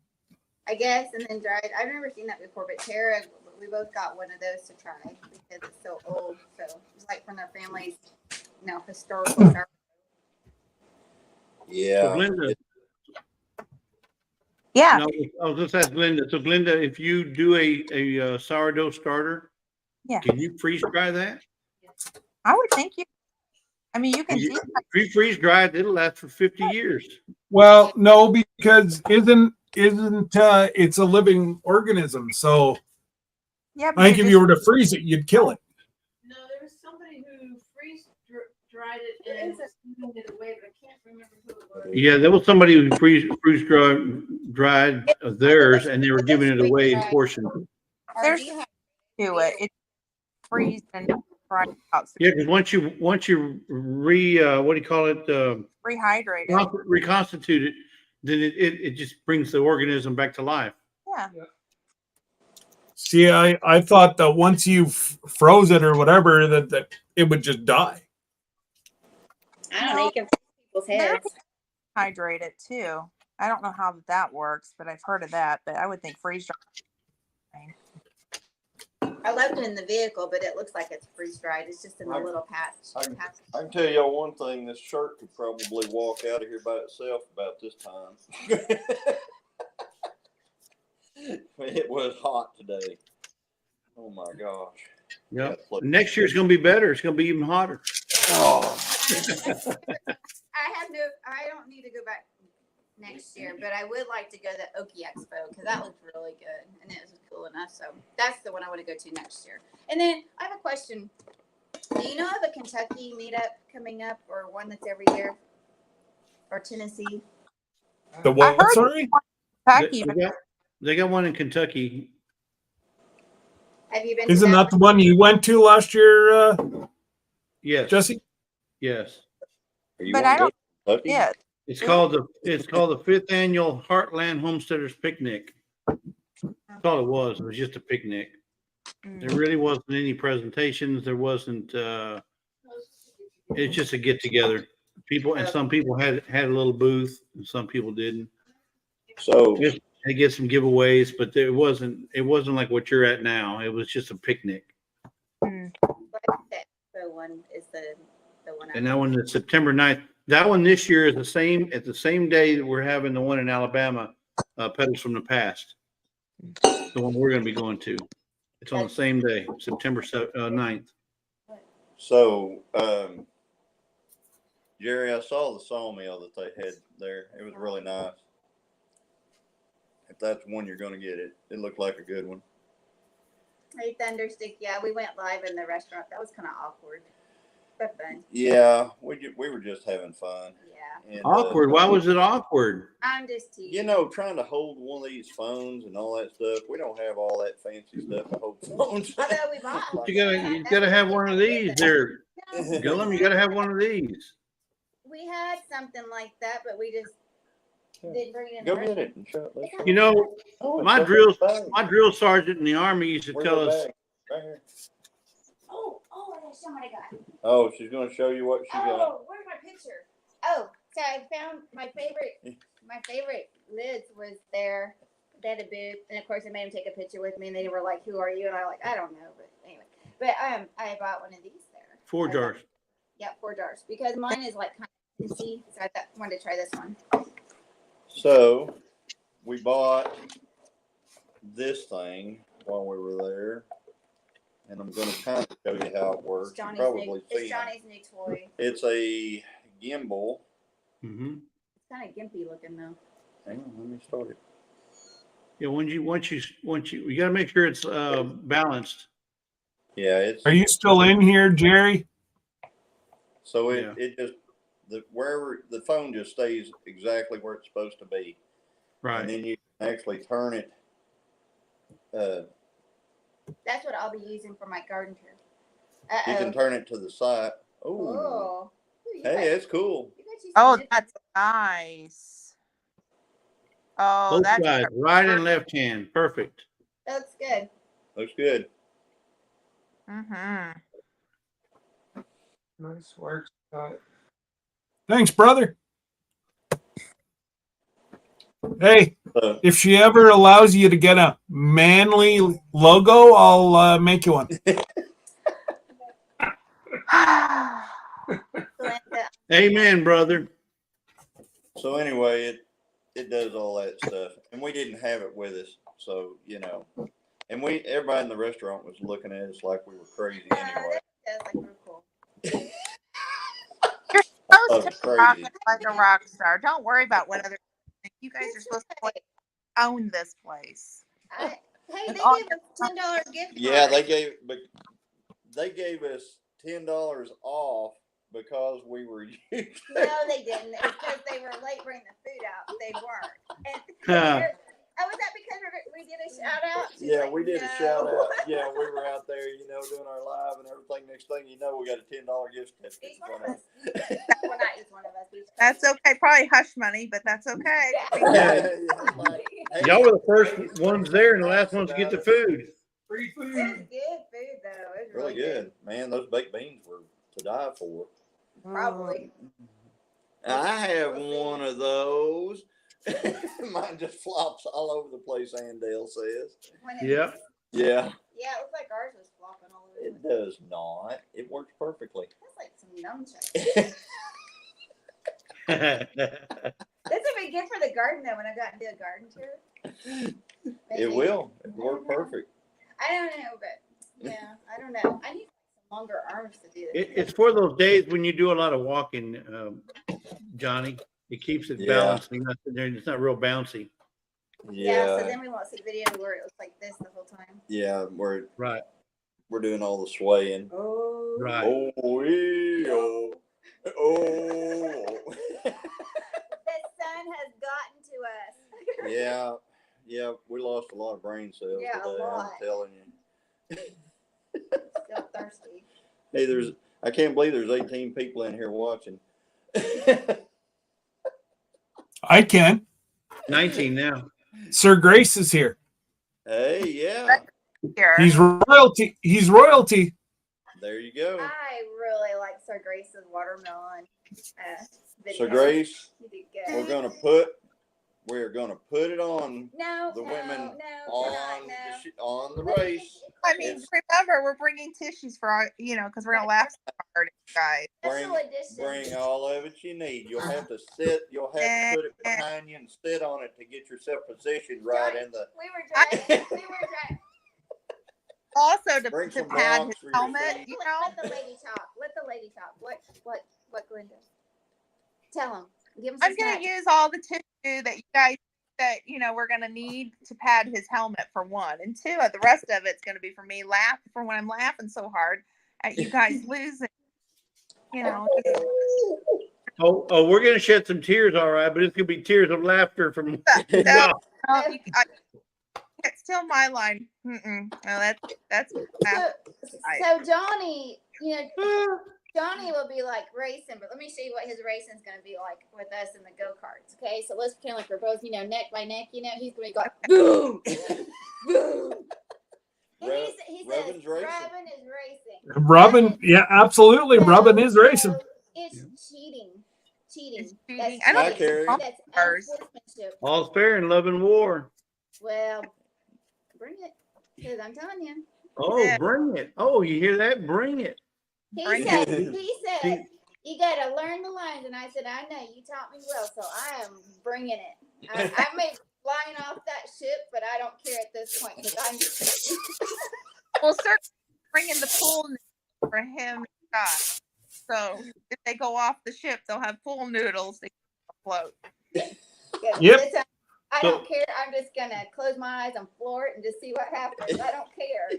Speaker 7: I guess, and then dried. I've never seen that before, but Tara, we both got one of those to try because it's so old. So it's like from their family's, historical sourdough.
Speaker 4: So
Speaker 6: Yeah.
Speaker 4: Glenda,
Speaker 2: Yeah.
Speaker 4: no, I was just ask Glenda. So Glenda, if you do a sourdough starter,
Speaker 2: Yeah.
Speaker 4: can you freeze dry that?
Speaker 2: I would think you. I mean, you can.
Speaker 4: If you freeze dry it, it'll last for 50 years.
Speaker 1: Well, no, because isn't it's a living organism. So
Speaker 2: Yeah.
Speaker 1: I think if you were to freeze it, you'd kill it.
Speaker 5: No, there was somebody who dried it and steamed it away, but I can't remember who it was.
Speaker 4: Yeah, there was somebody who freeze dried theirs, and they were giving it away in portions.
Speaker 2: There's to it. It's freeze and dry out.
Speaker 4: Yeah, because once you what do you call it?
Speaker 2: Rehydrate it.
Speaker 4: Reconstitute it, then it just brings the organism back to life.
Speaker 2: Yeah.
Speaker 1: See, I thought that once you froze it or whatever, that it would just die.
Speaker 7: I don't know. You can freeze people's heads.
Speaker 2: Hydrate it too. I don't know how that works, but I've heard of that. But I would think freeze dry.
Speaker 7: I left it in the vehicle, but it looks like it's freeze dried. It's just in a little patch.
Speaker 6: I can tell y'all one thing. This shirt could probably walk out of here by itself about this time. It was hot today. Oh my gosh.
Speaker 4: Yeah. Next year's going to be better. It's going to be even hotter.
Speaker 6: Oh.
Speaker 7: I don't need to go back next year, but I would like to go to the Okie Expo because that looked really good and it was cool enough. So that's the one I want to go to next year. And then I have a question. Do you know of a Kentucky meetup coming up or one that's every year? Or Tennessee?
Speaker 1: The what? Sorry?
Speaker 2: Kentucky,
Speaker 4: They got one in Kentucky.
Speaker 7: Have you been?
Speaker 1: Isn't that the one you went to last year,
Speaker 4: Yes.
Speaker 1: Jesse?
Speaker 4: Yes.
Speaker 2: but I don't.
Speaker 6: Kentucky?
Speaker 2: Yeah.
Speaker 4: It's called the 5th annual Heartland Homesteaders Picnic. That's all it was. It was just a picnic. There really wasn't any presentations. There wasn't. It's just a get together. Some people had a little booth, and some people didn't.
Speaker 6: So
Speaker 4: They get some giveaways, but it wasn't like what you're at now. It was just a picnic.
Speaker 7: The one is the one.
Speaker 4: And that one is September 9th. That one this year is at the same day that we're having the one in Alabama, Petals from the Past. The one we're going to be going to. It's on the same day, September 9th.
Speaker 6: So, Jerry, I saw the sawmill that they had there. It was really nice. If that's one you're going to get, it looked like a good one.
Speaker 7: Hey, Thunderstick. Yeah, we went live in the restaurant. That was kind of awkward, but fun.
Speaker 6: Yeah, we were just having fun.
Speaker 7: Yeah.
Speaker 6: And,
Speaker 4: Awkward. Why was it awkward?
Speaker 7: I'm just teasing.
Speaker 6: You know, trying to hold one of these phones and all that stuff. We don't have all that fancy stuff to hold phones.
Speaker 7: Although we bought.
Speaker 4: You gotta have one of these there. Gillum, you gotta have one of these.
Speaker 7: We had something like that, but we just didn't bring it in.
Speaker 6: Go
Speaker 7: the
Speaker 6: get
Speaker 7: restaurant.
Speaker 6: it and show it.
Speaker 4: You know,
Speaker 6: Oh,
Speaker 4: my
Speaker 6: it's
Speaker 4: my drill sergeant in the Army used to
Speaker 6: Where's
Speaker 4: tell
Speaker 6: the
Speaker 4: us,
Speaker 6: bag? Right here.
Speaker 7: Oh, I gotta show what I got.
Speaker 6: Oh, she's going to show you what she got.
Speaker 7: Oh, where's my picture? Oh, so I found my favorite lids was there. They had a booth, and of course I made them take a picture with me, and they were like, "Who are you?" And I was like, "I don't know," but anyway. But I bought one of these there.
Speaker 4: 4 jars.
Speaker 7: Yeah, 4 jars because mine is like kind of juicy, so I wanted to try this one.
Speaker 6: So we bought this thing while we were there, and I'm going to kind of show you how it works.
Speaker 7: It's
Speaker 6: You
Speaker 7: Johnny's,
Speaker 6: probably
Speaker 7: new,
Speaker 6: seen
Speaker 7: it's
Speaker 6: it.
Speaker 7: Johnny's new toy.
Speaker 6: It's a gimbal.
Speaker 4: Mm-hmm.
Speaker 7: It's kind of gimpy looking though.
Speaker 6: Hang on, let me start it.
Speaker 4: Yeah, once you gotta make sure it's balanced.
Speaker 6: Yeah, it's.
Speaker 1: Are you still in here, Jerry?
Speaker 6: So
Speaker 4: Yeah.
Speaker 6: it just wherever the phone just stays exactly where it's supposed to be, and
Speaker 4: Right.
Speaker 6: then you can actually turn it.
Speaker 7: That's what I'll be using for my garden tour.
Speaker 6: You can turn it to the side. Oh,
Speaker 7: Oh.
Speaker 6: hey, it's cool.
Speaker 2: Oh, that's nice. Oh,
Speaker 4: Both
Speaker 2: that's
Speaker 4: sides, right and left hand. Perfect.
Speaker 7: Looks good.
Speaker 6: Looks good.
Speaker 2: Mm-hmm.
Speaker 3: Nice work, Scott.
Speaker 1: Thanks, brother. Hey,
Speaker 6: So
Speaker 1: if she ever allows you to get a manly logo, I'll make you one.
Speaker 7: Glenda,
Speaker 4: Amen, brother.
Speaker 6: so anyway, it does all that stuff, and we didn't have it with us, so and everybody in the restaurant was looking at us like we were crazy anyway.
Speaker 7: that's like real cool.
Speaker 2: You're
Speaker 6: I
Speaker 2: supposed
Speaker 6: thought
Speaker 2: to
Speaker 6: it was
Speaker 2: rock
Speaker 6: crazy.
Speaker 2: it like a rock star. Don't worry about what other people think. You guys are supposed to own this place.
Speaker 7: Hey, they
Speaker 2: And
Speaker 7: gave
Speaker 2: all-
Speaker 7: us $10 gift card.
Speaker 6: Yeah, they gave us $10 off because we were used.
Speaker 7: No, they didn't. It's because they were late bringing the food out. They weren't. And was that because we did a shout out? She's
Speaker 6: Yeah,
Speaker 7: like,
Speaker 6: we did a
Speaker 7: "No."
Speaker 6: shout out. Yeah, we were out there, doing our live and everything. Next thing you know, we got a $10 gift certificate.
Speaker 7: Each one of us. Well, not each one of us.
Speaker 2: That's okay. Probably hush money, but that's okay.
Speaker 4: Yeah.
Speaker 6: Like, hey,
Speaker 4: Y'all were the first ones there and the last ones to get the food.
Speaker 3: Free
Speaker 7: It was
Speaker 3: food.
Speaker 7: good food though. It was
Speaker 6: really good, man. Those baked beans were to die for.
Speaker 7: Probably.
Speaker 6: I have one of those. Mine just flops all over the place. Andale says.
Speaker 7: When it-
Speaker 4: Yep.
Speaker 6: Yeah,
Speaker 7: Yeah, it looked like ours was flopping all over.
Speaker 6: it does not. It works perfectly.
Speaker 7: That's like some nunchucks. This would be good for the garden though. When I got into a garden tour.
Speaker 6: It will. It worked perfect.
Speaker 7: I don't know, but yeah, I don't know. I need some longer arms to do this.
Speaker 4: It's for those days when you do a lot of walking, Johnny. It keeps it
Speaker 6: Yeah.
Speaker 4: balanced. It's not real bouncy.
Speaker 7: Yeah, so
Speaker 6: Yeah,
Speaker 7: then we won't see video where it looks like this the whole time.
Speaker 6: yeah.
Speaker 4: Right.
Speaker 6: We're doing all the swaying.
Speaker 7: Oh.
Speaker 4: Right.
Speaker 6: Oh, oh, oh.
Speaker 7: The sun has gotten to us.
Speaker 6: Yeah. We lost a lot of brain cells
Speaker 7: Yeah, a
Speaker 6: today. I'm
Speaker 7: lot.
Speaker 6: telling you.
Speaker 7: Still thirsty.
Speaker 6: Hey, I can't believe there's 18 people in here watching.
Speaker 1: I can.
Speaker 4: 19 now.
Speaker 1: Sir Grace is here.
Speaker 6: Hey, yeah.
Speaker 2: Here.
Speaker 1: He's royalty. He's royalty.
Speaker 6: There you go.
Speaker 7: I really like Sir Grace's watermelon video.
Speaker 6: So Grace,
Speaker 7: You did good.
Speaker 6: we're gonna put it on
Speaker 7: No,
Speaker 6: the
Speaker 7: no,
Speaker 6: women
Speaker 7: no,
Speaker 6: on
Speaker 7: no.
Speaker 6: on the race.
Speaker 2: I mean,
Speaker 6: It's-
Speaker 2: remember, we're bringing tissues for our, because we're gonna laugh so hard, guys.
Speaker 7: Special edition.
Speaker 6: Bring all of it you need. You'll have to sit. You'll have to put it behind you and sit on it to get yourself positioned right in the.
Speaker 7: We were driving. We were driving.
Speaker 2: Also, to
Speaker 6: Bring some
Speaker 2: pad
Speaker 6: blocks
Speaker 2: his
Speaker 6: for your
Speaker 2: helmet,
Speaker 6: feet.
Speaker 7: Let the lady talk. Let the lady talk. What, Glenda? Tell him. Give him some
Speaker 2: I'm gonna
Speaker 7: snacks.
Speaker 2: use all the tissue that you guys we're gonna need to pad his helmet for one, and two, the rest of it's gonna be for me for when I'm laughing so hard at you guys losing.
Speaker 4: Oh, we're gonna shed some tears, all right, but it's gonna be tears of laughter from.
Speaker 2: It's still my line. No, that's
Speaker 7: So Johnny, Johnny will be like racing, but let me show you what his racing is going to be like with us in the go-karts. Okay, so let's pretend like we're both, neck by neck. He's going to go boom, boom. And he says,
Speaker 6: Robin's racing.
Speaker 7: Robin is racing.
Speaker 1: Robin, yeah, absolutely. Robin is racing.
Speaker 7: So it's cheating.
Speaker 2: It's cheating.
Speaker 7: That's
Speaker 2: I don't
Speaker 6: Hi, Carrie.
Speaker 7: That's
Speaker 2: Ours.
Speaker 7: unsportsmanship.
Speaker 4: All's fair in love and war.
Speaker 7: Well, bring it, because I'm telling you.
Speaker 4: Oh,
Speaker 2: Yeah.
Speaker 4: bring it. Oh, you hear that? Bring it.
Speaker 7: He
Speaker 2: Bring
Speaker 7: said,
Speaker 4: See-
Speaker 7: you got to learn the lines. And I said, I know, you taught me well, so I am bringing it. I may be flying off that ship, but I don't care at this point because I'm.
Speaker 2: Well, sir, bringing the pool for him and Scott. So if they go off the ship, they'll have pool noodles to float.
Speaker 1: Yep.
Speaker 7: I don't care. I'm just going to close my eyes and floor it and just see what happens. I don't care.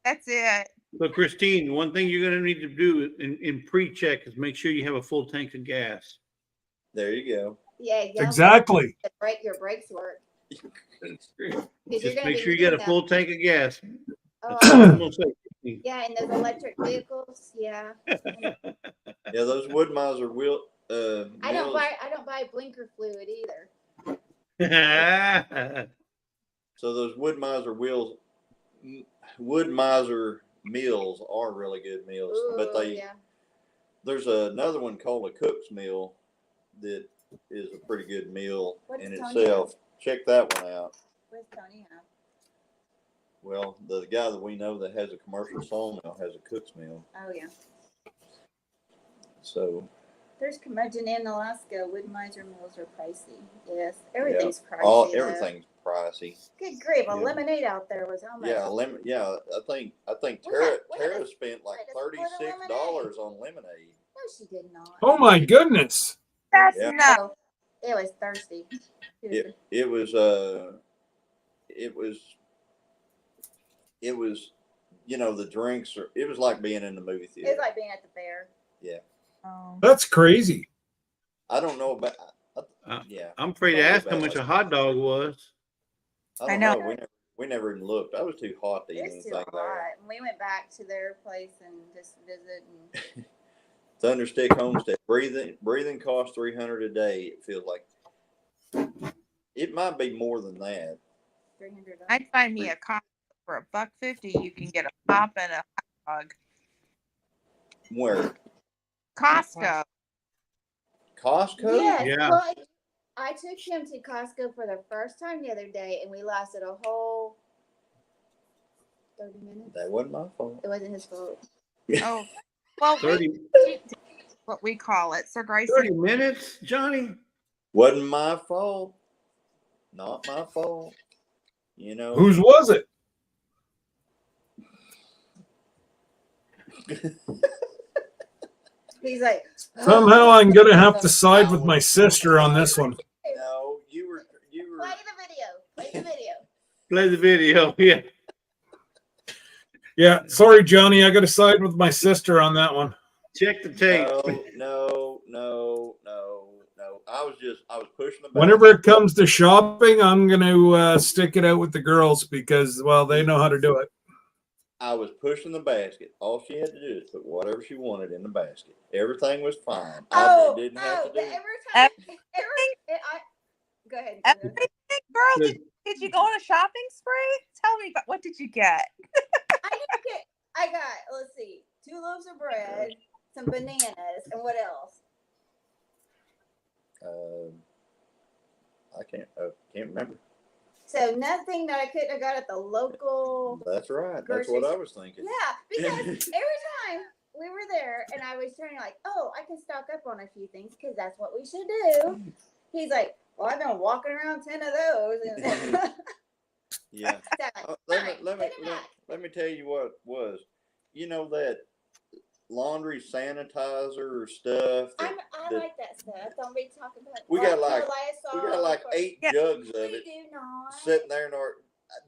Speaker 2: That's it.
Speaker 4: But Christine, one thing you're gonna need to do in pre-check is make sure you have a full tank of gas.
Speaker 6: There you go.
Speaker 7: Yeah,
Speaker 1: Exactly.
Speaker 7: Your brakes work. 'Cause you're
Speaker 4: Just
Speaker 7: gonna
Speaker 4: make
Speaker 7: be
Speaker 4: sure you got a
Speaker 7: using
Speaker 4: full tank of gas.
Speaker 7: Oh,
Speaker 4: I'm gonna say,
Speaker 7: yeah, and those electric vehicles. Yeah.
Speaker 6: Yeah, those Woodmiser wheel.
Speaker 7: I don't buy blinker fluid either.
Speaker 6: So those Woodmiser Woodmiser meals are really good meals, but
Speaker 7: Ooh, yeah.
Speaker 6: there's another one called a Cook's meal that is a pretty good meal
Speaker 7: What
Speaker 6: in
Speaker 7: does Tony
Speaker 6: itself. Check that one out.
Speaker 7: What does Tony have?
Speaker 6: Well, the guy that we know that has a commercial sawmill has a cook's meal.
Speaker 7: Oh yeah.
Speaker 6: So
Speaker 7: There's curmudgeon in Alaska. Wood-mizer meals are pricey. Yes, everything's pricey. though.
Speaker 6: everything's pricey.
Speaker 7: Good grief! A
Speaker 6: Yeah.
Speaker 7: lemonade out there was how much?
Speaker 6: Yeah, Yeah, I think
Speaker 7: We
Speaker 6: Tara
Speaker 7: had- we had
Speaker 6: Tara
Speaker 7: a-
Speaker 6: spent like
Speaker 7: we had a split of
Speaker 6: $36 on lemonade.
Speaker 7: No, she did not.
Speaker 1: Oh my goodness.
Speaker 2: That's
Speaker 6: Yeah.
Speaker 2: nuts.
Speaker 7: No, it was thirsty.
Speaker 6: It was the drinks are. It was like being in the movie theater.
Speaker 7: It's like being at the fair.
Speaker 2: Oh.
Speaker 1: That's crazy.
Speaker 6: I don't know about.
Speaker 4: Uh,
Speaker 6: Yeah,
Speaker 4: I'm afraid to
Speaker 6: Probably
Speaker 4: ask how
Speaker 6: about
Speaker 4: much
Speaker 6: like-
Speaker 4: a hot dog was.
Speaker 6: I don't
Speaker 2: I know.
Speaker 6: know. We never even looked. I was too hot to
Speaker 7: It
Speaker 6: even
Speaker 7: was too
Speaker 6: think there.
Speaker 7: hot. And we went back to their place and just visit. And
Speaker 6: Thunderstick Homestead. Breathing costs $300 a day. It feels like it might be more than that.
Speaker 7: $300.
Speaker 2: I'd find me a coffee for $1.50. You can get a pop and a hot dog.
Speaker 6: Where?
Speaker 2: Costco.
Speaker 6: Costco?
Speaker 7: Yes.
Speaker 4: Yeah.
Speaker 7: Well, I took him to Costco for the first time the other day, and we lasted a whole 30 minutes.
Speaker 6: That wasn't my fault.
Speaker 7: It wasn't his fault.
Speaker 2: Oh, well,
Speaker 4: 30,
Speaker 2: what we call it. Sir Grayson.
Speaker 4: 30 minutes, Johnny?
Speaker 6: Wasn't my fault. Not my fault. You know.
Speaker 1: Whose was it?
Speaker 7: He's like,
Speaker 1: Somehow I'm going to have to side with my sister on this one.
Speaker 6: No, you were.
Speaker 7: play the video. Play the video.
Speaker 4: Play the video. Yeah.
Speaker 1: Yeah, sorry, Johnny. I got to side with my sister on that one.
Speaker 4: Check the tape.
Speaker 6: No. I was pushing the.
Speaker 1: Whenever it comes to shopping, I'm going to stick it out with the girls because, well, they know how to do it.
Speaker 6: I was pushing the basket. All she had to do is put whatever she wanted in the basket. Everything was fine. I didn't have to do.
Speaker 7: Go ahead.
Speaker 2: Everything, girl. Did you go on a shopping spree? Tell me, what did you get?
Speaker 7: I got, let's see, 2 loaves of bread, some bananas, and what else?
Speaker 6: I can't remember.
Speaker 7: So nothing that I couldn't have got at the local.
Speaker 6: That's right. That's what I was thinking.
Speaker 7: Yeah, because every time we were there and I was turning like, oh, I can stock up on a few things because that's what we should do. He's like, well, I've been walking around 10 of those. And
Speaker 6: Yeah. Let me tell you what it was. You know that laundry sanitizer stuff.
Speaker 7: I like that stuff. Don't be talking about.
Speaker 6: We got like
Speaker 7: Lysol
Speaker 6: 8
Speaker 2: Yeah.
Speaker 6: jugs of
Speaker 7: We
Speaker 6: it
Speaker 7: do not.
Speaker 6: sitting there in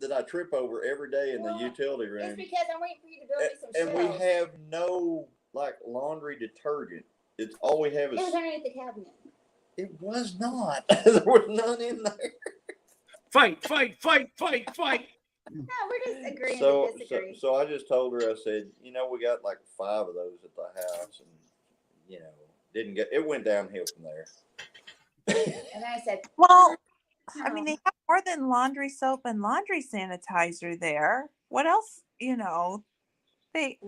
Speaker 6: that I trip over every day in the
Speaker 7: Well,
Speaker 6: utility
Speaker 7: It's
Speaker 6: room.
Speaker 7: because I'm waiting for you to build me some
Speaker 6: And
Speaker 7: shelves.
Speaker 6: we have no like laundry detergent. It's all we have
Speaker 7: It was
Speaker 6: is.
Speaker 7: underneath the cabinet.
Speaker 6: It was not. There was none in there.
Speaker 4: Fight.
Speaker 7: No, we're just agreeing
Speaker 6: So
Speaker 7: to disagree.
Speaker 6: so I just told her, I said, we got like 5 of those at the house, and didn't get. It went downhill from there.
Speaker 7: And I said,
Speaker 2: Well, I mean, they have more than laundry soap and laundry sanitizer there. What else? It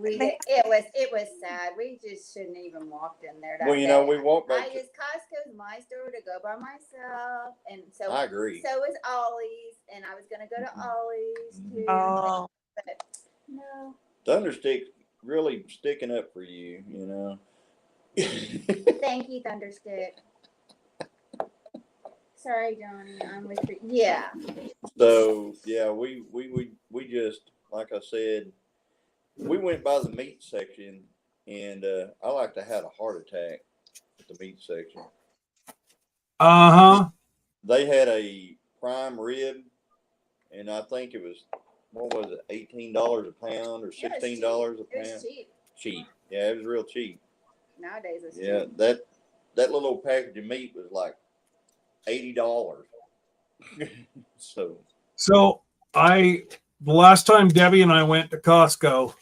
Speaker 7: was sad. We just shouldn't even walked in there. That
Speaker 6: Well,
Speaker 7: day.
Speaker 6: we walked back.
Speaker 7: Costco's my store to go by myself, and so
Speaker 6: I agree.
Speaker 7: So is Ollie's, and I was gonna go to Ollie's too.
Speaker 2: Oh,
Speaker 7: But no.
Speaker 6: Thunderstick really sticking up for you,
Speaker 7: Thank you, Thunderstick. Sorry, Johnny. I'm with you. Yeah.
Speaker 6: So yeah, we just, like I said, we went by the meat section, and I like to have a heart attack at the meat section. They had a prime rib, and I think it was, what was it, $18 a pound or $16 a
Speaker 7: It
Speaker 6: pound?
Speaker 7: was cheap.
Speaker 6: Cheap. Yeah, it was real cheap.
Speaker 7: Nowadays it's
Speaker 6: Yeah,
Speaker 7: cheap.
Speaker 6: that little package of meat was like $80.
Speaker 1: So the last time Debbie and I went to Costco,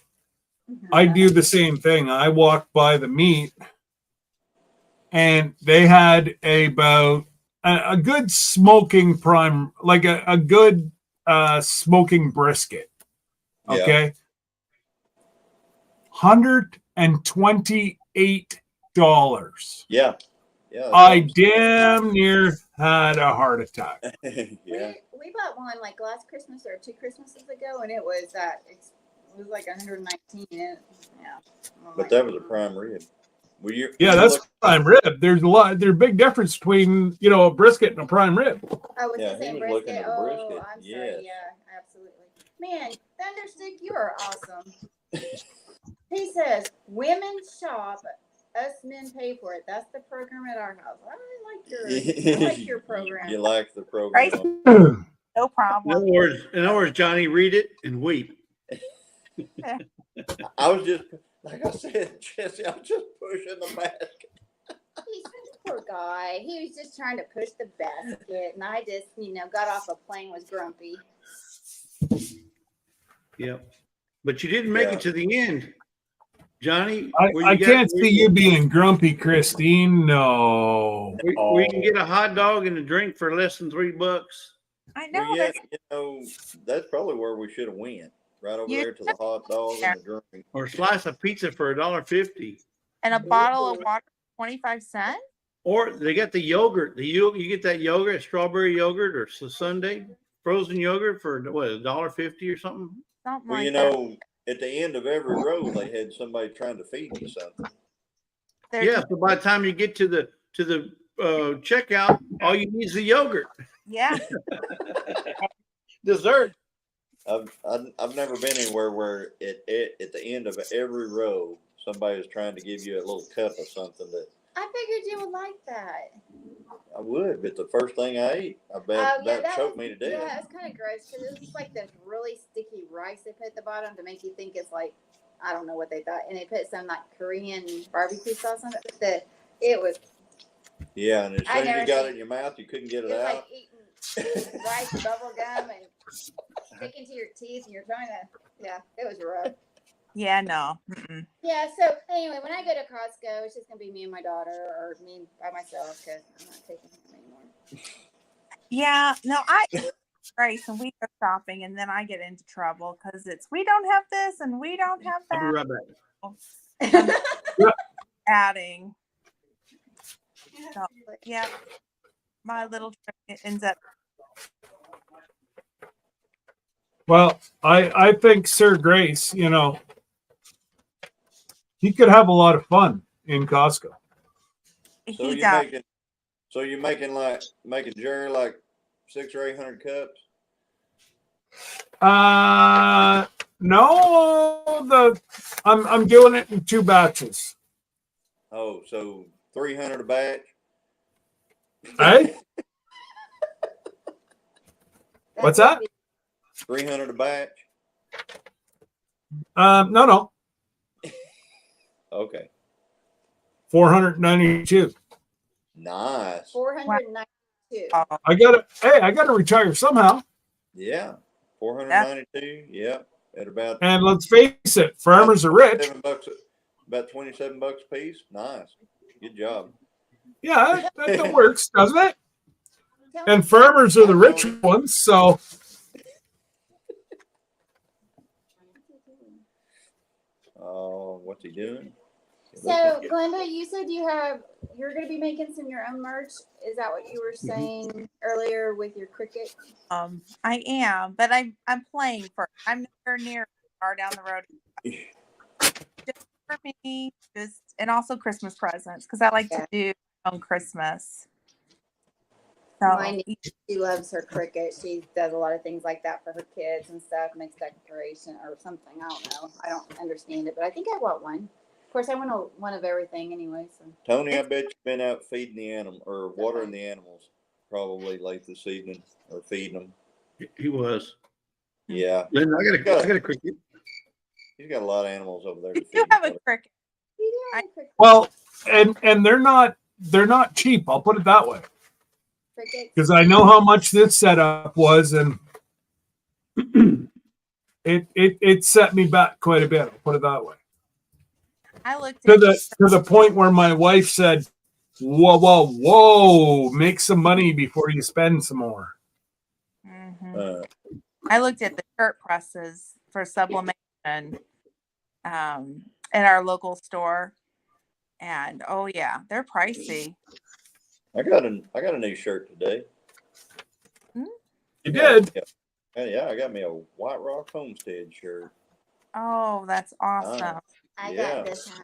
Speaker 1: I do the same thing. I walked by the meat, and they had about a good smoking prime, like a good smoking brisket.
Speaker 6: Yeah.
Speaker 1: Okay. $128.
Speaker 6: Yeah. Yeah. that's
Speaker 1: I
Speaker 6: what
Speaker 1: damn near had a heart attack.
Speaker 6: yeah.
Speaker 7: We bought one like last Christmas or 2 Christmases ago, and it was like 119. Yeah. I'm
Speaker 6: But
Speaker 7: like,
Speaker 6: that was a prime rib. Were you?
Speaker 1: Yeah,
Speaker 6: were you
Speaker 1: that's
Speaker 6: look-
Speaker 1: prime rib. There's a big difference between a brisket and a prime rib.
Speaker 7: oh, was
Speaker 6: Yeah,
Speaker 7: the
Speaker 6: he
Speaker 7: same
Speaker 6: was looking
Speaker 7: brisket?
Speaker 6: at a
Speaker 7: Oh,
Speaker 6: brisket.
Speaker 7: I'm
Speaker 6: Yes.
Speaker 7: sorry. Yeah, absolutely. Man, Thunderstick, you are awesome. He says, "Women shop, us men pay for it." That's the program at our house. I like your program.
Speaker 6: You like the
Speaker 2: Right.
Speaker 6: program?
Speaker 2: No
Speaker 4: In
Speaker 2: problem.
Speaker 4: other words, Johnny, read it and weep.
Speaker 6: I was just, like I said, Jesse, I was just pushing the basket.
Speaker 7: He's poor guy. He was just trying to push the basket, and I just, got off a plane, was grumpy.
Speaker 4: Yep. But you didn't make
Speaker 6: Yeah.
Speaker 4: it to the end, Johnny.
Speaker 1: I can't see you being grumpy, Christine. No.
Speaker 4: Where you can get a hot dog and a drink for less than $3.
Speaker 2: I know.
Speaker 6: Well, yeah,
Speaker 2: That's
Speaker 6: that's probably where we should have went. Right over
Speaker 2: You
Speaker 6: there to the hot dog and the drink.
Speaker 4: Or a slice of pizza for $1.50.
Speaker 2: and a bottle of water, 25 cents.
Speaker 4: Or they got the yogurt. You get that yogurt, strawberry yogurt or Sunday frozen yogurt for what, $1.50 or something.
Speaker 2: Something
Speaker 6: Well,
Speaker 2: like that.
Speaker 6: at the end of every row, they had somebody trying to feed you something.
Speaker 2: They're
Speaker 4: Yeah.
Speaker 2: just-
Speaker 4: So by the time you get to the checkout, all you need is the yogurt.
Speaker 2: yeah.
Speaker 4: Dessert.
Speaker 6: I've never been anywhere where at the end of every row, somebody was trying to give you a little cup of something that
Speaker 7: I figured you would like that.
Speaker 6: I would, but the first thing I ate, I bet that choked me to death.
Speaker 7: Yeah, it's kind of gross because it was like this really sticky rice they put at the bottom to make you think it's like, I don't know what they thought, and they put some like Korean barbecue sauce on it. It was
Speaker 6: Yeah, and as
Speaker 7: I
Speaker 6: soon as
Speaker 7: never
Speaker 6: you got
Speaker 7: seen-
Speaker 6: it in your mouth, you couldn't get
Speaker 7: it
Speaker 6: it
Speaker 7: was
Speaker 6: out.
Speaker 7: like eating rice bubble gum and sticking to your teeth, and you're trying to. Yeah, it was rough.
Speaker 2: Yeah, no. Mm-mm.
Speaker 7: Yeah, so anyway, when I go to Costco, it's just gonna be me and my daughter, or me by myself, because I'm not taking him anymore.
Speaker 2: Yeah, no, Grace and we go shopping and then I get into trouble because we don't have this and we don't have
Speaker 4: I'll be
Speaker 2: that.
Speaker 4: right back.
Speaker 2: Adding. So, yeah, my little trick ends up.
Speaker 1: Well, I think Sir Grace, he could have a lot of fun in Costco.
Speaker 6: So
Speaker 2: He
Speaker 6: you're
Speaker 2: does.
Speaker 6: making Jerry like 600 or 800 cups.
Speaker 1: No, I'm doing it in 2 batches.
Speaker 6: Oh, so 300 a batch.
Speaker 1: Hey, what's that?
Speaker 6: 300 a batch.
Speaker 1: No,
Speaker 6: Okay,
Speaker 1: 492.
Speaker 6: nice.
Speaker 7: 492.
Speaker 1: I gotta retire somehow.
Speaker 6: Yeah, 492. Yeah, at about
Speaker 1: And let's face it, farmers are rich.
Speaker 6: $7, about $27 a piece. Nice, good job.
Speaker 1: Yeah, that works, doesn't it?
Speaker 7: Tell me-
Speaker 1: And farmers are the rich ones, so
Speaker 6: Oh, what's he doing?
Speaker 7: So, Glenda, you said you're going to be making some of your own merch. Is that what you were saying earlier with your cricket?
Speaker 2: I am, but I'm playing for. I'm nowhere near far down the road. Just for me, and also Christmas presents because I like to do on Christmas. So
Speaker 7: My niece, she loves her cricket. She does a lot of things like that for her kids and stuff, makes decoration or something. I don't know. I don't understand it, but I think I want one. Of course, I want one of everything anyway. So
Speaker 6: Tony, I bet you've been out feeding the animal or watering the animals probably late this evening or feeding them.
Speaker 4: He was.
Speaker 6: Yeah,
Speaker 4: Linda, I got a cricket.
Speaker 6: he's got a lot of animals over there.
Speaker 2: we
Speaker 6: To
Speaker 2: do
Speaker 6: feed
Speaker 2: have a
Speaker 6: them.
Speaker 2: cricket.
Speaker 7: we do have a cricket.
Speaker 1: well, and they're not cheap. I'll put it that way.
Speaker 7: Crickets.
Speaker 1: Because I know how much this setup was, and it set me back quite a bit. I'll put it that way.
Speaker 2: I looked
Speaker 1: To
Speaker 2: at
Speaker 1: the point where my wife said, "Whoa, make some money before you spend some more."
Speaker 2: Mhm. I looked at the shirt presses for sublimation at our local store, and oh yeah, they're pricey.
Speaker 6: I got a new shirt today.
Speaker 1: You did.
Speaker 6: Yeah, I got me a White Rock Homestead shirt.
Speaker 2: Oh, that's awesome.
Speaker 7: I
Speaker 6: Yeah.
Speaker 7: got this one.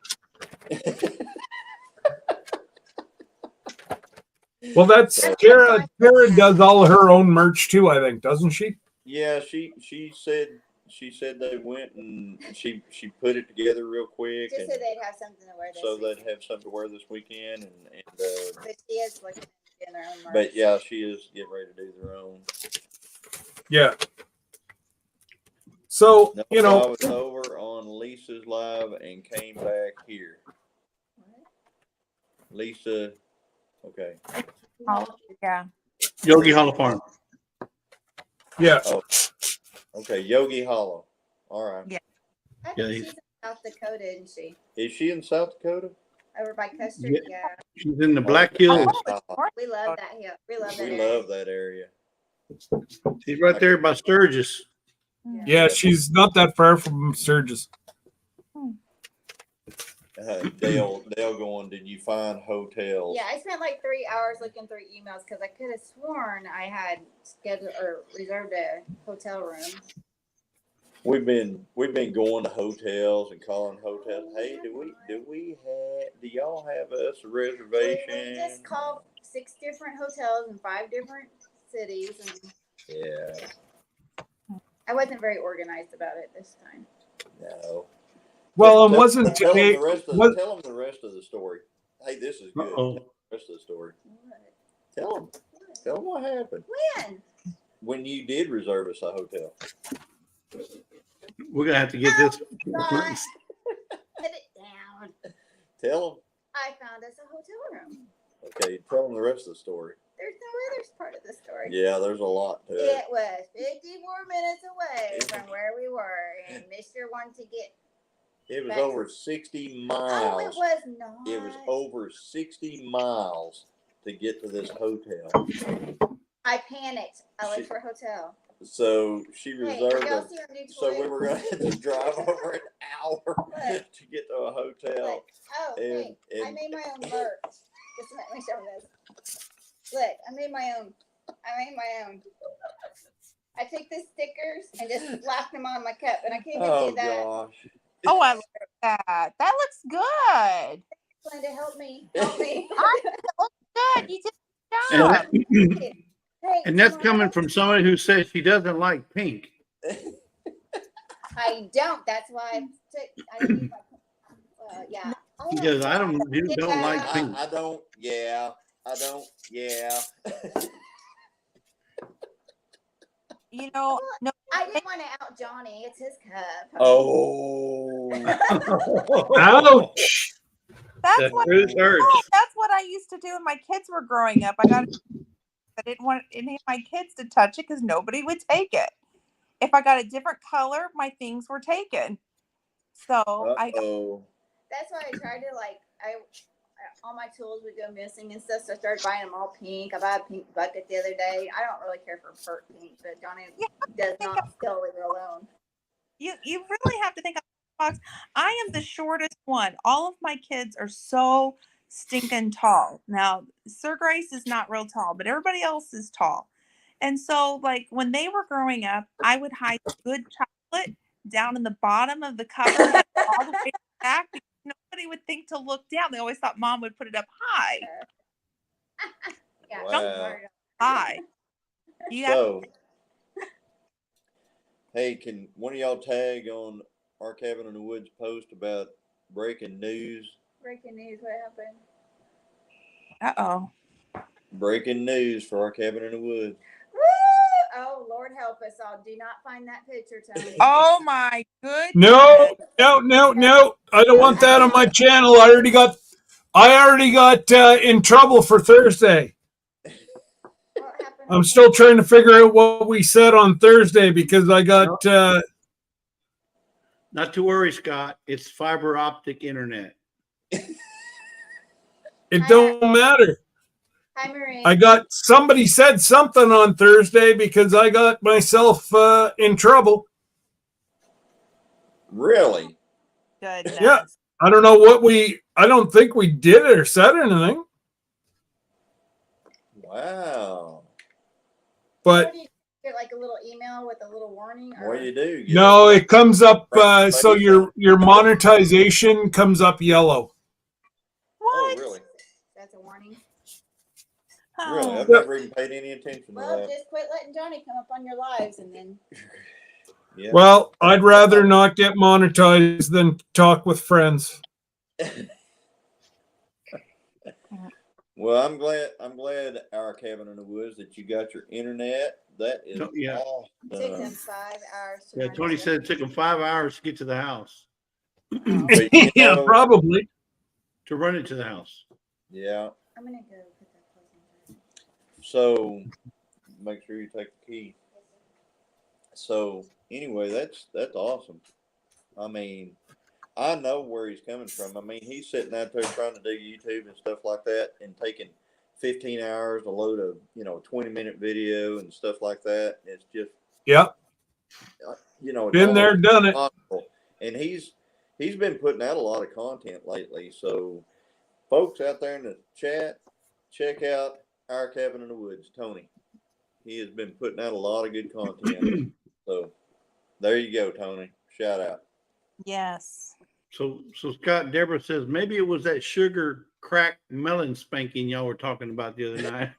Speaker 1: Well, that's Tara. Tara does all her own merch too, I think, doesn't she?
Speaker 6: Yeah, she said they went and she put it together real quick,
Speaker 7: Just
Speaker 6: and
Speaker 7: so they'd have something to wear this
Speaker 6: so
Speaker 7: week.
Speaker 6: they'd have something to wear this weekend, and
Speaker 7: But she is looking at their own merch.
Speaker 6: but yeah, she is getting ready to do their own.
Speaker 1: Yeah. So
Speaker 6: No,
Speaker 1: you
Speaker 6: I
Speaker 1: know,
Speaker 6: was over on Lisa's live and came back here. Lisa, okay.
Speaker 2: Oh, yeah.
Speaker 4: Yogi Hollow Farm.
Speaker 1: yeah.
Speaker 6: Oh, okay. Yogi Hollow. All right.
Speaker 2: Yeah.
Speaker 7: I think
Speaker 4: Yeah,
Speaker 7: she's in South Dakota, isn't she?
Speaker 6: Is she in South Dakota?
Speaker 7: Over by Custer?
Speaker 4: Yeah.
Speaker 7: Yeah.
Speaker 4: She's in the Black Hills.
Speaker 7: We love that hill. We love that
Speaker 6: We
Speaker 7: area.
Speaker 6: love that area.
Speaker 4: She's right there by Sturgis.
Speaker 1: Yeah, she's not that far from Sturgis.
Speaker 6: Dale going, did you find hotels?
Speaker 7: Yeah, I spent like 3 hours looking through emails because I could have sworn I had scheduled or reserved a hotel room.
Speaker 6: We've been going to hotels and calling hotels. Hey, do y'all have us a reservation?
Speaker 7: We just called 6 different hotels in 5 different cities, and
Speaker 6: Yeah,
Speaker 7: I wasn't very organized about it this time.
Speaker 6: no.
Speaker 1: Well, it
Speaker 6: Tell-
Speaker 1: wasn't
Speaker 6: tell
Speaker 1: today.
Speaker 6: them the rest of
Speaker 1: was-
Speaker 6: tell them the rest of the story. Hey, this is good.
Speaker 4: Uh-oh.
Speaker 6: Tell them the rest of the story. Tell them what happened
Speaker 7: When?
Speaker 6: when you did reserve us a hotel.
Speaker 4: We're gonna have to get this.
Speaker 7: God. Put it down.
Speaker 6: Tell them.
Speaker 7: I found us a hotel room.
Speaker 6: Okay, tell them the rest of the story.
Speaker 7: There's no other part of the story.
Speaker 6: Yeah, there's a lot to it.
Speaker 7: It was 50 more minutes away from where we were, and Mister wanted to get.
Speaker 6: It was
Speaker 7: Back.
Speaker 6: over 60
Speaker 7: Oh,
Speaker 6: miles.
Speaker 7: it was not.
Speaker 6: It was over 60 miles to get to this hotel.
Speaker 7: I panicked. I looked for a hotel.
Speaker 6: So she
Speaker 7: Hey,
Speaker 6: reserved
Speaker 7: y'all
Speaker 6: a,
Speaker 7: see our new
Speaker 6: so
Speaker 7: toy?
Speaker 6: we were going to have to drive over an hour to get to a hotel.
Speaker 7: Look. Oh, hey, I made my own merch. Just let me show this. Look, I made my own. I took the stickers and just slapped them on my cup, and I can't even
Speaker 6: Oh
Speaker 7: do that.
Speaker 6: gosh.
Speaker 2: Oh, I like that. That looks good.
Speaker 7: Trying to help me. Help me.
Speaker 2: Good. You did a good job.
Speaker 7: Hey,
Speaker 4: And that's
Speaker 7: tomorrow-
Speaker 4: coming from somebody who says she doesn't like pink.
Speaker 7: I don't. That's why I took. I didn't use my. Yeah.
Speaker 4: Because I don't like pink.
Speaker 6: I don't. Yeah. Yeah.
Speaker 2: You know, no,
Speaker 7: I didn't want to out Johnny. It's his cup.
Speaker 6: Oh.
Speaker 1: Ouch!
Speaker 2: that's what
Speaker 4: It hurts.
Speaker 2: that's what I used to do when my kids were growing up. I didn't want any of my kids to touch it because nobody would take it. If I got a different color, my things were taken. So
Speaker 6: Uh-oh.
Speaker 7: That's why I tried to all my tools would go missing and stuff. So I started buying them all pink. I bought a pink bucket the other day. I don't really care for burnt pink, but Johnny does not still leave it alone.
Speaker 2: you really have to think outside the box. I am the shortest one. All of my kids are so stinking tall. Now, Sir Grace is not real tall, but everybody else is tall. And so, like, when they were growing up, I would hide good chocolate down in the bottom of the cupboard all the way back because nobody would think to look down. They always thought mom would put it up high.
Speaker 7: Yeah,
Speaker 6: Wow.
Speaker 2: High. You have
Speaker 6: So, hey, can one of y'all tag on our Cabin in the Woods post about breaking news?
Speaker 7: breaking news. What happened?
Speaker 2: Uh-oh.
Speaker 6: Breaking news for our Cabin in the Woods.
Speaker 7: Woo! Oh, Lord help us all. Do not find that picture, Tony.
Speaker 2: Oh my goodness.
Speaker 1: No. I don't want that on my channel. I already got in trouble for Thursday.
Speaker 7: What happened?
Speaker 1: I'm still trying to figure out what we said on Thursday because I got.
Speaker 4: Not to worry, Scott. It's fiber optic internet.
Speaker 1: It don't matter.
Speaker 7: Hi, Marie.
Speaker 1: Somebody said something on Thursday because I got myself in trouble.
Speaker 6: Really?
Speaker 2: Goodness.
Speaker 1: Yeah. I don't know I don't think we did or said anything.
Speaker 6: Wow.
Speaker 1: But
Speaker 7: What do you get, like a little email with a little warning? Or?
Speaker 6: What do you do? Get
Speaker 1: no,
Speaker 6: a-
Speaker 1: it comes up. So your monetization comes up yellow.
Speaker 6: Oh,
Speaker 2: What?
Speaker 6: really?
Speaker 7: That's a warning.
Speaker 6: Really?
Speaker 2: Oh.
Speaker 6: I've never even paid any attention to
Speaker 7: Well,
Speaker 6: that.
Speaker 7: just quit letting Johnny come up on your lives, and then
Speaker 6: Yeah.
Speaker 1: Well, I'd rather not get monetized than talk with friends.
Speaker 6: Well, I'm glad our cabin in the woods that you got your internet. That is
Speaker 4: Yeah.
Speaker 6: awesome.
Speaker 7: it took them 5 hours. To
Speaker 4: Yeah,
Speaker 7: run
Speaker 4: Tony
Speaker 7: it.
Speaker 4: said it took him 5 hours to get to the house,
Speaker 6: But, you
Speaker 1: Yeah,
Speaker 6: know,
Speaker 1: probably.
Speaker 4: to run it to the house.
Speaker 6: yeah.
Speaker 7: I'm gonna go put that closing.
Speaker 6: So make sure you take the key. So anyway, that's awesome. I mean, I know where he's coming from. I mean, he's sitting out there trying to do YouTube and stuff like that, and taking 15 hours to load a 20-minute video and stuff like that. It's just
Speaker 1: Yep.
Speaker 6: it's
Speaker 1: Been there,
Speaker 6: almost
Speaker 1: done it.
Speaker 6: impossible. And he's been putting out a lot of content lately. So folks out there in the chat, check out Our Cabin in the Woods, Tony. He has been putting out a lot of good content. So there you go, Tony. Shout out.
Speaker 2: Yes.
Speaker 4: So Scott, Deborah says maybe it was that sugar crack melon spanking y'all were talking about the other night.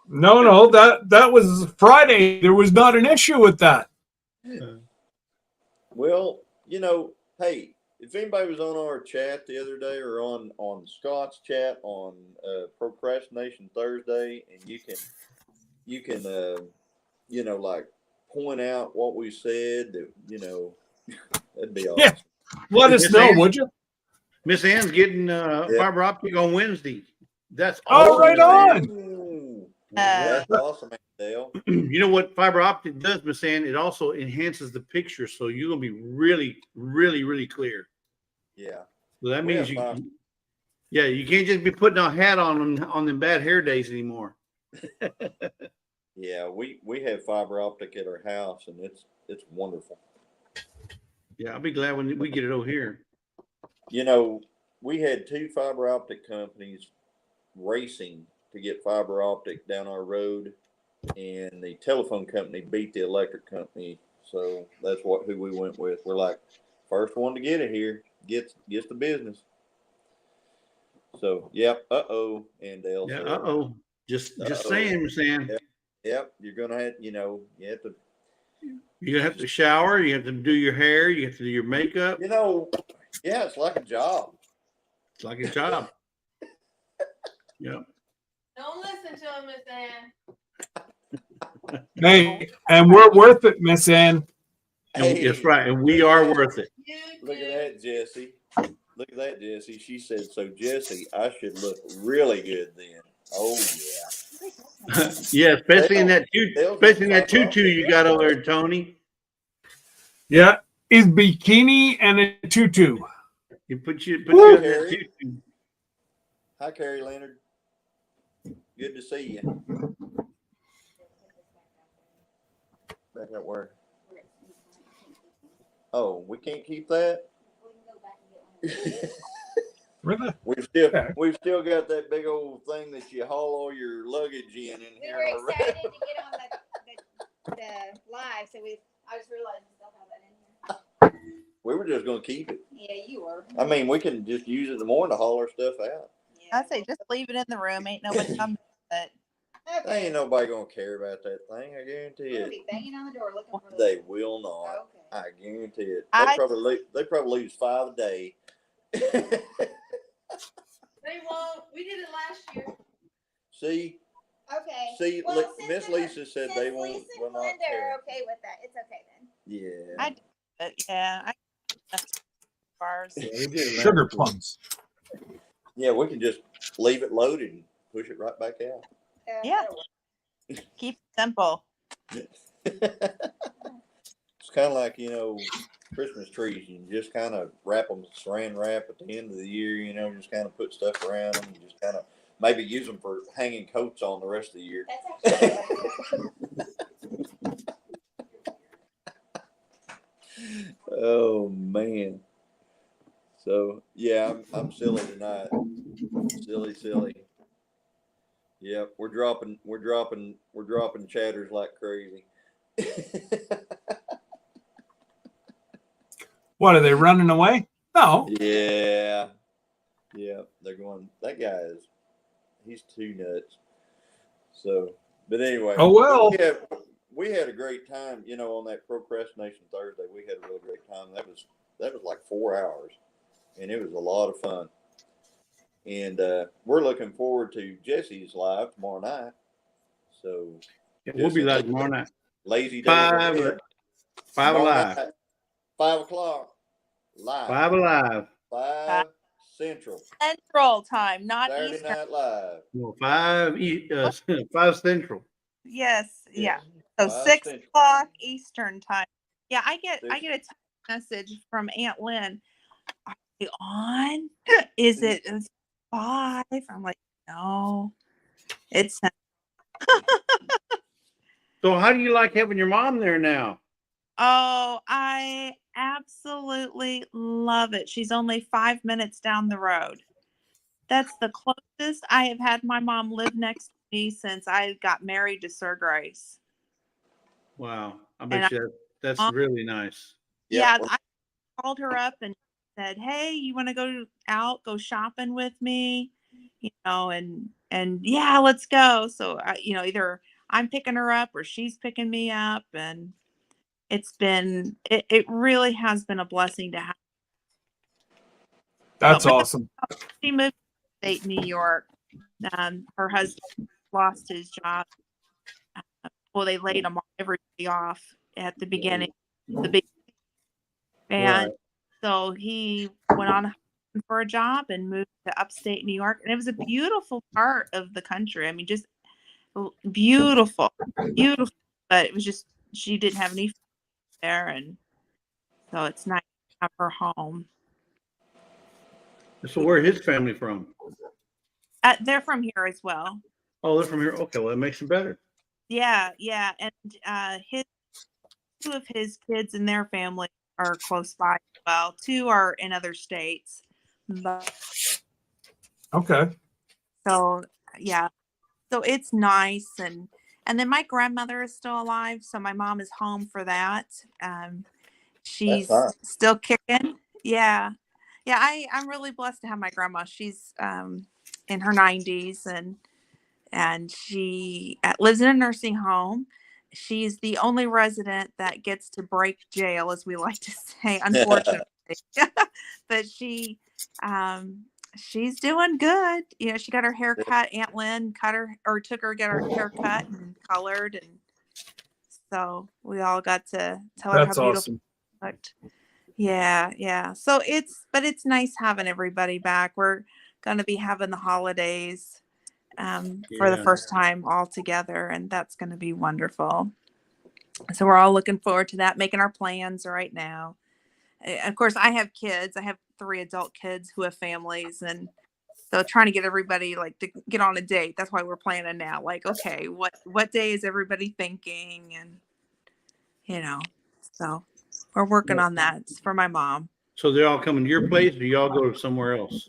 Speaker 1: No, that was Friday. There was not an issue with that.
Speaker 6: Well, hey, if anybody was on our chat the other day or on Scott's chat on Procrastination Thursday, and you can like point out what we said, that, that'd be awesome.
Speaker 1: Yeah. Let us
Speaker 4: Miss
Speaker 1: know,
Speaker 4: Ann?
Speaker 1: would you?
Speaker 4: Miss Ann's getting fiber optic on Wednesday. That's
Speaker 1: Oh,
Speaker 4: awesome,
Speaker 1: right
Speaker 4: Miss Ann.
Speaker 1: on.
Speaker 6: Ooh,
Speaker 2: Uh,
Speaker 6: that's awesome, Dale.
Speaker 4: You know what fiber optic does, Miss Ann? It also enhances the picture, so you're gonna be really, really, really clear.
Speaker 6: Yeah.
Speaker 4: So that
Speaker 6: We
Speaker 4: means
Speaker 6: have fiber.
Speaker 4: you can't just be putting a hat on them bad hair days anymore.
Speaker 6: Yeah, we have fiber optic at our house, and it's wonderful.
Speaker 4: Yeah, I'll be glad when we get it over here.
Speaker 6: We had 2 fiber optic companies racing to get fiber optic down our road, and the telephone company beat the electric company. So that's who we went with. We're like, first one to get it here gets the business. So yep, and Dale.
Speaker 4: Yeah, just saying, Miss Ann.
Speaker 6: Yep, you're gonna have you have to.
Speaker 4: You have to shower. You have to do your hair. You have to do your makeup.
Speaker 6: Yeah, it's like a job.
Speaker 4: It's like a job. Yeah.
Speaker 5: Don't listen to him, Miss Ann.
Speaker 1: Hey, and we're worth it, Miss Ann.
Speaker 4: And that's right. And we are worth it.
Speaker 6: Look at that, Jesse. Look at that, Jesse. She said, so Jesse, I should look really good then. Oh yeah.
Speaker 4: Yeah, especially in that tutu you got over there, Tony.
Speaker 1: Yeah, is bikini and a tutu.
Speaker 4: You put you in
Speaker 6: Woo.
Speaker 4: that tutu.
Speaker 6: Hi, Carrie Leonard. Good to see you. Back at work. Oh, we can't keep that.
Speaker 1: Really?
Speaker 6: We've still got that big old thing that you haul all your luggage in
Speaker 7: We
Speaker 6: here.
Speaker 7: were excited to get on the live, so I just realized we still have that in here.
Speaker 6: We were just gonna keep it.
Speaker 7: Yeah, you were.
Speaker 6: I mean, we can just use it in the morning to haul our stuff out.
Speaker 7: Yeah.
Speaker 2: I say just leave it in the room. Ain't nobody coming with it.
Speaker 6: Ain't nobody gonna care about that thing. I guarantee
Speaker 7: We'll
Speaker 6: it.
Speaker 7: be banging on the door looking for
Speaker 6: They will not.
Speaker 7: Okay.
Speaker 6: I guarantee it.
Speaker 2: I-
Speaker 6: They probably lose 5 a day.
Speaker 5: They won't. We did it last year.
Speaker 6: See,
Speaker 7: Okay. Well, since
Speaker 6: Miss Lisa said they
Speaker 7: Lisa
Speaker 6: won't.
Speaker 7: and
Speaker 6: Will not
Speaker 7: Linda
Speaker 6: care.
Speaker 7: are okay with that. It's okay then.
Speaker 6: Yeah.
Speaker 2: Yeah. Bars.
Speaker 4: Yeah, we did it last
Speaker 1: Sugar
Speaker 4: year.
Speaker 1: plums.
Speaker 6: Yeah, we can just leave it loaded and push it right back out.
Speaker 2: Yeah.
Speaker 7: that'll work.
Speaker 2: Keep it simple.
Speaker 6: It's kind of like, Christmas trees. You can just kind of wrap them saran wrap at the end of the year, just kind of put stuff around them and just kind of maybe use them for hanging coats on the rest of the year.
Speaker 7: That's actually
Speaker 6: Oh, man. So, yeah, I'm silly tonight. Silly. Yep, we're dropping chatters like crazy.
Speaker 1: What are they running away? No.
Speaker 6: Yeah. Yeah, they're going. That guy he's too nuts. So, but anyway.
Speaker 1: Oh well.
Speaker 6: We had a great time, on that Procrastination Thursday. We had a really great time. That was like 4 hours, and it was a lot of fun. And we're looking forward to Jesse's live tomorrow night. So
Speaker 4: We'll be live tomorrow night.
Speaker 6: Lazy day.
Speaker 4: 5 alive.
Speaker 6: 5 o'clock live.
Speaker 4: 5 alive.
Speaker 6: 5 Central.
Speaker 2: Central time, not
Speaker 6: Saturday
Speaker 2: Eastern.
Speaker 6: Night Live.
Speaker 4: Well, 5 Central.
Speaker 2: Yes, yeah. So
Speaker 6: 5
Speaker 2: 6
Speaker 6: Central.
Speaker 2: o'clock Eastern time. Yeah, I get a
Speaker 6: 6.
Speaker 2: text message from Aunt Lynn. Are they on? Is it 5? I'm like, no, it's
Speaker 4: So how do you like having your mom there now?
Speaker 2: Oh, I absolutely love it. She's only 5 minutes down the road. That's the closest I have had my mom live next to me since I got married to Sir Grace.
Speaker 4: Wow. I
Speaker 2: And
Speaker 4: bet you that's really nice.
Speaker 2: Yeah, I called her up and said, "Hey, you want to go shopping with me?" And yeah, let's go. So either I'm picking her up or she's picking me up, and it really has been a blessing to have.
Speaker 1: That's awesome.
Speaker 2: She moved to state New York. Her husband lost his job. Well, they laid everybody off at the beginning. And so he went on for a job and moved to upstate New York. And it was a beautiful part of the country. I mean, just beautiful. But it was just, she didn't have any there. And so it's nice to have her home.
Speaker 4: So where his family from?
Speaker 2: They're from here as well.
Speaker 4: Oh, they're from here. Okay, well, that makes it better.
Speaker 2: Yeah. And two of his kids and their family are close by as well. 2 are in other states. But,
Speaker 1: Okay.
Speaker 2: so yeah. So it's nice. And then my grandmother is still alive. So my mom is home for that. She's still kicking. Yeah. Yeah. I'm really blessed to have my grandma. She's in her 90s and she lives in a nursing home. She's the only resident that gets to break jail, as we like to say, unfortunately. But she's doing good. She got her hair cut. Aunt Lynn took her to get her hair cut and colored, and so we all got to tell her how beautiful she looked. Yeah. So it's nice having everybody back. We're gonna be having the holidays for the first time all together, and that's going to be wonderful. So we're all looking forward to that, making our plans right now. Of course, I have kids. I have 3 adult kids who have families, and so trying to get everybody to get on a date. That's why we're planning now. Okay, what day is everybody thinking? And so we're working on that. It's for my mom.
Speaker 4: So they're all coming to your place, or do y'all go somewhere else?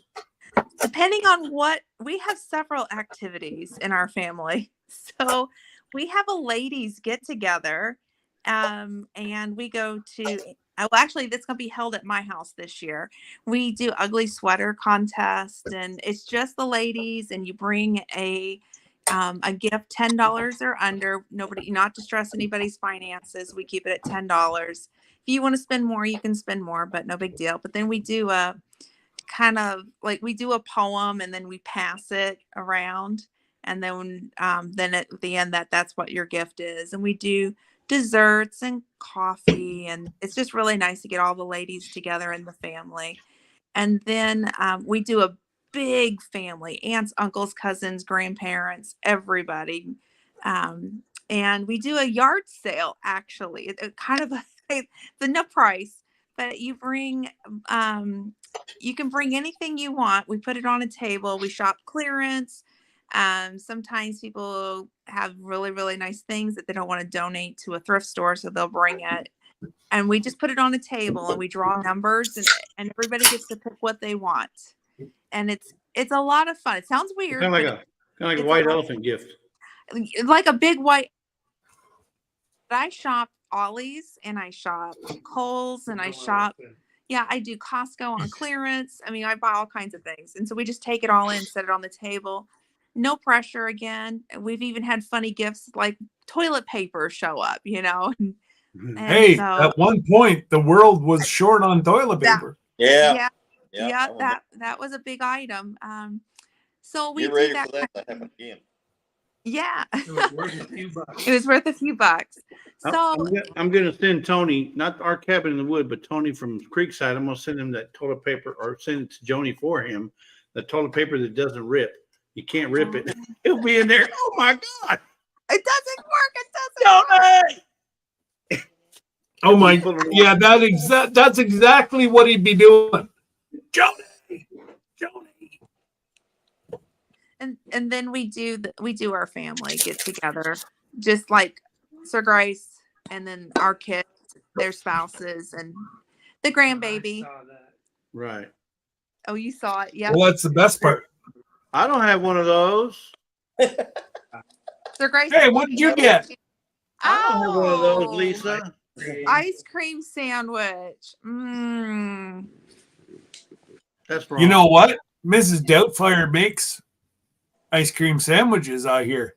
Speaker 2: Depending on we have several activities in our family. So we have a ladies get together, and we go to, actually that's going to be held at my house this year. We do ugly sweater contest, and it's just the ladies, and you bring a gift, $10 or under. Not to stress anybody's finances. We keep it at $10. If you want to spend more, you can spend more, but no big deal. But then we do we do a poem, and then we pass it around, and then at the end that's what your gift is. And we do desserts and coffee, and it's just really nice to get all the ladies together in the family. And then we do a big family, aunts, uncles, cousins, grandparents, everybody. And we do a yard sale, actually. It kind of the no price, but you bring you can bring anything you want. We put it on a table. We shop clearance. Sometimes people have really, really nice things that they don't want to donate to a thrift store, so they'll bring it. And we just put it on a table, and we draw numbers, and everybody gets to pick what they want. And it's a lot of fun. It sounds weird.
Speaker 4: Kind of like Kind of like
Speaker 2: It's
Speaker 4: a white
Speaker 2: a-
Speaker 4: elephant gift.
Speaker 2: like a big white. I shop Ollie's and I shop Kohl's and I shop. Yeah, I do Costco on clearance. I mean, I buy all kinds of things. And so we just take it all in, set it on the table. No pressure again. We've even had funny gifts like toilet paper show up, you know. And
Speaker 1: Hey,
Speaker 2: so
Speaker 1: at one point, the world was short on toilet
Speaker 2: That-
Speaker 1: paper.
Speaker 6: Yeah.
Speaker 2: yeah,
Speaker 6: I
Speaker 2: that was a big item. So we
Speaker 6: Get
Speaker 2: do
Speaker 6: ready
Speaker 2: that.
Speaker 6: for that to happen again.
Speaker 2: Yeah.
Speaker 3: It was worth a few bucks.
Speaker 2: It was worth a few bucks. So
Speaker 4: I'm going to send Tony, not our cabin in the wood, but Tony from Creekside. I'm going to send him that toilet paper, or send it to Joni for him. The toilet paper that doesn't rip. You can't rip it. It'll be in there. Oh my God.
Speaker 2: it doesn't work. It doesn't work.
Speaker 4: Tony!
Speaker 1: Oh my, yeah, that's exactly what he'd be doing. Joni.
Speaker 2: And then we do our family get together, just like Sir Grace, and then our kids, their spouses, and the grandbaby.
Speaker 3: I saw that.
Speaker 4: Right.
Speaker 2: Oh, you saw it? Yeah.
Speaker 1: Well, that's the best part.
Speaker 4: I don't have one of those.
Speaker 2: Sir Grace.
Speaker 1: Hey, what did you get?
Speaker 4: I don't have one of those,
Speaker 2: Oh,
Speaker 4: Lisa.
Speaker 2: ice cream sandwich. Mmm.
Speaker 4: That's wrong.
Speaker 1: You know what? Mrs. Doubtfire makes ice cream sandwiches out here.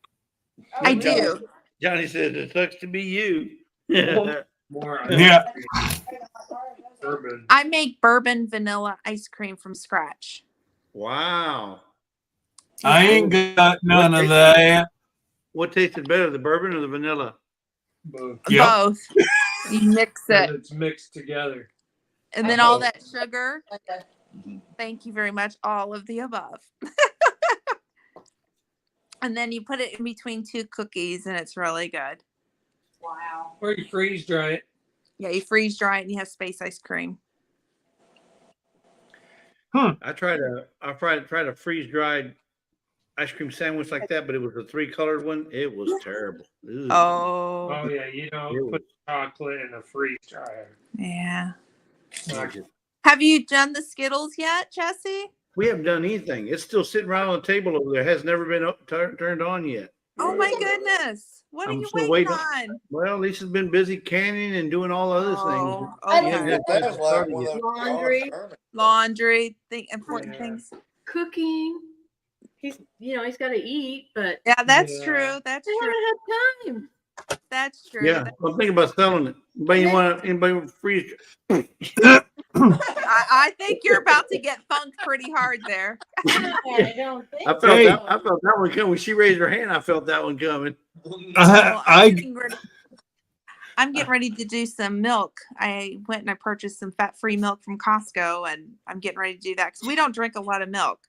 Speaker 2: I do.
Speaker 4: Johnny says it sucks to be you.
Speaker 3: More
Speaker 1: Yeah.
Speaker 3: bourbon.
Speaker 2: I make bourbon vanilla ice cream from scratch.
Speaker 4: Wow.
Speaker 1: I ain't got none of that.
Speaker 4: What tasted better, the bourbon or the vanilla?
Speaker 3: Both.
Speaker 1: Yep.
Speaker 2: Both. You mix it.
Speaker 3: It's mixed together.
Speaker 2: And then all that sugar. Thank you very much. All of the above. And then you put it in between two cookies and it's really good.
Speaker 7: Wow.
Speaker 3: Or you freeze dry it.
Speaker 2: Yeah, you freeze dry it and you have space ice cream.
Speaker 4: I tried a freeze dried ice cream sandwich like that, but it was a 3-colored one. It was terrible. Ew.
Speaker 2: Oh,
Speaker 3: Oh yeah, you don't put chocolate in a freeze dryer.
Speaker 2: yeah.
Speaker 3: Like,
Speaker 2: Have you done the Skittles yet, Jesse?
Speaker 4: We haven't done anything. It's still sitting right on the table over there. It has never been turned on yet.
Speaker 2: Oh my goodness. What are
Speaker 4: I'm
Speaker 2: you
Speaker 4: still
Speaker 2: waiting
Speaker 4: waiting.
Speaker 2: on?
Speaker 4: Well, Lisa's been busy canning and doing all other things.
Speaker 2: Oh,
Speaker 4: Yeah,
Speaker 2: okay.
Speaker 6: That was like one of those
Speaker 5: Laundry.
Speaker 2: Laundry, important
Speaker 3: Yeah.
Speaker 2: things.
Speaker 5: Cooking. He's got to eat, but
Speaker 2: Yeah, that's
Speaker 3: Yeah.
Speaker 5: I
Speaker 2: true. That's true.
Speaker 5: don't have time.
Speaker 2: That's true.
Speaker 4: Yeah, I'm thinking about selling it. Anybody want freeze?
Speaker 2: I think you're about to get funked pretty hard there.
Speaker 5: I don't think
Speaker 4: I felt
Speaker 1: Hey.
Speaker 4: that one coming. When she raised her hand, I felt that one coming.
Speaker 2: Well,
Speaker 1: I
Speaker 2: I'm getting ready to do some milk. I went and I purchased some fat-free milk from Costco, and I'm getting ready to do that because we don't drink a lot of milk.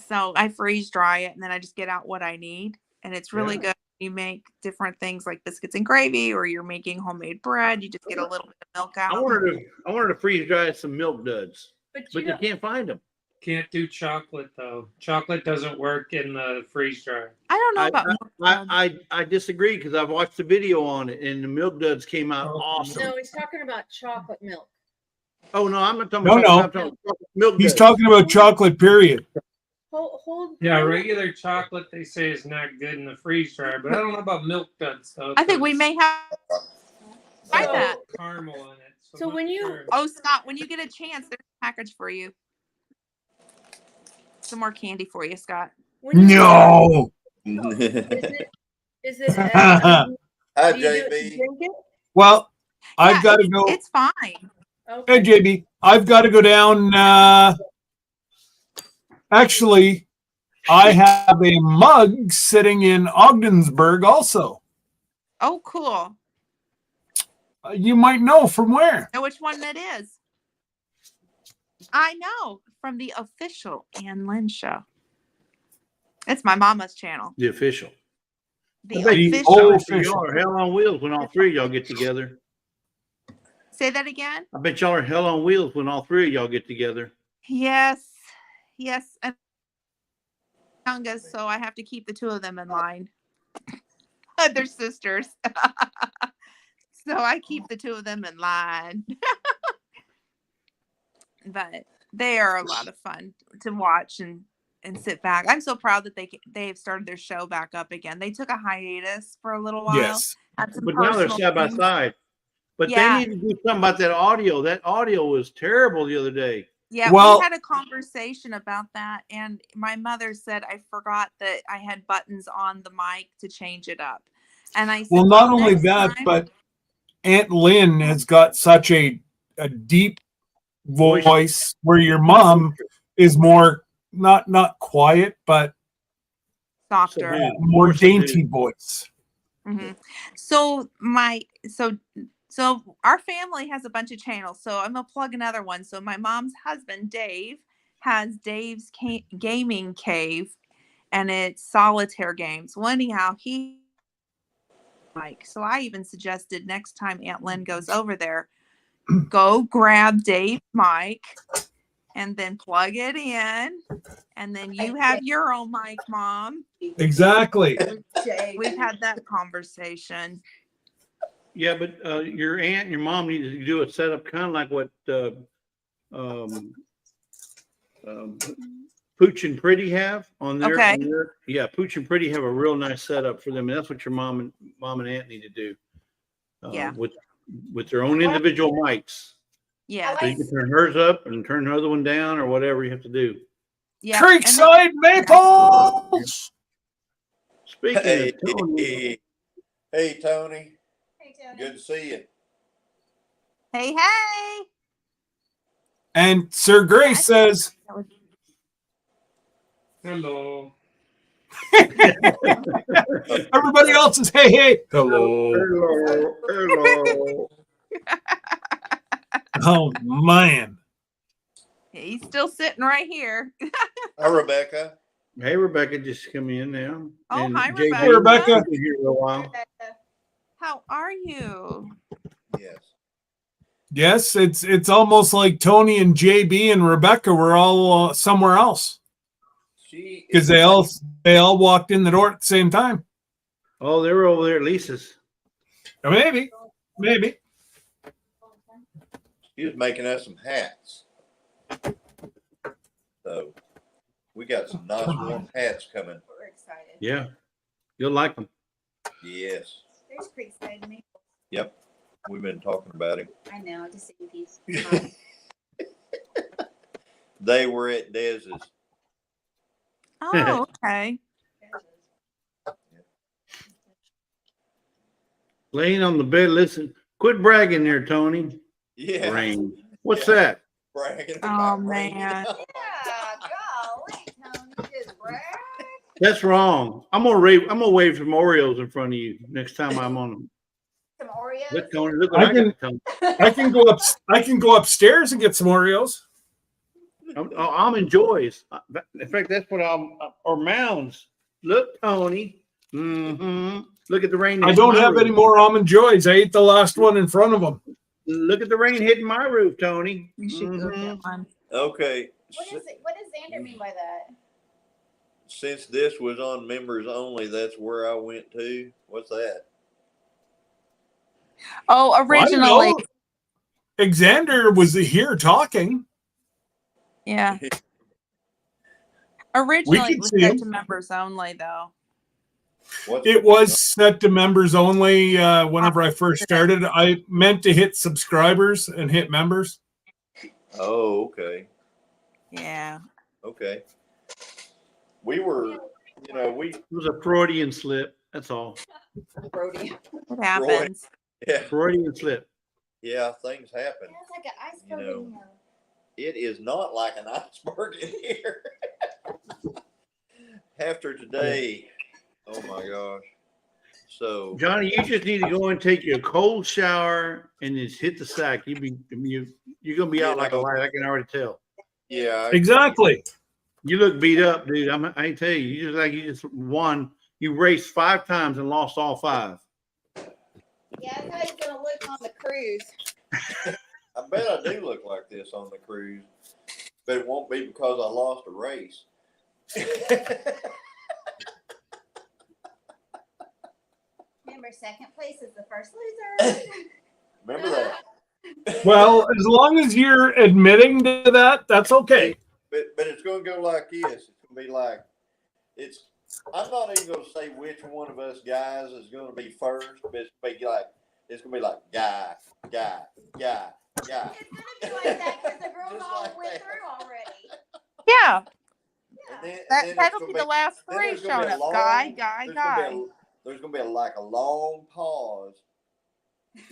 Speaker 2: So I freeze dry it, and then I just get out what I need, and it's really
Speaker 4: Yeah.
Speaker 2: good. You make different things like biscuits and gravy, or you're making homemade bread. You just get a little bit of milk out.
Speaker 4: I wanted to freeze dry some milk duds,
Speaker 5: But
Speaker 4: but
Speaker 5: you
Speaker 4: you
Speaker 5: don't,
Speaker 4: can't find them.
Speaker 3: can't do chocolate though. Chocolate doesn't work in the freeze dryer.
Speaker 2: I don't know about milk.
Speaker 4: I disagree because I've watched the video on it and the milk duds came out
Speaker 3: Oh,
Speaker 4: awesome.
Speaker 5: no, he's talking about chocolate milk.
Speaker 4: Oh no, I'm not talking
Speaker 1: No,
Speaker 4: about
Speaker 1: no.
Speaker 4: I'm talking about milk
Speaker 1: he's
Speaker 4: duds.
Speaker 1: talking about chocolate, period.
Speaker 5: Hold.
Speaker 3: Yeah,
Speaker 5: hold-
Speaker 3: regular chocolate they say is not good in the freeze dryer, but I don't know about milk duds though.
Speaker 2: I think we may have try
Speaker 5: So-
Speaker 2: that.
Speaker 3: caramel in it.
Speaker 5: So
Speaker 3: I'm
Speaker 5: when
Speaker 3: not
Speaker 5: you-
Speaker 3: sure.
Speaker 2: Oh, Scott, when you get a chance, there's a package for you. Some more candy for you, Scott.
Speaker 5: When you
Speaker 1: No.
Speaker 5: Is it?
Speaker 6: Hi,
Speaker 5: Do you
Speaker 6: JB.
Speaker 5: drink it?
Speaker 1: Well, I've
Speaker 2: Yeah,
Speaker 1: got to go.
Speaker 2: It's fine.
Speaker 5: Okay.
Speaker 1: Hey, JB, I've got to go down. Actually, I have a mug sitting in Ogdensburg also.
Speaker 2: Oh, cool.
Speaker 1: You might know from where.
Speaker 2: Know which one that is? I know, from the official Ann Lynn show. It's my mama's channel.
Speaker 4: The official.
Speaker 2: The
Speaker 1: The
Speaker 2: official.
Speaker 1: official.
Speaker 4: Y'all are hell on wheels when all three of y'all get together.
Speaker 2: Say that again.
Speaker 4: I bet y'all are hell on wheels when all three of y'all get together.
Speaker 2: Yes, yes. And youngest, so I have to keep the two of them in line. They're sisters. So I keep the two of them in line. But they are a lot of fun to watch, and and sit back. I'm so proud that they've started their show back up again. They took a hiatus for a little while.
Speaker 1: Yes.
Speaker 2: Had some
Speaker 4: But now they're
Speaker 2: personal
Speaker 4: side by
Speaker 2: things.
Speaker 4: side. But
Speaker 2: Yeah.
Speaker 4: they need to do something about that audio. That audio was terrible the other day.
Speaker 2: Yeah,
Speaker 1: Well-
Speaker 2: we had a conversation about that, and my mother said I forgot that I had buttons on the mic to change it up. And I said,
Speaker 1: Well, not only
Speaker 2: next
Speaker 1: that,
Speaker 2: time-
Speaker 1: but Aunt Lynn has got such a deep voice where your mom is more not quiet, but
Speaker 2: softer.
Speaker 1: more dainty voice.
Speaker 2: Mhm. So our family has a bunch of channels. So I'm gonna plug another one. So my mom's husband Dave has Dave's Gaming Cave, and it's solitaire games. Well, anyhow, so I even suggested next time Aunt Lynn goes over there, go grab Dave's mic and then plug it in, and then you have your own mic, Mom.
Speaker 1: Exactly.
Speaker 2: We've had that conversation.
Speaker 4: Yeah, but your aunt and your mom need to do a setup kind of like what Pooch and Pretty have on their.
Speaker 2: Okay.
Speaker 4: Yeah, Pooch and Pretty have a real nice setup for them, and that's what your mom and aunt need to do.
Speaker 2: Yeah.
Speaker 4: With their own individual mics.
Speaker 2: Yeah.
Speaker 4: So you can turn hers up and turn the other one down, or whatever you have to do.
Speaker 2: Yeah.
Speaker 1: Creekside Maples.
Speaker 4: Speaking
Speaker 6: Hey,
Speaker 4: of Tony,
Speaker 6: hey, Tony.
Speaker 7: Hey, Tony.
Speaker 6: Good to see you.
Speaker 2: Hey.
Speaker 1: And Sir Grace says,
Speaker 3: Hello.
Speaker 1: everybody else is hey. Hello.
Speaker 4: hello.
Speaker 1: Oh, man.
Speaker 2: He's still sitting right here.
Speaker 6: Hi, Rebecca.
Speaker 4: Hey, Rebecca, just come in now.
Speaker 2: Oh,
Speaker 4: And
Speaker 2: hi,
Speaker 4: JJ,
Speaker 1: Hey, Rebecca.
Speaker 4: you've been here a while.
Speaker 7: Rebecca.
Speaker 2: How are you?
Speaker 6: Yes.
Speaker 1: Yes, it's almost like Tony and JB and Rebecca were all somewhere else
Speaker 6: She
Speaker 1: because they all walked in the door at the same time.
Speaker 4: Oh, they were over there at Lisa's.
Speaker 1: Maybe.
Speaker 6: She was making us some hats. So we got some nice warm hats coming.
Speaker 7: We're excited.
Speaker 4: Yeah, you'll like them.
Speaker 6: Yes.
Speaker 7: There's Creekside Maple.
Speaker 6: Yep. We've been talking about him.
Speaker 7: I know, just see if he's
Speaker 6: They were at Dez's.
Speaker 2: Oh, okay.
Speaker 4: Laying on the bed, listen. Quit bragging there, Tony.
Speaker 6: Yeah.
Speaker 4: Rain. What's
Speaker 6: Yeah.
Speaker 4: that?
Speaker 6: Bragging
Speaker 2: Oh,
Speaker 6: about rain.
Speaker 2: man.
Speaker 7: Yeah, golly, Tony, just brag.
Speaker 4: That's wrong. I'm gonna wave some Oreos in front of you next time I'm on them.
Speaker 7: Some Oreos.
Speaker 4: Look, Tony. Look what I got, Tony.
Speaker 1: I can go upstairs and get some Oreos.
Speaker 4: Almond Joys. In fact, that's what or Mounds. Look, Tony. Mm-hmm. Look at the rain.
Speaker 1: I
Speaker 4: hitting
Speaker 1: don't
Speaker 4: my
Speaker 1: have
Speaker 4: roof.
Speaker 1: any more almond joys. I ate the last one in front of them.
Speaker 4: Look at the rain hitting my roof, Tony.
Speaker 2: You should go
Speaker 4: Mhm.
Speaker 2: get one.
Speaker 6: Okay.
Speaker 7: What does Xander mean by that?
Speaker 6: Since this was on members only, that's where I went to. What's that?
Speaker 2: Oh,
Speaker 1: Well, I
Speaker 2: originally.
Speaker 1: know. Xander was here talking.
Speaker 2: Yeah. Originally,
Speaker 1: could
Speaker 2: it was
Speaker 1: see
Speaker 2: set
Speaker 1: him.
Speaker 2: to members only, though.
Speaker 6: What's
Speaker 1: It was set to members only whenever I first started. I meant to hit subscribers and hit members.
Speaker 6: Oh, okay.
Speaker 2: Yeah.
Speaker 6: Okay. We were,
Speaker 4: It was a Freudian slip. That's all.
Speaker 7: Brody.
Speaker 2: It happens.
Speaker 6: yeah,
Speaker 4: Freudian slip.
Speaker 6: yeah, things happen.
Speaker 7: Yeah, it's like an iceberg
Speaker 6: You know.
Speaker 7: in here.
Speaker 6: It is not like an iceberg in here. After today, oh my gosh. So
Speaker 4: Johnny, you just need to go and take a cold shower and just hit the sack. You're gonna be out like a light. I can already tell.
Speaker 6: yeah,
Speaker 1: Exactly.
Speaker 4: You look beat up, dude. I tell you, you just won. You raced 5 times and lost all 5.
Speaker 7: Yeah, that's how he's gonna look on the cruise.
Speaker 6: I bet I do look like this on the cruise, but it won't be because I lost a race.
Speaker 7: Remember, second place is the first loser.
Speaker 6: Remember that.
Speaker 1: Well, as long as you're admitting to that, that's okay.
Speaker 6: But it's going to go like this. It's going to be like, I'm not even going to say which one of us guys is going to be first, but it's going to be like guy.
Speaker 7: It's gonna be like that because the girls
Speaker 6: Just
Speaker 7: all
Speaker 6: like
Speaker 7: went
Speaker 6: that.
Speaker 7: through already.
Speaker 2: Yeah,
Speaker 6: And
Speaker 2: that'll be the last
Speaker 6: then
Speaker 2: three
Speaker 6: there's gonna
Speaker 2: showing
Speaker 6: be a
Speaker 2: up. Guy.
Speaker 6: there's gonna be like a long pause,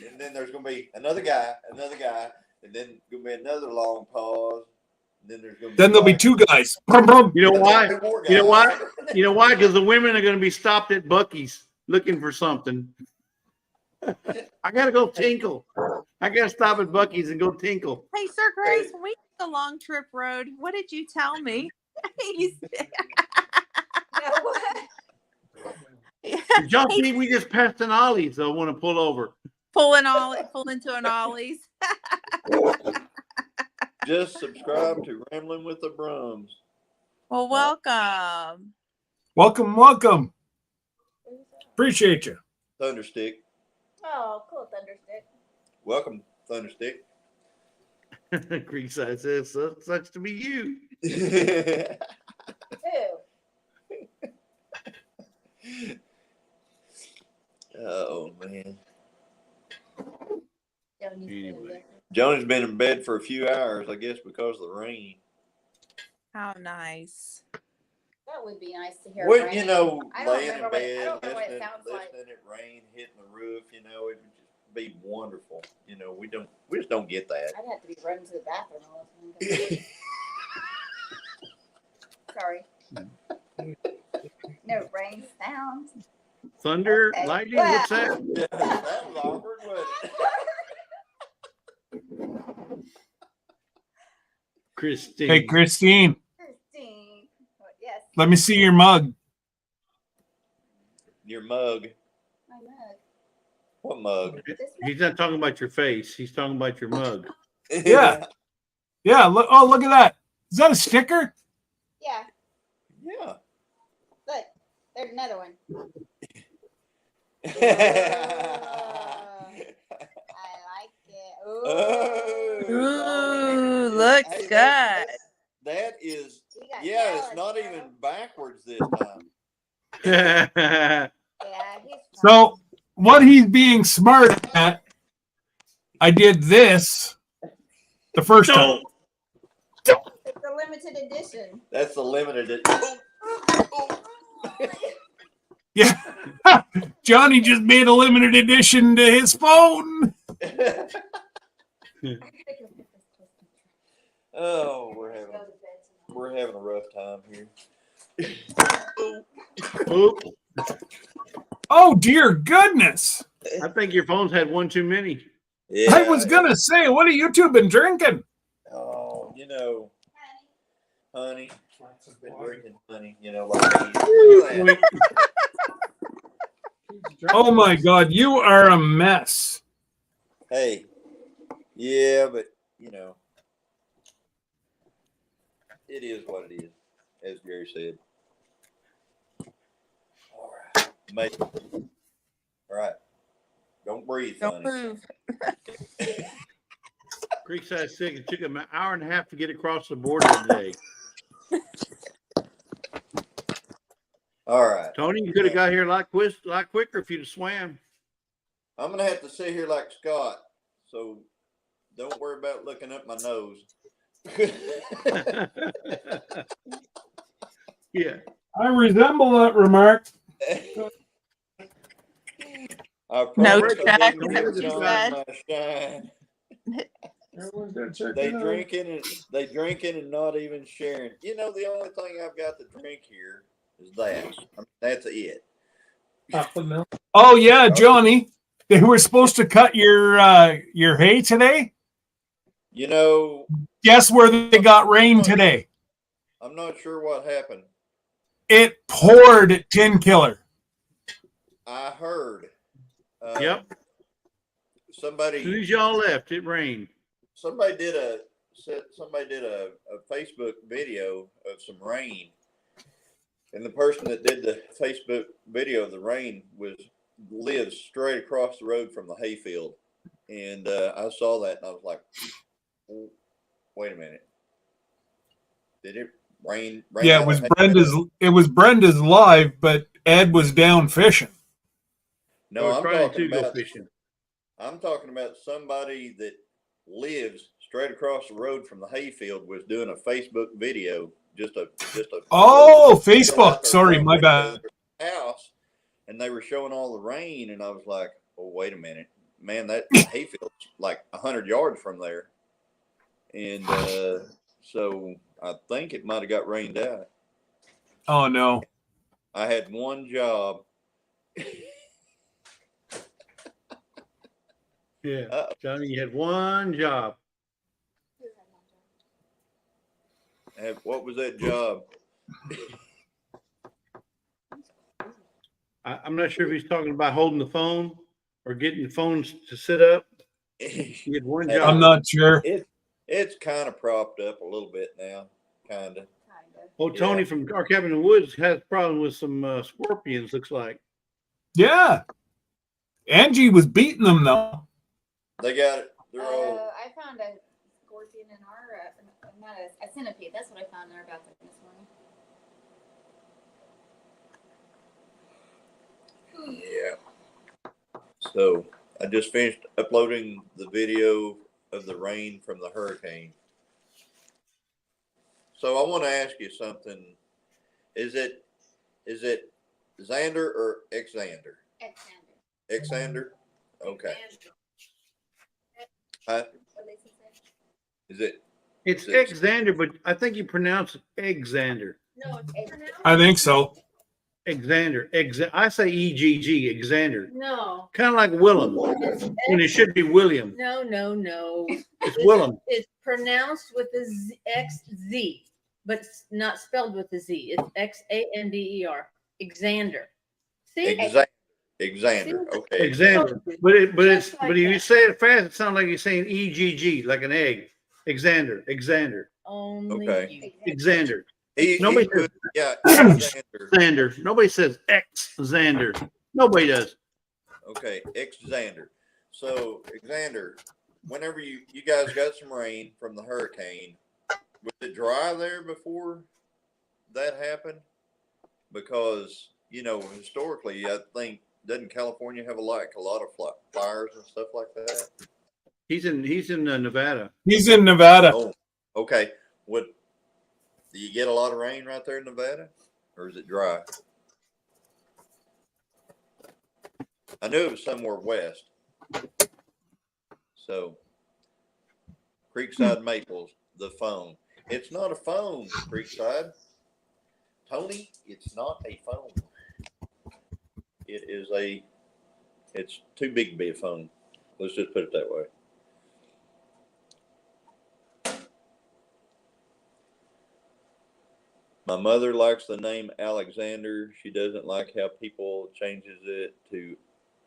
Speaker 6: and then there's gonna be another guy, and then gonna be another long pause, and then there's gonna be
Speaker 1: Then there'll be
Speaker 6: like,
Speaker 1: two guys. Brum, brum.
Speaker 4: You know
Speaker 6: and then
Speaker 4: why?
Speaker 6: there'll be more
Speaker 4: You know why?
Speaker 6: guys.
Speaker 4: You know why? Because the women are going to be stopped at Buc-ee's looking for something. I got to go tinkle. I got to stop at Buc-ee's and go tinkle.
Speaker 2: Hey, Sir Grace, when we did the long trip road, what did you tell me?
Speaker 7: No, what?
Speaker 4: Did y'all see we just passed an Ollie's? So I want to pull over.
Speaker 2: pull into an Ollie's.
Speaker 6: Just subscribe to Rambling with the Brums.
Speaker 2: Well, welcome.
Speaker 1: Welcome. Appreciate you.
Speaker 6: Thunderstick.
Speaker 7: Oh, cool, Thunderstick.
Speaker 6: Welcome, Thunderstick.
Speaker 4: Creekside says, sucks to be you.
Speaker 7: Who?
Speaker 6: Oh man.
Speaker 4: Anyway.
Speaker 6: Johnny's been in bed for a few hours, I guess, because of the rain.
Speaker 2: How nice.
Speaker 7: That would be nice to hear.
Speaker 6: Well,
Speaker 7: rain.
Speaker 6: you know,
Speaker 7: I don't
Speaker 6: laying in
Speaker 7: remember what
Speaker 6: bed,
Speaker 7: I don't remember what it
Speaker 6: listening
Speaker 7: sounds like.
Speaker 6: it rain hitting the roof, it would just be wonderful. We just don't get that.
Speaker 7: I'd have to be running to the bathroom all the time. Sorry. No rain sounds.
Speaker 4: Thunder,
Speaker 7: Okay.
Speaker 4: lightning,
Speaker 7: Well.
Speaker 4: what's that?
Speaker 6: Yeah, that was awkward, wasn't it?
Speaker 4: Christine.
Speaker 1: Hey, Christine,
Speaker 7: Christine. Yes.
Speaker 1: let me see your mug.
Speaker 6: Your mug.
Speaker 7: My mug.
Speaker 6: What mug?
Speaker 7: This
Speaker 4: He's not talking about your face. He's talking about your mug.
Speaker 1: Yeah. Yeah, look at that. Is that a sticker?
Speaker 7: Yeah.
Speaker 6: Yeah.
Speaker 7: Look. There's another one. I like it.
Speaker 2: Ooh, looks
Speaker 6: Hey,
Speaker 2: good.
Speaker 6: that is,
Speaker 7: You got
Speaker 6: yeah, it's
Speaker 7: talent,
Speaker 6: not
Speaker 7: girl.
Speaker 6: even backwards this time.
Speaker 7: Yeah, he's fine.
Speaker 1: So what he's being smart at, I did this the first time.
Speaker 7: It's a limited edition.
Speaker 6: That's the limited.
Speaker 1: Yeah. Johnny just made a limited edition to his phone.
Speaker 6: Oh, we're having a rough time here.
Speaker 4: Oop.
Speaker 1: Oh, dear goodness.
Speaker 4: I think your phone's had one too many.
Speaker 6: Yeah.
Speaker 1: I was going to say, what have you two been drinking?
Speaker 6: Oh, honey. Been drinking honey, like me.
Speaker 1: Oh, my God. You are a mess.
Speaker 6: Hey, yeah, but it is what it is, as Gary said. All right, mate. All right, don't breathe,
Speaker 2: Don't
Speaker 6: honey.
Speaker 2: move.
Speaker 4: Creekside sick. It took him an hour and a half to get across the border today.
Speaker 6: All right,
Speaker 4: Tony, you could have got here a lot quicker if you'd have swam.
Speaker 6: I'm gonna have to sit here like Scott, so don't worry about looking up my nose.
Speaker 4: Yeah.
Speaker 1: I resemble that remark.
Speaker 6: I
Speaker 2: No
Speaker 6: promise
Speaker 2: check,
Speaker 6: I
Speaker 2: is
Speaker 6: didn't
Speaker 2: that what
Speaker 6: give
Speaker 2: you
Speaker 6: John
Speaker 2: said?
Speaker 6: my shine.
Speaker 3: Everyone's gonna check
Speaker 6: They
Speaker 3: it out.
Speaker 6: drinking and not even sharing. The only thing I've got to drink here is that. That's it.
Speaker 3: Chocolate milk.
Speaker 1: Oh, yeah, Johnny. They were supposed to cut your hay today. Guess where they got rain today?
Speaker 6: I'm not sure what happened.
Speaker 1: It poured at Tin Killer.
Speaker 6: I heard.
Speaker 4: Yep. As soon
Speaker 6: Somebody
Speaker 4: as y'all left, it rained.
Speaker 6: did a Facebook video of some rain, and the person that did the Facebook video of the rain lives straight across the road from the hayfield, and I saw that and I was like, wait a minute, did rain
Speaker 1: Yeah,
Speaker 6: out
Speaker 1: it was
Speaker 6: of hand.
Speaker 1: Brenda's live, but Ed was down fishing.
Speaker 6: No,
Speaker 4: Or
Speaker 6: I'm
Speaker 4: trying
Speaker 6: talking
Speaker 4: to go
Speaker 6: about
Speaker 4: fishing.
Speaker 6: I'm talking about somebody that lives straight across the road from the hayfield was doing a Facebook video, just a
Speaker 1: Oh,
Speaker 6: out their
Speaker 1: Facebook. Sorry,
Speaker 6: front
Speaker 1: my
Speaker 6: window
Speaker 1: bad.
Speaker 6: of their house, and they were showing all the rain, and I was like, oh, wait a minute, man, that hayfield's like 100 yards from there, and so I think it might have got rained out.
Speaker 1: Oh no.
Speaker 6: I had one job.
Speaker 4: Yeah, Johnny, you had one job.
Speaker 6: What was that job?
Speaker 4: I'm not sure if he's talking about holding the phone or getting the phones to sit up. You had one job.
Speaker 1: I'm not sure.
Speaker 6: It's kind of propped up a little bit now, kind of.
Speaker 4: Oh, Tony from our cabin in the woods has a problem with some scorpions, looks like.
Speaker 1: Yeah. Angie was beating them though.
Speaker 6: They got it. They're all.
Speaker 7: I found a scorpion in our, not a centipede. That's what I found there about this morning.
Speaker 6: Yeah. So I just finished uploading the video of the rain from the hurricane. So I want to ask you something. Is it Xander or Xander? Xander. Okay. Is it?
Speaker 4: It's Xander, but I think you pronounce it Xander.
Speaker 5: No, it's pronounced.
Speaker 1: I think so.
Speaker 4: Xander. I say EGG, Xander.
Speaker 5: No.
Speaker 4: Kind of like Willem, when it should be William.
Speaker 5: No.
Speaker 4: It's Willem.
Speaker 5: It's pronounced with a Z, XZ, but it's not spelled with a Z. It's Xander. Xander. See?
Speaker 6: Xander. Okay.
Speaker 4: Xander. But if you say it fast, it sounds like you're saying EGG, like an egg. Xander.
Speaker 5: Only
Speaker 6: Okay.
Speaker 5: you.
Speaker 4: Xander.
Speaker 6: Nobody.
Speaker 4: Nobody
Speaker 6: Yeah. Xander.
Speaker 4: Xander. Nobody says Xander. Nobody does.
Speaker 6: Okay, Xander. So Xander, whenever you guys got some rain from the hurricane, was it dry there before that happened? Because historically, I think doesn't California have a lot of fires and stuff like that?
Speaker 4: He's in Nevada.
Speaker 1: He's in Nevada.
Speaker 6: Oh, okay. Do you get a lot of rain right there in Nevada, or is it dry? I knew it was somewhere west. So, Creekside Maples, the phone. It's not a phone, Creekside. Tony, it's not a phone. It's too big to be a phone. Let's just put it that way. My mother likes the name Alexander. She doesn't like how people changes it to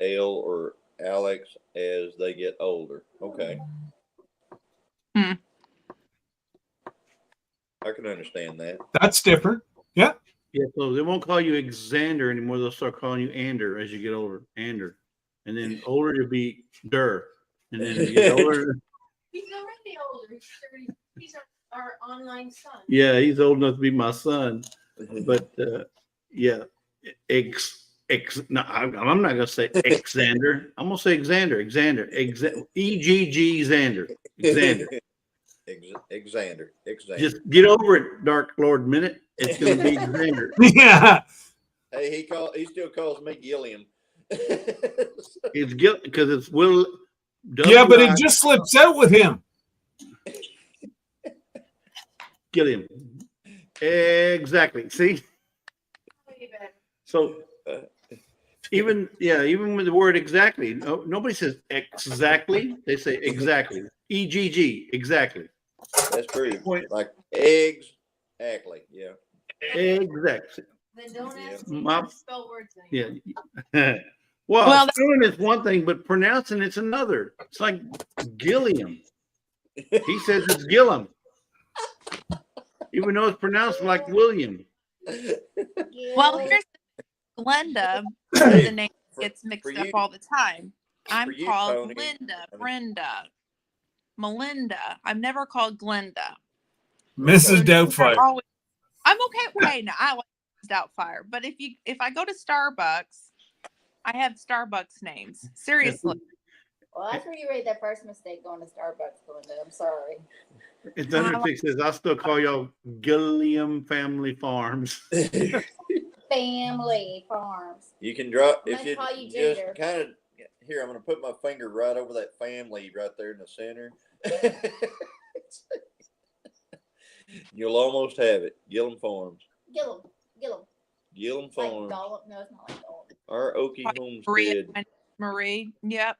Speaker 6: L or Alex as they get older. Okay.
Speaker 2: Hmm.
Speaker 6: I can understand that.
Speaker 1: That's different. Yeah.
Speaker 4: Yeah, so they won't call you Xander anymore. They'll start calling you Ander as you get older. Ander. And then older, you'll be Der. And then you get older.
Speaker 5: He's already older. He's our online son.
Speaker 4: Yeah, he's old enough to be my son. But yeah, no, I'm not going to say Xander. I'm going to say Xander. EGG Xander.
Speaker 6: Xander.
Speaker 4: Just get over it, Dark Lord Minute. It's going to be Xander.
Speaker 1: Yeah.
Speaker 6: Hey, he still calls me Gilliam.
Speaker 4: It's because it's Will.
Speaker 1: Yeah, but it just slips out with him.
Speaker 4: Gilliam. Exactly. See? So even with the word exactly, nobody says exactly. They say exactly. EGG, exactly.
Speaker 6: That's true. Like eggs, exactly. Yeah.
Speaker 4: Exactly.
Speaker 5: Then don't ask me
Speaker 4: My-
Speaker 5: how to spell words
Speaker 4: Yeah.
Speaker 5: anymore.
Speaker 4: Well, spelling is one thing, but pronouncing it's another. It's like Gilliam. He says it's Gilliam, even though it's pronounced like William.
Speaker 2: Well, here's Glenda. The name gets mixed
Speaker 6: for
Speaker 2: up
Speaker 6: you-
Speaker 2: all the time. I'm
Speaker 6: for you,
Speaker 2: called
Speaker 6: Tony,
Speaker 2: Linda, Brenda, Melinda. I'm never called Glenda.
Speaker 1: Mrs.
Speaker 2: So
Speaker 1: Doubtfire.
Speaker 2: I'm okay. Hey, no, I like Doubtfire, but if I go to Starbucks, I have Starbucks names. Seriously.
Speaker 7: Well, that's where you made that first mistake going to Starbucks, Belinda. I'm sorry.
Speaker 4: And Thunderstick says, I'll still call y'all Gilliam Family Farms.
Speaker 7: Family Farms.
Speaker 6: You can drop
Speaker 7: I'm
Speaker 6: if
Speaker 7: gonna
Speaker 6: you
Speaker 7: call you
Speaker 6: just
Speaker 7: Ginger.
Speaker 6: kind of here. I'm going to put my finger right over that family right there in the center. You'll almost have it. Gillum Farms.
Speaker 7: Gillum.
Speaker 6: Gillum
Speaker 7: It's like
Speaker 6: Farms.
Speaker 7: Gollum. No, it's not like Gollum.
Speaker 6: Our Okie
Speaker 2: Marie,
Speaker 6: homestead.
Speaker 2: Marie. Yep.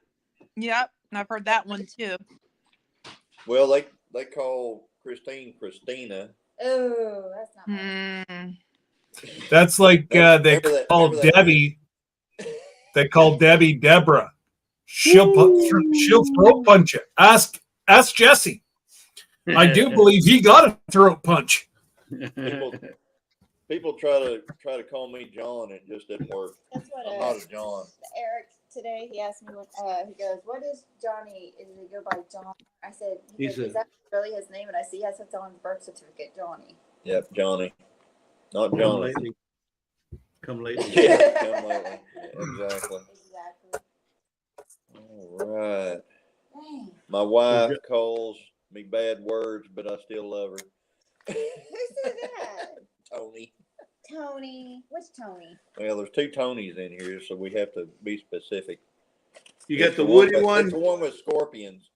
Speaker 2: I've heard that one too.
Speaker 6: Well, they call Christine Christina.
Speaker 7: Oh, that's not right.
Speaker 1: That's like they
Speaker 6: Remember that-
Speaker 1: call
Speaker 6: remember that-
Speaker 1: Debbie. They call Debbie Deborah. She'll throat punch you. Ask Jesse. I do believe he got a throat punch.
Speaker 6: People try to call me John. It just didn't work.
Speaker 7: That's what
Speaker 6: I'm not a John.
Speaker 7: Eric today, he asked me, he goes, what is Johnny? Is he go by John? I said, is that really his name? And I see he has it on his birth certificate, Johnny.
Speaker 6: Yep, Johnny. Not
Speaker 4: Come
Speaker 6: Johnny.
Speaker 4: lately. Come lately.
Speaker 6: Yeah, come lately. Yeah, exactly. All right.
Speaker 7: Dang.
Speaker 6: My wife calls me bad words, but I still love her.
Speaker 7: Who said that?
Speaker 6: Tony.
Speaker 7: Tony. Which Tony?
Speaker 6: Well, there's two Tonys in here, so we have to be specific.
Speaker 4: You got
Speaker 6: It's
Speaker 4: the woody
Speaker 6: with-
Speaker 4: one?
Speaker 6: It's the one with scorpions.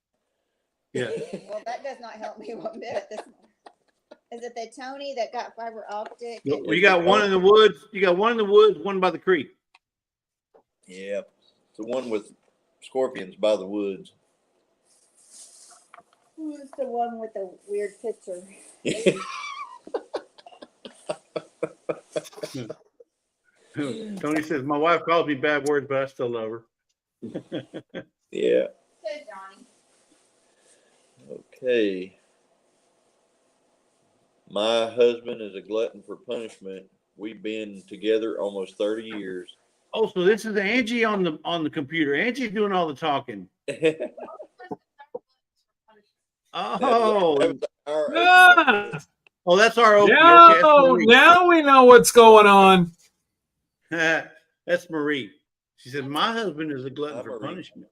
Speaker 4: Yeah.
Speaker 7: Well, that does not help me one bit at this moment. Is it the Tony that got fiber optic?
Speaker 4: Well, you got one in the woods. You got one in the woods, one by the creek.
Speaker 6: Yeah, it's the one with scorpions by the woods.
Speaker 7: Who's the one with the weird picture?
Speaker 4: Tony says, my wife calls me bad words, but I still love her.
Speaker 6: Yeah.
Speaker 7: Good, Johnny.
Speaker 6: Okay. My husband is a glutton for punishment. We've been together almost 30 years.
Speaker 4: Oh, so this is Angie on the computer. Angie's doing all the talking. Oh, oh, that's our Opie. Okay,
Speaker 1: Now we know what's going on.
Speaker 4: that's Marie. She said, my husband is a glutton
Speaker 6: Hi,
Speaker 4: for
Speaker 6: Marie.
Speaker 4: punishment.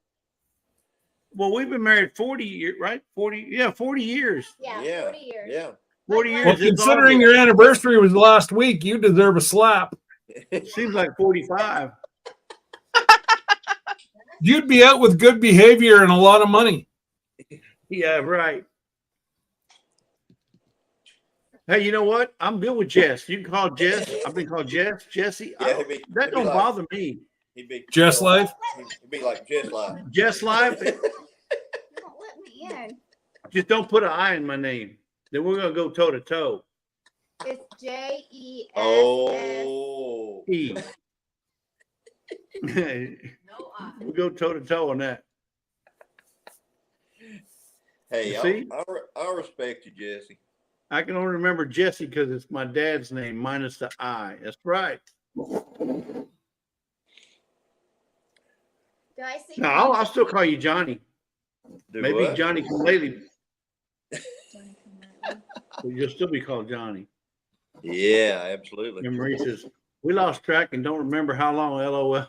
Speaker 4: Well, we've been married 40 years, right? 40 years.
Speaker 7: Yeah,
Speaker 6: Yeah,
Speaker 7: 40 years.
Speaker 6: Yeah.
Speaker 4: 40 years.
Speaker 1: Well,
Speaker 4: is
Speaker 1: considering
Speaker 4: all-
Speaker 1: your anniversary was last week, you deserve a slap.
Speaker 4: Seems like 45.
Speaker 1: You'd be out with good behavior and a lot of money.
Speaker 4: Yeah, right. Hey, you know what? I'm good with Jess. You can call Jess. I've been called Jess, Jesse.
Speaker 6: Yeah,
Speaker 4: That don't bother me.
Speaker 6: He'd be
Speaker 1: Jess Life?
Speaker 6: He'd be like Jess Life.
Speaker 4: Jess Life.
Speaker 7: You won't let me in.
Speaker 4: Just don't put an I in my name. Then we're gonna go toe to toe.
Speaker 7: It's Jess.
Speaker 6: Oh.
Speaker 4: E. We'll go toe to toe on that.
Speaker 6: Hey,
Speaker 4: You see?
Speaker 6: I'll respect you, Jesse.
Speaker 4: I can only remember Jesse because it's my dad's name minus the I. That's right.
Speaker 7: Do I see?
Speaker 4: No, I'll still call you Johnny.
Speaker 6: Do
Speaker 4: Maybe
Speaker 6: what?
Speaker 4: Johnny come lately,
Speaker 7: Johnny come lately.
Speaker 4: but you'll still be called Johnny.
Speaker 6: Yeah, absolutely.
Speaker 4: And Marie says, we lost track and don't remember how long LOL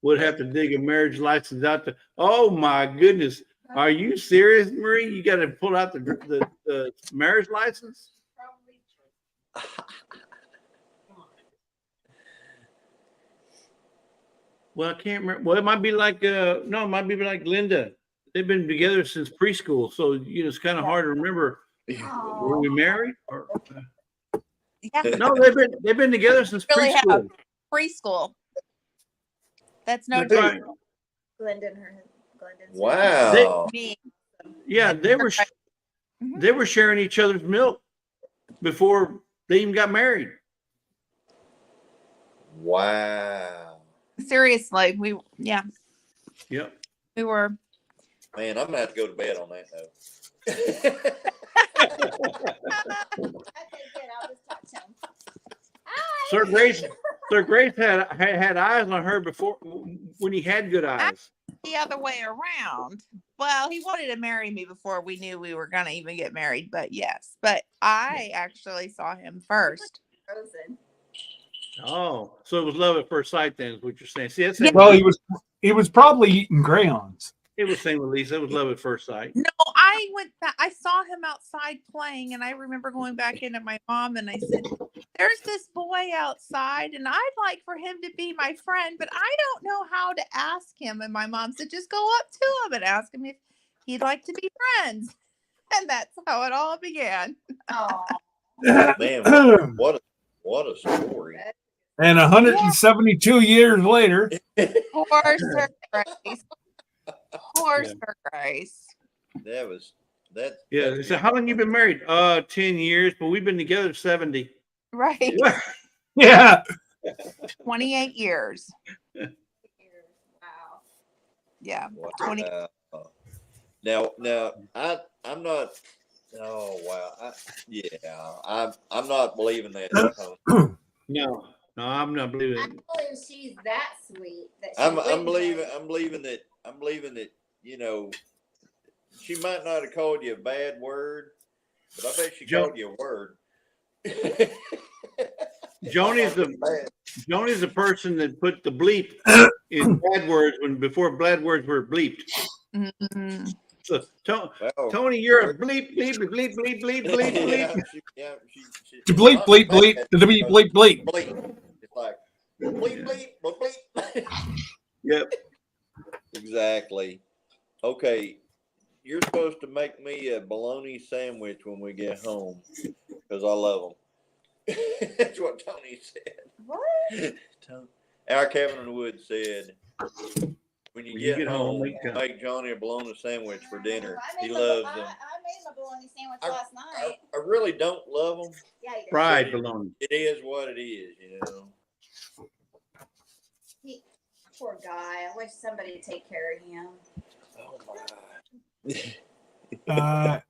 Speaker 4: would have to dig a marriage license out to. Oh my goodness. Are you serious, Marie? You got to pull out the marriage license? Well, I can't remember. Well, it might be like no, it might be like Linda. They've been together since preschool, so it's kind of hard to remember. Were we married? Or,
Speaker 2: Yeah,
Speaker 4: no, they've been together since
Speaker 2: Really have.
Speaker 4: preschool.
Speaker 2: preschool. That's no
Speaker 4: That's
Speaker 2: joke.
Speaker 4: right.
Speaker 7: Glendon.
Speaker 6: Wow.
Speaker 2: Me.
Speaker 4: Yeah, they were sharing each other's milk before they even got married.
Speaker 6: Wow.
Speaker 2: Seriously,
Speaker 4: Yep.
Speaker 2: we were.
Speaker 6: Man, I'm gonna have to go to bed on that note.
Speaker 7: Okay, good. I'll just talk to him.
Speaker 4: Sir Grace had eyes on her before when he had good eyes.
Speaker 2: The other way around. Well, he wanted to marry me before we knew we were gonna even get married, but yes. But I actually saw him first.
Speaker 7: Frozen.
Speaker 4: Oh, so it was love at first sight then, is what you're saying. See, that's
Speaker 2: Yeah.
Speaker 4: same
Speaker 1: Well,
Speaker 4: with
Speaker 1: he was probably eating crayons.
Speaker 4: it was same with Lisa. It was love at first sight.
Speaker 2: No, I went back. I saw him outside playing, and I remember going back into my mom and I said, "There's this boy outside, and I'd like for him to be my friend, but I don't know how to ask him." And my mom said, "Just go up to him and ask him if he'd like to be friends." And that's how it all began.
Speaker 7: Oh,
Speaker 6: Man, what a story.
Speaker 1: And 172 years later,
Speaker 2: Poor Sir Grace. Poor Sir Grace.
Speaker 6: That was that.
Speaker 4: Yeah. They said, how long you been married? 10 years, but we've been together 70.
Speaker 2: Right.
Speaker 1: yeah.
Speaker 2: 28 years.
Speaker 7: wow.
Speaker 2: Yeah.
Speaker 6: Wow.
Speaker 2: 20.
Speaker 6: Now I'm not. Oh wow. I'm not believing that.
Speaker 4: No, I'm not believing
Speaker 7: I
Speaker 4: it.
Speaker 7: believe she's that sweet. That she
Speaker 6: I'm
Speaker 7: wouldn't
Speaker 6: believing
Speaker 7: say-
Speaker 6: that she might not have called you a bad word, but I bet she called you a word.
Speaker 4: Joni's the person that put the bleep in bad words before bad words were bleeped.
Speaker 2: Mm-hmm.
Speaker 4: So
Speaker 6: Well,
Speaker 4: Tony, you're a bleep, bleep, bleep, bleep, bleep, bleep, bleep.
Speaker 1: To bleep, bleep, bleep, to bleep, bleep, bleep.
Speaker 6: Bleep. It's like bleep, bleep, bleep, bleep.
Speaker 4: Yep.
Speaker 6: Exactly. Okay, you're supposed to make me a bologna sandwich when we get home because I love them. That's what Tony said.
Speaker 7: What?
Speaker 6: Our Kevin in the Woods said, when you get home,
Speaker 4: make
Speaker 6: make Johnny a bologna sandwich for dinner.
Speaker 7: I
Speaker 6: He
Speaker 7: made
Speaker 6: loves
Speaker 7: I
Speaker 6: them.
Speaker 7: made my bologna sandwich
Speaker 6: I-
Speaker 7: last night.
Speaker 6: I really don't love them.
Speaker 7: Yeah, you did.
Speaker 4: Fried bologna.
Speaker 6: It is what it is, you know.
Speaker 7: Poor guy. I wish somebody would take care of him.
Speaker 6: Oh my.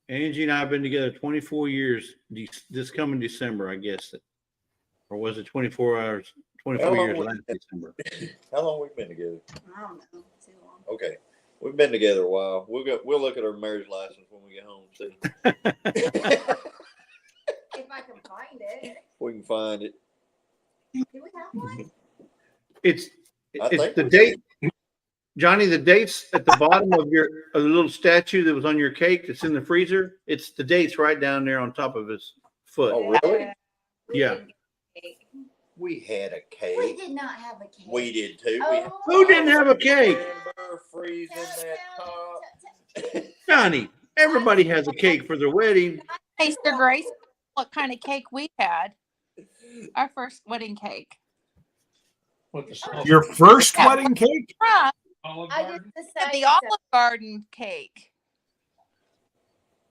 Speaker 4: Angie and I have been together 24 years. This coming December, I guess. Or was it 24 hours? 24
Speaker 6: How
Speaker 4: years
Speaker 6: long
Speaker 4: last December.
Speaker 6: How long we been together?
Speaker 7: I don't know. Too long.
Speaker 6: Okay, we've been together a while. We'll look at our marriage license when we get home. See
Speaker 7: If I can find it.
Speaker 6: if we can find it.
Speaker 7: Do we have one?
Speaker 4: It's
Speaker 6: think
Speaker 4: the
Speaker 6: we
Speaker 4: date, Johnny. The dates at the bottom of the little statue that was on your cake that's in the freezer. It's the dates right down there on top of his foot.
Speaker 6: Oh, really?
Speaker 7: We
Speaker 4: Yeah.
Speaker 7: didn't get a cake.
Speaker 6: We had a
Speaker 7: We
Speaker 6: cake.
Speaker 7: did not have a cake.
Speaker 6: We did too.
Speaker 7: Oh.
Speaker 4: Who didn't have a cake?
Speaker 6: Remember freezing that top.
Speaker 4: Johnny, everybody has a cake for their wedding.
Speaker 2: Hey, Sir Grace, what kind of cake we had? Our first wedding cake.
Speaker 3: What the
Speaker 1: Your first wedding cake?
Speaker 2: Huh?
Speaker 3: Olive
Speaker 7: I
Speaker 3: Garden?
Speaker 7: just
Speaker 2: At
Speaker 7: decided
Speaker 2: the Olive Garden cake.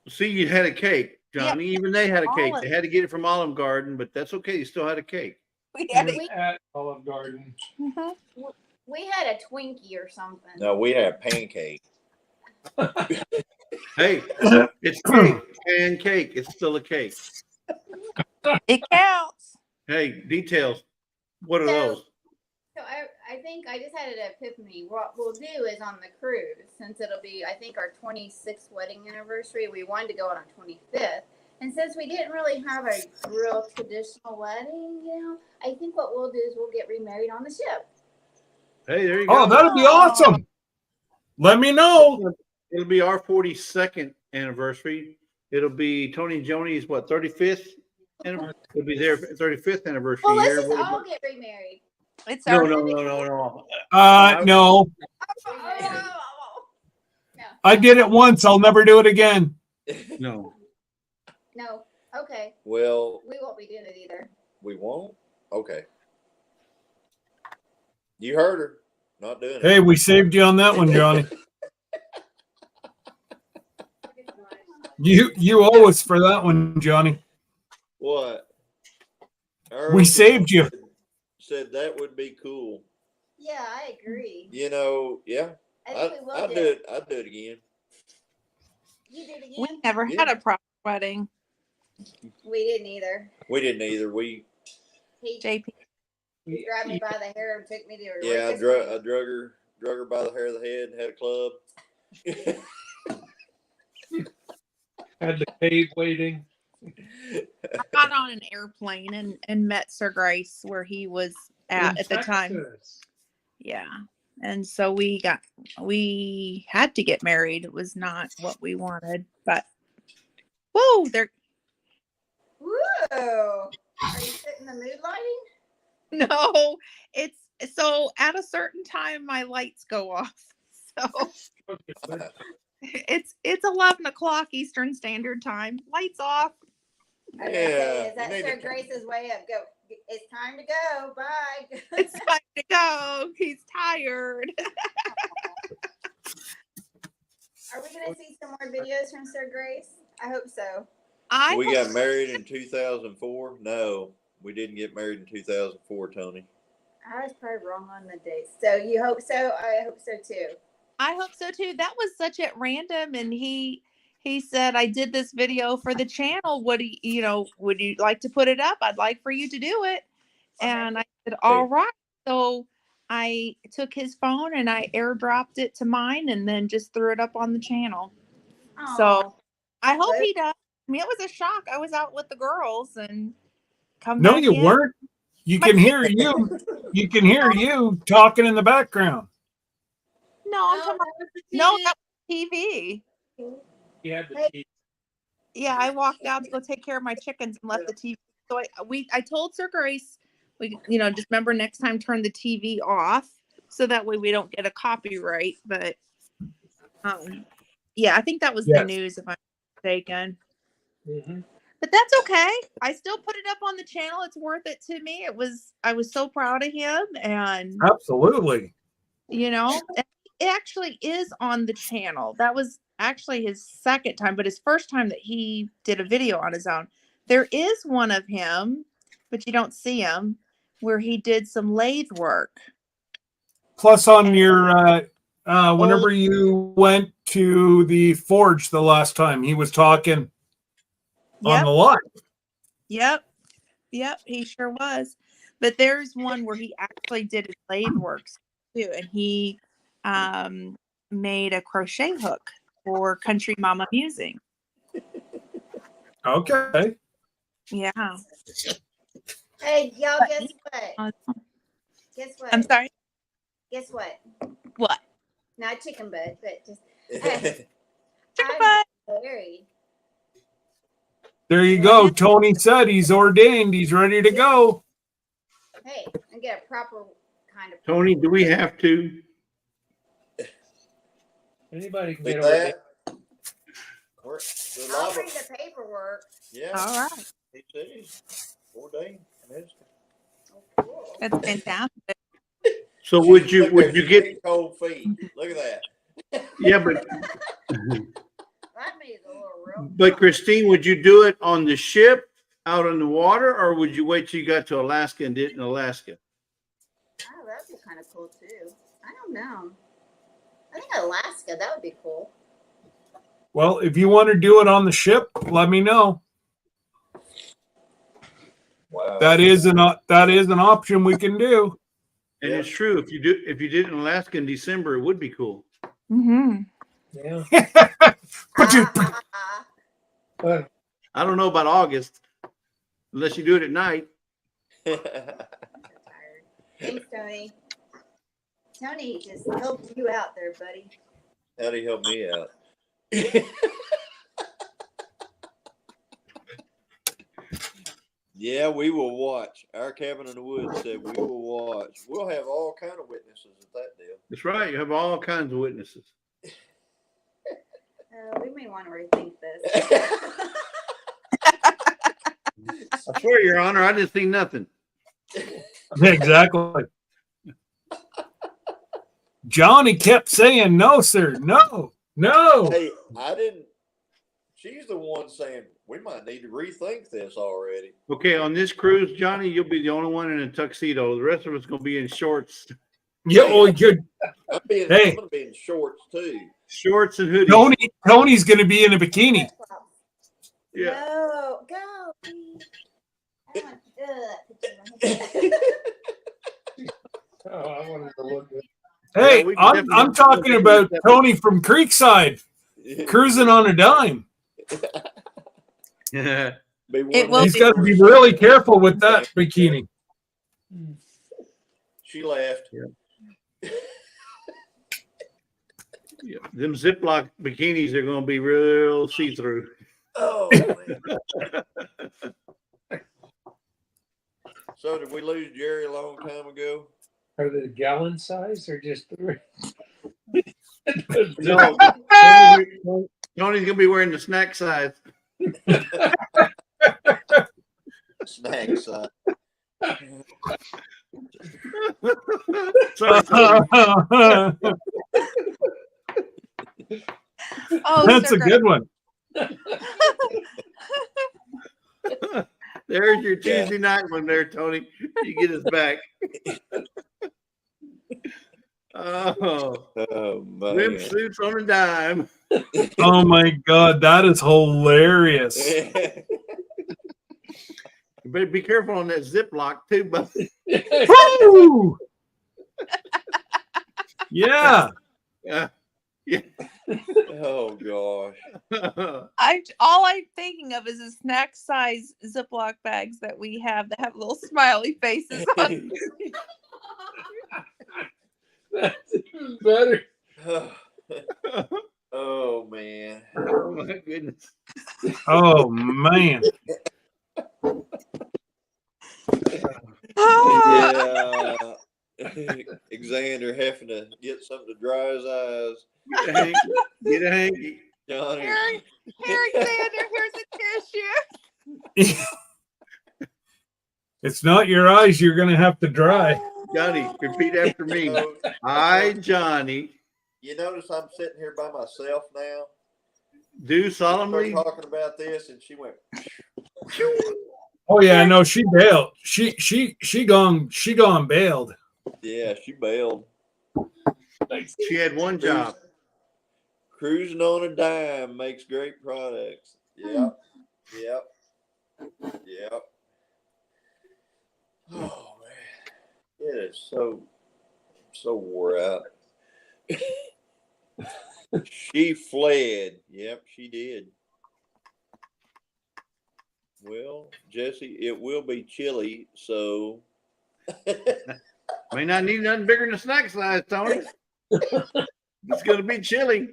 Speaker 4: See, you had a cake, Johnny. Even they had a cake.
Speaker 2: Olive.
Speaker 4: They had to get it from Olive Garden, but that's okay. You still had a cake.
Speaker 2: We had
Speaker 3: It
Speaker 2: a
Speaker 3: was at Olive Garden.
Speaker 2: Mhm.
Speaker 7: we had a Twinkie or something.
Speaker 6: No, we had a pancake.
Speaker 4: Hey, it's cake. Pancake. It's still a cake.
Speaker 2: It counts.
Speaker 4: Hey, details. What are those?
Speaker 7: So I think I just had an epiphany. What we'll do is on the cruise, since it'll be, I think, our 26th wedding anniversary, we wanted to go on our 25th. And since we didn't really have a real traditional wedding, I think what we'll do is we'll get remarried on the ship.
Speaker 4: Hey, there you go.
Speaker 1: Oh, that'd be awesome. Let me know.
Speaker 4: It'll be our 42nd anniversary. It'll be Tony and Joni's, 35th? It'll be their 35th anniversary
Speaker 7: Well, let's
Speaker 4: year.
Speaker 7: just all get remarried.
Speaker 2: It's
Speaker 4: No.
Speaker 2: our
Speaker 1: No.
Speaker 7: Oh,
Speaker 1: I did it once. I'll never do it again.
Speaker 4: No.
Speaker 7: no. Okay.
Speaker 6: Well,
Speaker 7: We won't be doing it either.
Speaker 6: we won't. Okay. You heard her. Not doing it.
Speaker 1: Hey, we saved you on that one, Johnny. You owe us for that one, Johnny.
Speaker 6: What?
Speaker 1: We saved you.
Speaker 6: Said that would be cool.
Speaker 7: Yeah, I agree.
Speaker 6: You know, yeah.
Speaker 7: I think we will
Speaker 6: I'd
Speaker 7: do
Speaker 6: do
Speaker 7: it.
Speaker 6: it. I'd do it again.
Speaker 7: You did again?
Speaker 2: We never had a proper wedding.
Speaker 7: We didn't either.
Speaker 6: We didn't either. We
Speaker 7: He
Speaker 2: JP.
Speaker 7: grabbed me by the hair and took me to her.
Speaker 6: I drug her by the hair of the head and had a club.
Speaker 3: Had the cave waiting.
Speaker 2: I got on an airplane and met Sir Grace where he was at the time.
Speaker 3: Texas.
Speaker 2: Yeah. And so we had to get married. It was not what we wanted, but whoa, there.
Speaker 7: Whoa. Are you sitting the mood lighting?
Speaker 2: No, it's so at a certain time my lights go off. So it's 11 o'clock Eastern Standard Time. Lights off.
Speaker 7: I was gonna say,
Speaker 6: Yeah,
Speaker 7: is that
Speaker 6: you need
Speaker 7: Sir
Speaker 6: to-
Speaker 7: Grace's way of go? It's time to go. Bye.
Speaker 2: It's time to go. He's tired.
Speaker 7: Are we gonna see some more videos from Sir Grace? I hope so.
Speaker 6: We got married in 2004. No, we didn't get married in 2004, Tony.
Speaker 7: I was probably wrong on the dates. So you hope so? I hope so too.
Speaker 2: I hope so too. That was such at random, and he said, I did this video for the channel. What do would you like to put it up? I'd like for you to do it.
Speaker 7: Okay.
Speaker 2: And I said, all right. So I took his phone and I airdropped it to mine and then just threw it up on the channel. So
Speaker 7: Aw.
Speaker 2: I hope
Speaker 7: Good.
Speaker 2: he does. I mean, it was a shock. I was out with the girls and come
Speaker 1: No,
Speaker 2: back
Speaker 1: you
Speaker 2: in.
Speaker 1: weren't. You can hear you. You can hear you talking in the background.
Speaker 2: No, I'm talking about, no, that was TV.
Speaker 3: He had the
Speaker 7: Hey.
Speaker 3: teeth.
Speaker 2: Yeah, I walked out to go take care of my chickens and left the TV. So I told Sir Grace, just remember next time turn the TV off so that way we don't get a copyright. But yeah, I think that was the
Speaker 1: Yes.
Speaker 2: news if I'm not mistaken.
Speaker 3: Mm-hmm.
Speaker 2: But that's okay. I still put it up on the channel. It's worth it to me. I was so proud of him, and
Speaker 1: Absolutely.
Speaker 2: and it actually is on the channel. That was actually his second time, but his first time that he did a video on his own. There is one of him, but you don't see him, where he did some lathe work.
Speaker 1: Plus, on your whenever you went to the forge the last time, he was talking on
Speaker 2: Yep,
Speaker 1: the live.
Speaker 2: yep, he sure was. But there's one where he actually did his lathe works too, and he made a crochet hook for Country Mama Musing.
Speaker 1: Okay.
Speaker 2: Yeah.
Speaker 7: Hey, y'all, guess what? Guess what?
Speaker 2: I'm sorry.
Speaker 7: Guess what?
Speaker 2: What?
Speaker 7: Not chicken butt, but just
Speaker 2: Chicken
Speaker 7: I'm
Speaker 2: butt.
Speaker 7: married.
Speaker 1: There you go. Tony said he's ordained. He's ready to go.
Speaker 7: Hey, I get a proper kind of.
Speaker 4: Tony, do we have to?
Speaker 3: Anybody can
Speaker 6: With
Speaker 3: get over
Speaker 6: that,
Speaker 7: I'll bring the paperwork.
Speaker 6: yeah,
Speaker 2: All right.
Speaker 6: he said he's ordained.
Speaker 7: Oh, cool.
Speaker 2: That's fantastic.
Speaker 4: So would you
Speaker 6: Look at
Speaker 4: get?
Speaker 6: his cold feet? Look at that.
Speaker 4: Yeah, but
Speaker 7: That made it a little real.
Speaker 4: but Christine, would you do it on the ship out on the water, or would you wait till you got to Alaska and did it in Alaska?
Speaker 7: Oh, that'd be kind of cool too. I don't know. I think Alaska, that would be cool.
Speaker 1: Well, if you want to do it on the ship, let me know.
Speaker 6: Wow.
Speaker 1: That is an option we can do.
Speaker 4: And
Speaker 6: Yeah.
Speaker 4: it's true. If you did it in Alaska in December, it would be cool.
Speaker 2: Mm-hmm.
Speaker 3: Yeah.
Speaker 1: But you,
Speaker 3: But
Speaker 4: I don't know about August, unless you do it at night.
Speaker 7: I'm tired. Thanks, Tony. Tony just helped you out there, buddy.
Speaker 6: How'd he help me out? Yeah, we will watch. Our cabin in the woods said we will watch. We'll have all kind of witnesses at that deal.
Speaker 4: That's right. You have all kinds of witnesses.
Speaker 7: We may want to rethink this.
Speaker 4: I swear, Your Honor, I didn't see nothing.
Speaker 1: exactly. Johnny kept saying, "No, sir, no, no."
Speaker 6: Hey, I didn't. She's the one saying we might need to rethink this already.
Speaker 4: Okay, on this cruise, Johnny, you'll be the only one in a tuxedo. The rest of us gonna be in shorts,
Speaker 1: Yeah, well, good.
Speaker 6: I'm
Speaker 1: Hey.
Speaker 6: gonna be in shorts too.
Speaker 4: shorts and hoodies.
Speaker 1: Tony's going to be in a bikini.
Speaker 4: Yeah.
Speaker 7: No, go. I want to do it.
Speaker 3: oh, I wanted to look good.
Speaker 1: Hey,
Speaker 4: we can
Speaker 1: I'm
Speaker 4: definitely-
Speaker 1: talking about Tony from Creekside cruising on a dime.
Speaker 4: Yeah.
Speaker 2: It will
Speaker 1: He's got to be really careful with that bikini.
Speaker 6: She laughed.
Speaker 4: Yeah. Them Ziploc bikinis are going to be real see-through.
Speaker 6: Oh, man. So did we lose Jerry a long time ago?
Speaker 3: Are they gallon size or just
Speaker 4: No, Tony's gonna be wearing the snack size.
Speaker 6: Snack size.
Speaker 4: Sorry, Tony.
Speaker 2: Oh,
Speaker 1: That's
Speaker 2: so
Speaker 1: a
Speaker 2: great.
Speaker 1: good one.
Speaker 4: There's your Tuesday night one there, Tony. You get us back. Oh,
Speaker 6: Oh, man.
Speaker 4: swimsuits on a dime.
Speaker 1: Oh my God, that is hilarious.
Speaker 4: You better be careful on that Ziploc too, but
Speaker 1: Woo! Yeah.
Speaker 4: yeah.
Speaker 6: Oh, gosh.
Speaker 2: All I'm thinking of is the snack size Ziploc bags that we have that have little smiley faces on.
Speaker 3: That's even better.
Speaker 6: Oh, man.
Speaker 4: Oh my goodness.
Speaker 1: Oh man.
Speaker 6: Yeah. Alexander having to get something to dry his eyes.
Speaker 4: Get a hanky. Get a hanky.
Speaker 6: Johnny.
Speaker 2: Here, Alexander, here's a tissue.
Speaker 1: It's not your eyes you're going to have to dry.
Speaker 4: Johnny, repeat after me.
Speaker 6: You know,
Speaker 4: I, Johnny,
Speaker 6: you notice I'm sitting here by myself now.
Speaker 4: do
Speaker 6: We
Speaker 4: solemnly.
Speaker 6: started talking about this, and she went.
Speaker 1: Oh yeah, no, she bailed. She gone bailed.
Speaker 6: Yeah, she bailed.
Speaker 4: She had one job.
Speaker 6: Cruising on a dime makes great products. Yep. Yep. Yep. Oh man, it is so wore out. She fled. Yep, she did. Well, Jesse, it will be chilly, so
Speaker 4: May not need nothing bigger than a snack size, Tony. It's gonna be chilly.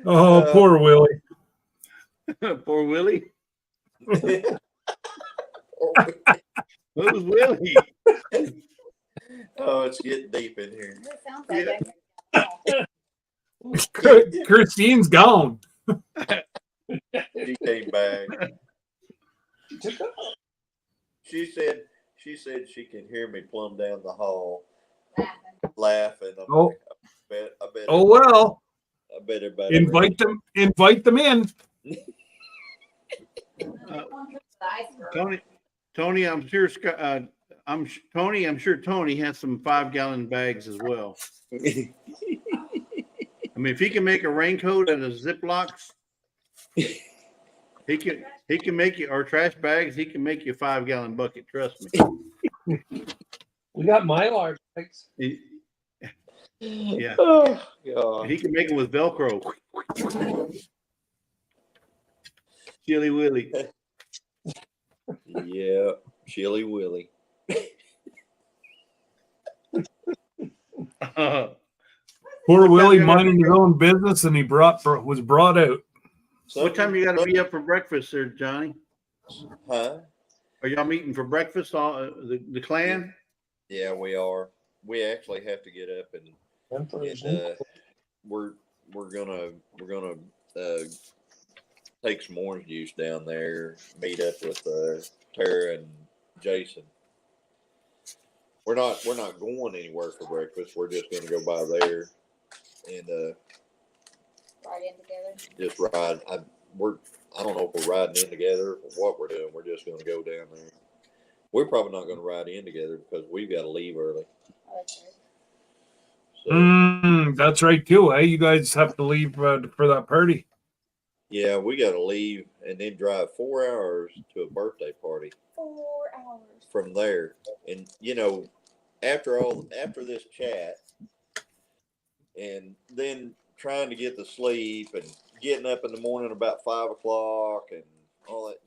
Speaker 1: Oh, poor Willie.
Speaker 4: Poor Willie. Who's Willie?
Speaker 6: oh, it's getting deep in here.
Speaker 7: It sounds like
Speaker 1: Christine's gone.
Speaker 6: She came back. She said she can hear me plumb down the hall laughing. I'm
Speaker 1: Oh.
Speaker 6: like, I bet
Speaker 1: Oh well.
Speaker 6: I bet everybody
Speaker 1: Invite them in.
Speaker 4: Tony, I'm sure I'm sure Tony has some 5-gallon bags as well. I mean, if he can make a raincoat out of Ziplocs, he can make you, or trash bags. He can make you a 5-gallon bucket. Trust me.
Speaker 3: We got Mylar bags.
Speaker 4: Yeah,
Speaker 6: Oh God.
Speaker 4: he can make it with Velcro. Chilly Willy.
Speaker 6: Yeah, Chilly Willy.
Speaker 1: Poor Willie minding his own business, and he was brought out.
Speaker 4: What time you got to be up for breakfast, there, Johnny?
Speaker 6: Huh?
Speaker 4: Are y'all meeting for breakfast? All the clan?
Speaker 6: Yeah, we are. We actually have to get up and we're gonna take some orange juice down there. Meet up with Tara and Jason. We're not going anywhere for breakfast. We're just gonna go by there and
Speaker 7: right in together.
Speaker 6: just ride. I don't know if we're riding in together or what we're doing. We're just gonna go down there. We're probably not gonna ride in together because we've got to leave early.
Speaker 7: Oh, that's right.
Speaker 6: So,
Speaker 1: That's right too. Hey, you guys have to leave for that party.
Speaker 6: yeah, we got to leave and then drive 4 hours to a birthday party
Speaker 7: 4 hours.
Speaker 6: from there. And after this chat, and then trying to get to sleep and getting up in the morning about 5 o'clock and all that,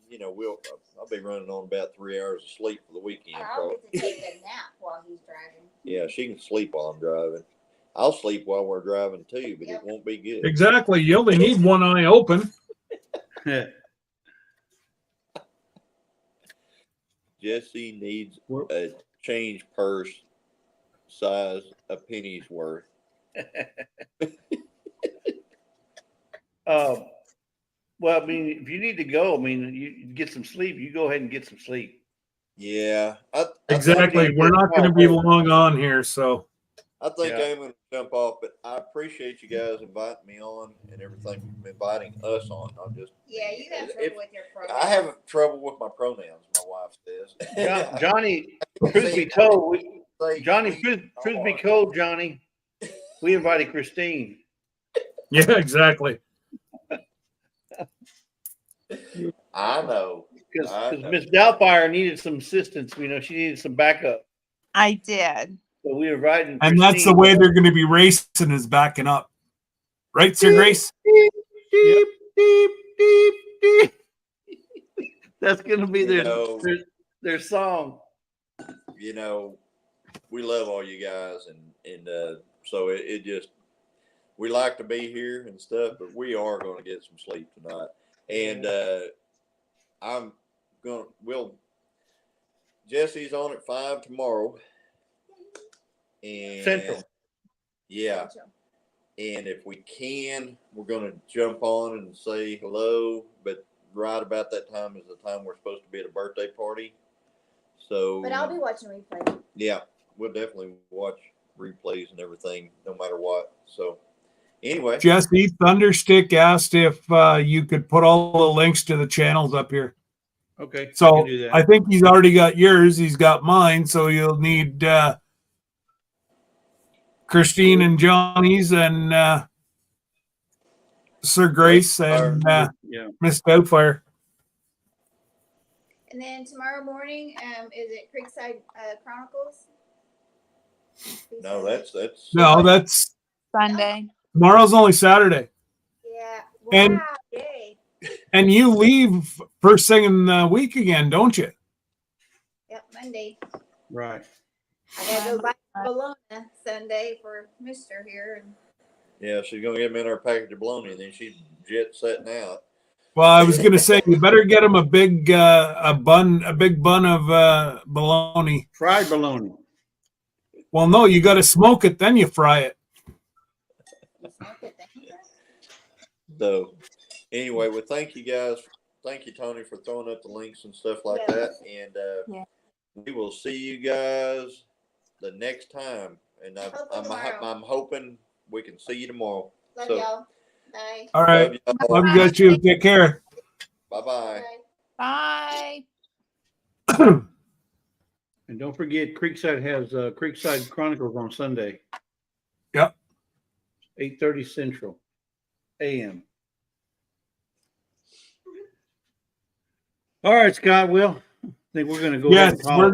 Speaker 6: I'll be running on about 3 hours of sleep for the weekend.
Speaker 7: I'll get to take a nap while he's driving.
Speaker 6: Yeah, she can sleep while I'm driving. I'll sleep while we're driving too, but it won't be good.
Speaker 1: Exactly. You only need one eye open.
Speaker 6: Jesse needs a change purse size a penny's worth.
Speaker 4: Well, I mean, if you need to go, I mean, you get some sleep. You go ahead and get some sleep.
Speaker 6: Yeah,
Speaker 1: Exactly. We're not going to be long on here, so.
Speaker 6: I think I'm going to jump off, but I appreciate you guys inviting me on and everything, inviting us on. You
Speaker 7: have trouble with your pronouns.
Speaker 6: I have trouble with my pronouns, my wife says.
Speaker 4: Johnny, truth be told, truth be told, Johnny, we invited Christine.
Speaker 1: Yeah, exactly.
Speaker 6: I know.
Speaker 4: Because Miss Doubtfire needed some assistance. She needed some backup.
Speaker 2: I did.
Speaker 4: So we invited
Speaker 1: And
Speaker 4: Christine.
Speaker 1: that's the way they're going to be racing is backing up. Right, Sir Grace?
Speaker 4: Deep, deep, deep, deep, deep. That's going to be their song.
Speaker 6: We love all you guys. And so it just, we like to be here and stuff, but we are going to get some sleep tonight. And Jesse's on at 5 tomorrow. And
Speaker 4: Central.
Speaker 6: Yeah. And if we can, we're going to jump on and say hello. But right about that time is the time we're supposed to be at a birthday party. So.
Speaker 7: But I'll be watching replay.
Speaker 6: Yeah, we'll definitely watch replays and everything, no matter what. So. Anyway,
Speaker 1: Jesse, Thunderstick asked if you could put all the links to the channels up here.
Speaker 4: Okay.
Speaker 1: So
Speaker 4: do that.
Speaker 1: I think he's already got yours. He's got mine. So you'll need Christine and Johnny's and Sir Grace and Miss Doubtfire.
Speaker 7: And then tomorrow morning, is it Creekside Chronicles?
Speaker 6: No, that's
Speaker 2: Sunday.
Speaker 1: Tomorrow's only Saturday.
Speaker 7: Yeah.
Speaker 1: And-
Speaker 7: Wow. Yay.
Speaker 1: And you leave first thing in the week again, don't you?
Speaker 7: Yep. Monday.
Speaker 4: Right.
Speaker 7: I gotta go buy bologna Sunday for Mister here. And
Speaker 6: yeah, she's gonna get him in her package of bologna, and then she's jet setting out.
Speaker 1: Well, I was gonna say you better get him a big bun of bologna.
Speaker 4: Fried bologna.
Speaker 1: Well, no, you got to smoke it, then you fry it.
Speaker 7: you smoke it then.
Speaker 6: So, anyway, well, thank you guys. Thank you, Tony, for throwing up the links and stuff like that. And we will see you guys the next time. And I'm hoping we can see you tomorrow.
Speaker 7: Love y'all. Bye.
Speaker 1: All right. Love you guys too. Take care.
Speaker 6: Bye-bye.
Speaker 2: Bye.
Speaker 4: And don't forget, Creekside has Creekside Chronicles on Sunday.
Speaker 1: Yep.
Speaker 4: 8:30 Central AM. All right, Scott. Will, I think we're going to go.
Speaker 1: Yes,
Speaker 4: ahead and call
Speaker 1: we're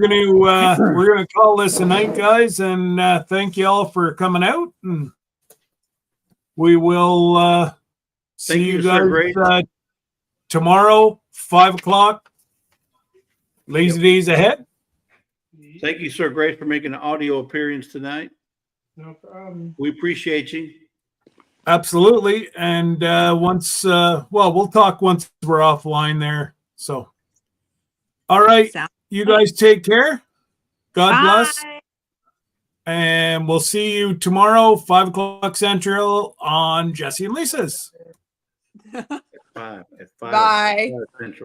Speaker 4: it.
Speaker 1: gonna call this a night, guys, and thank you all for coming out. And we will see
Speaker 4: Thank
Speaker 1: you
Speaker 4: you, Sir
Speaker 1: guys tomorrow, 5 o'clock. Lazy days ahead.
Speaker 4: Thank you, Sir Grace, for making an audio appearance tonight.
Speaker 3: No problem.
Speaker 4: We appreciate you.
Speaker 1: Absolutely. And we'll talk once we're offline there. So, all right. You guys take care. God bless. And we'll see you tomorrow, 5 o'clock Central on Jesse and Lisa's.
Speaker 4: At 5
Speaker 2: Bye.
Speaker 4: Central.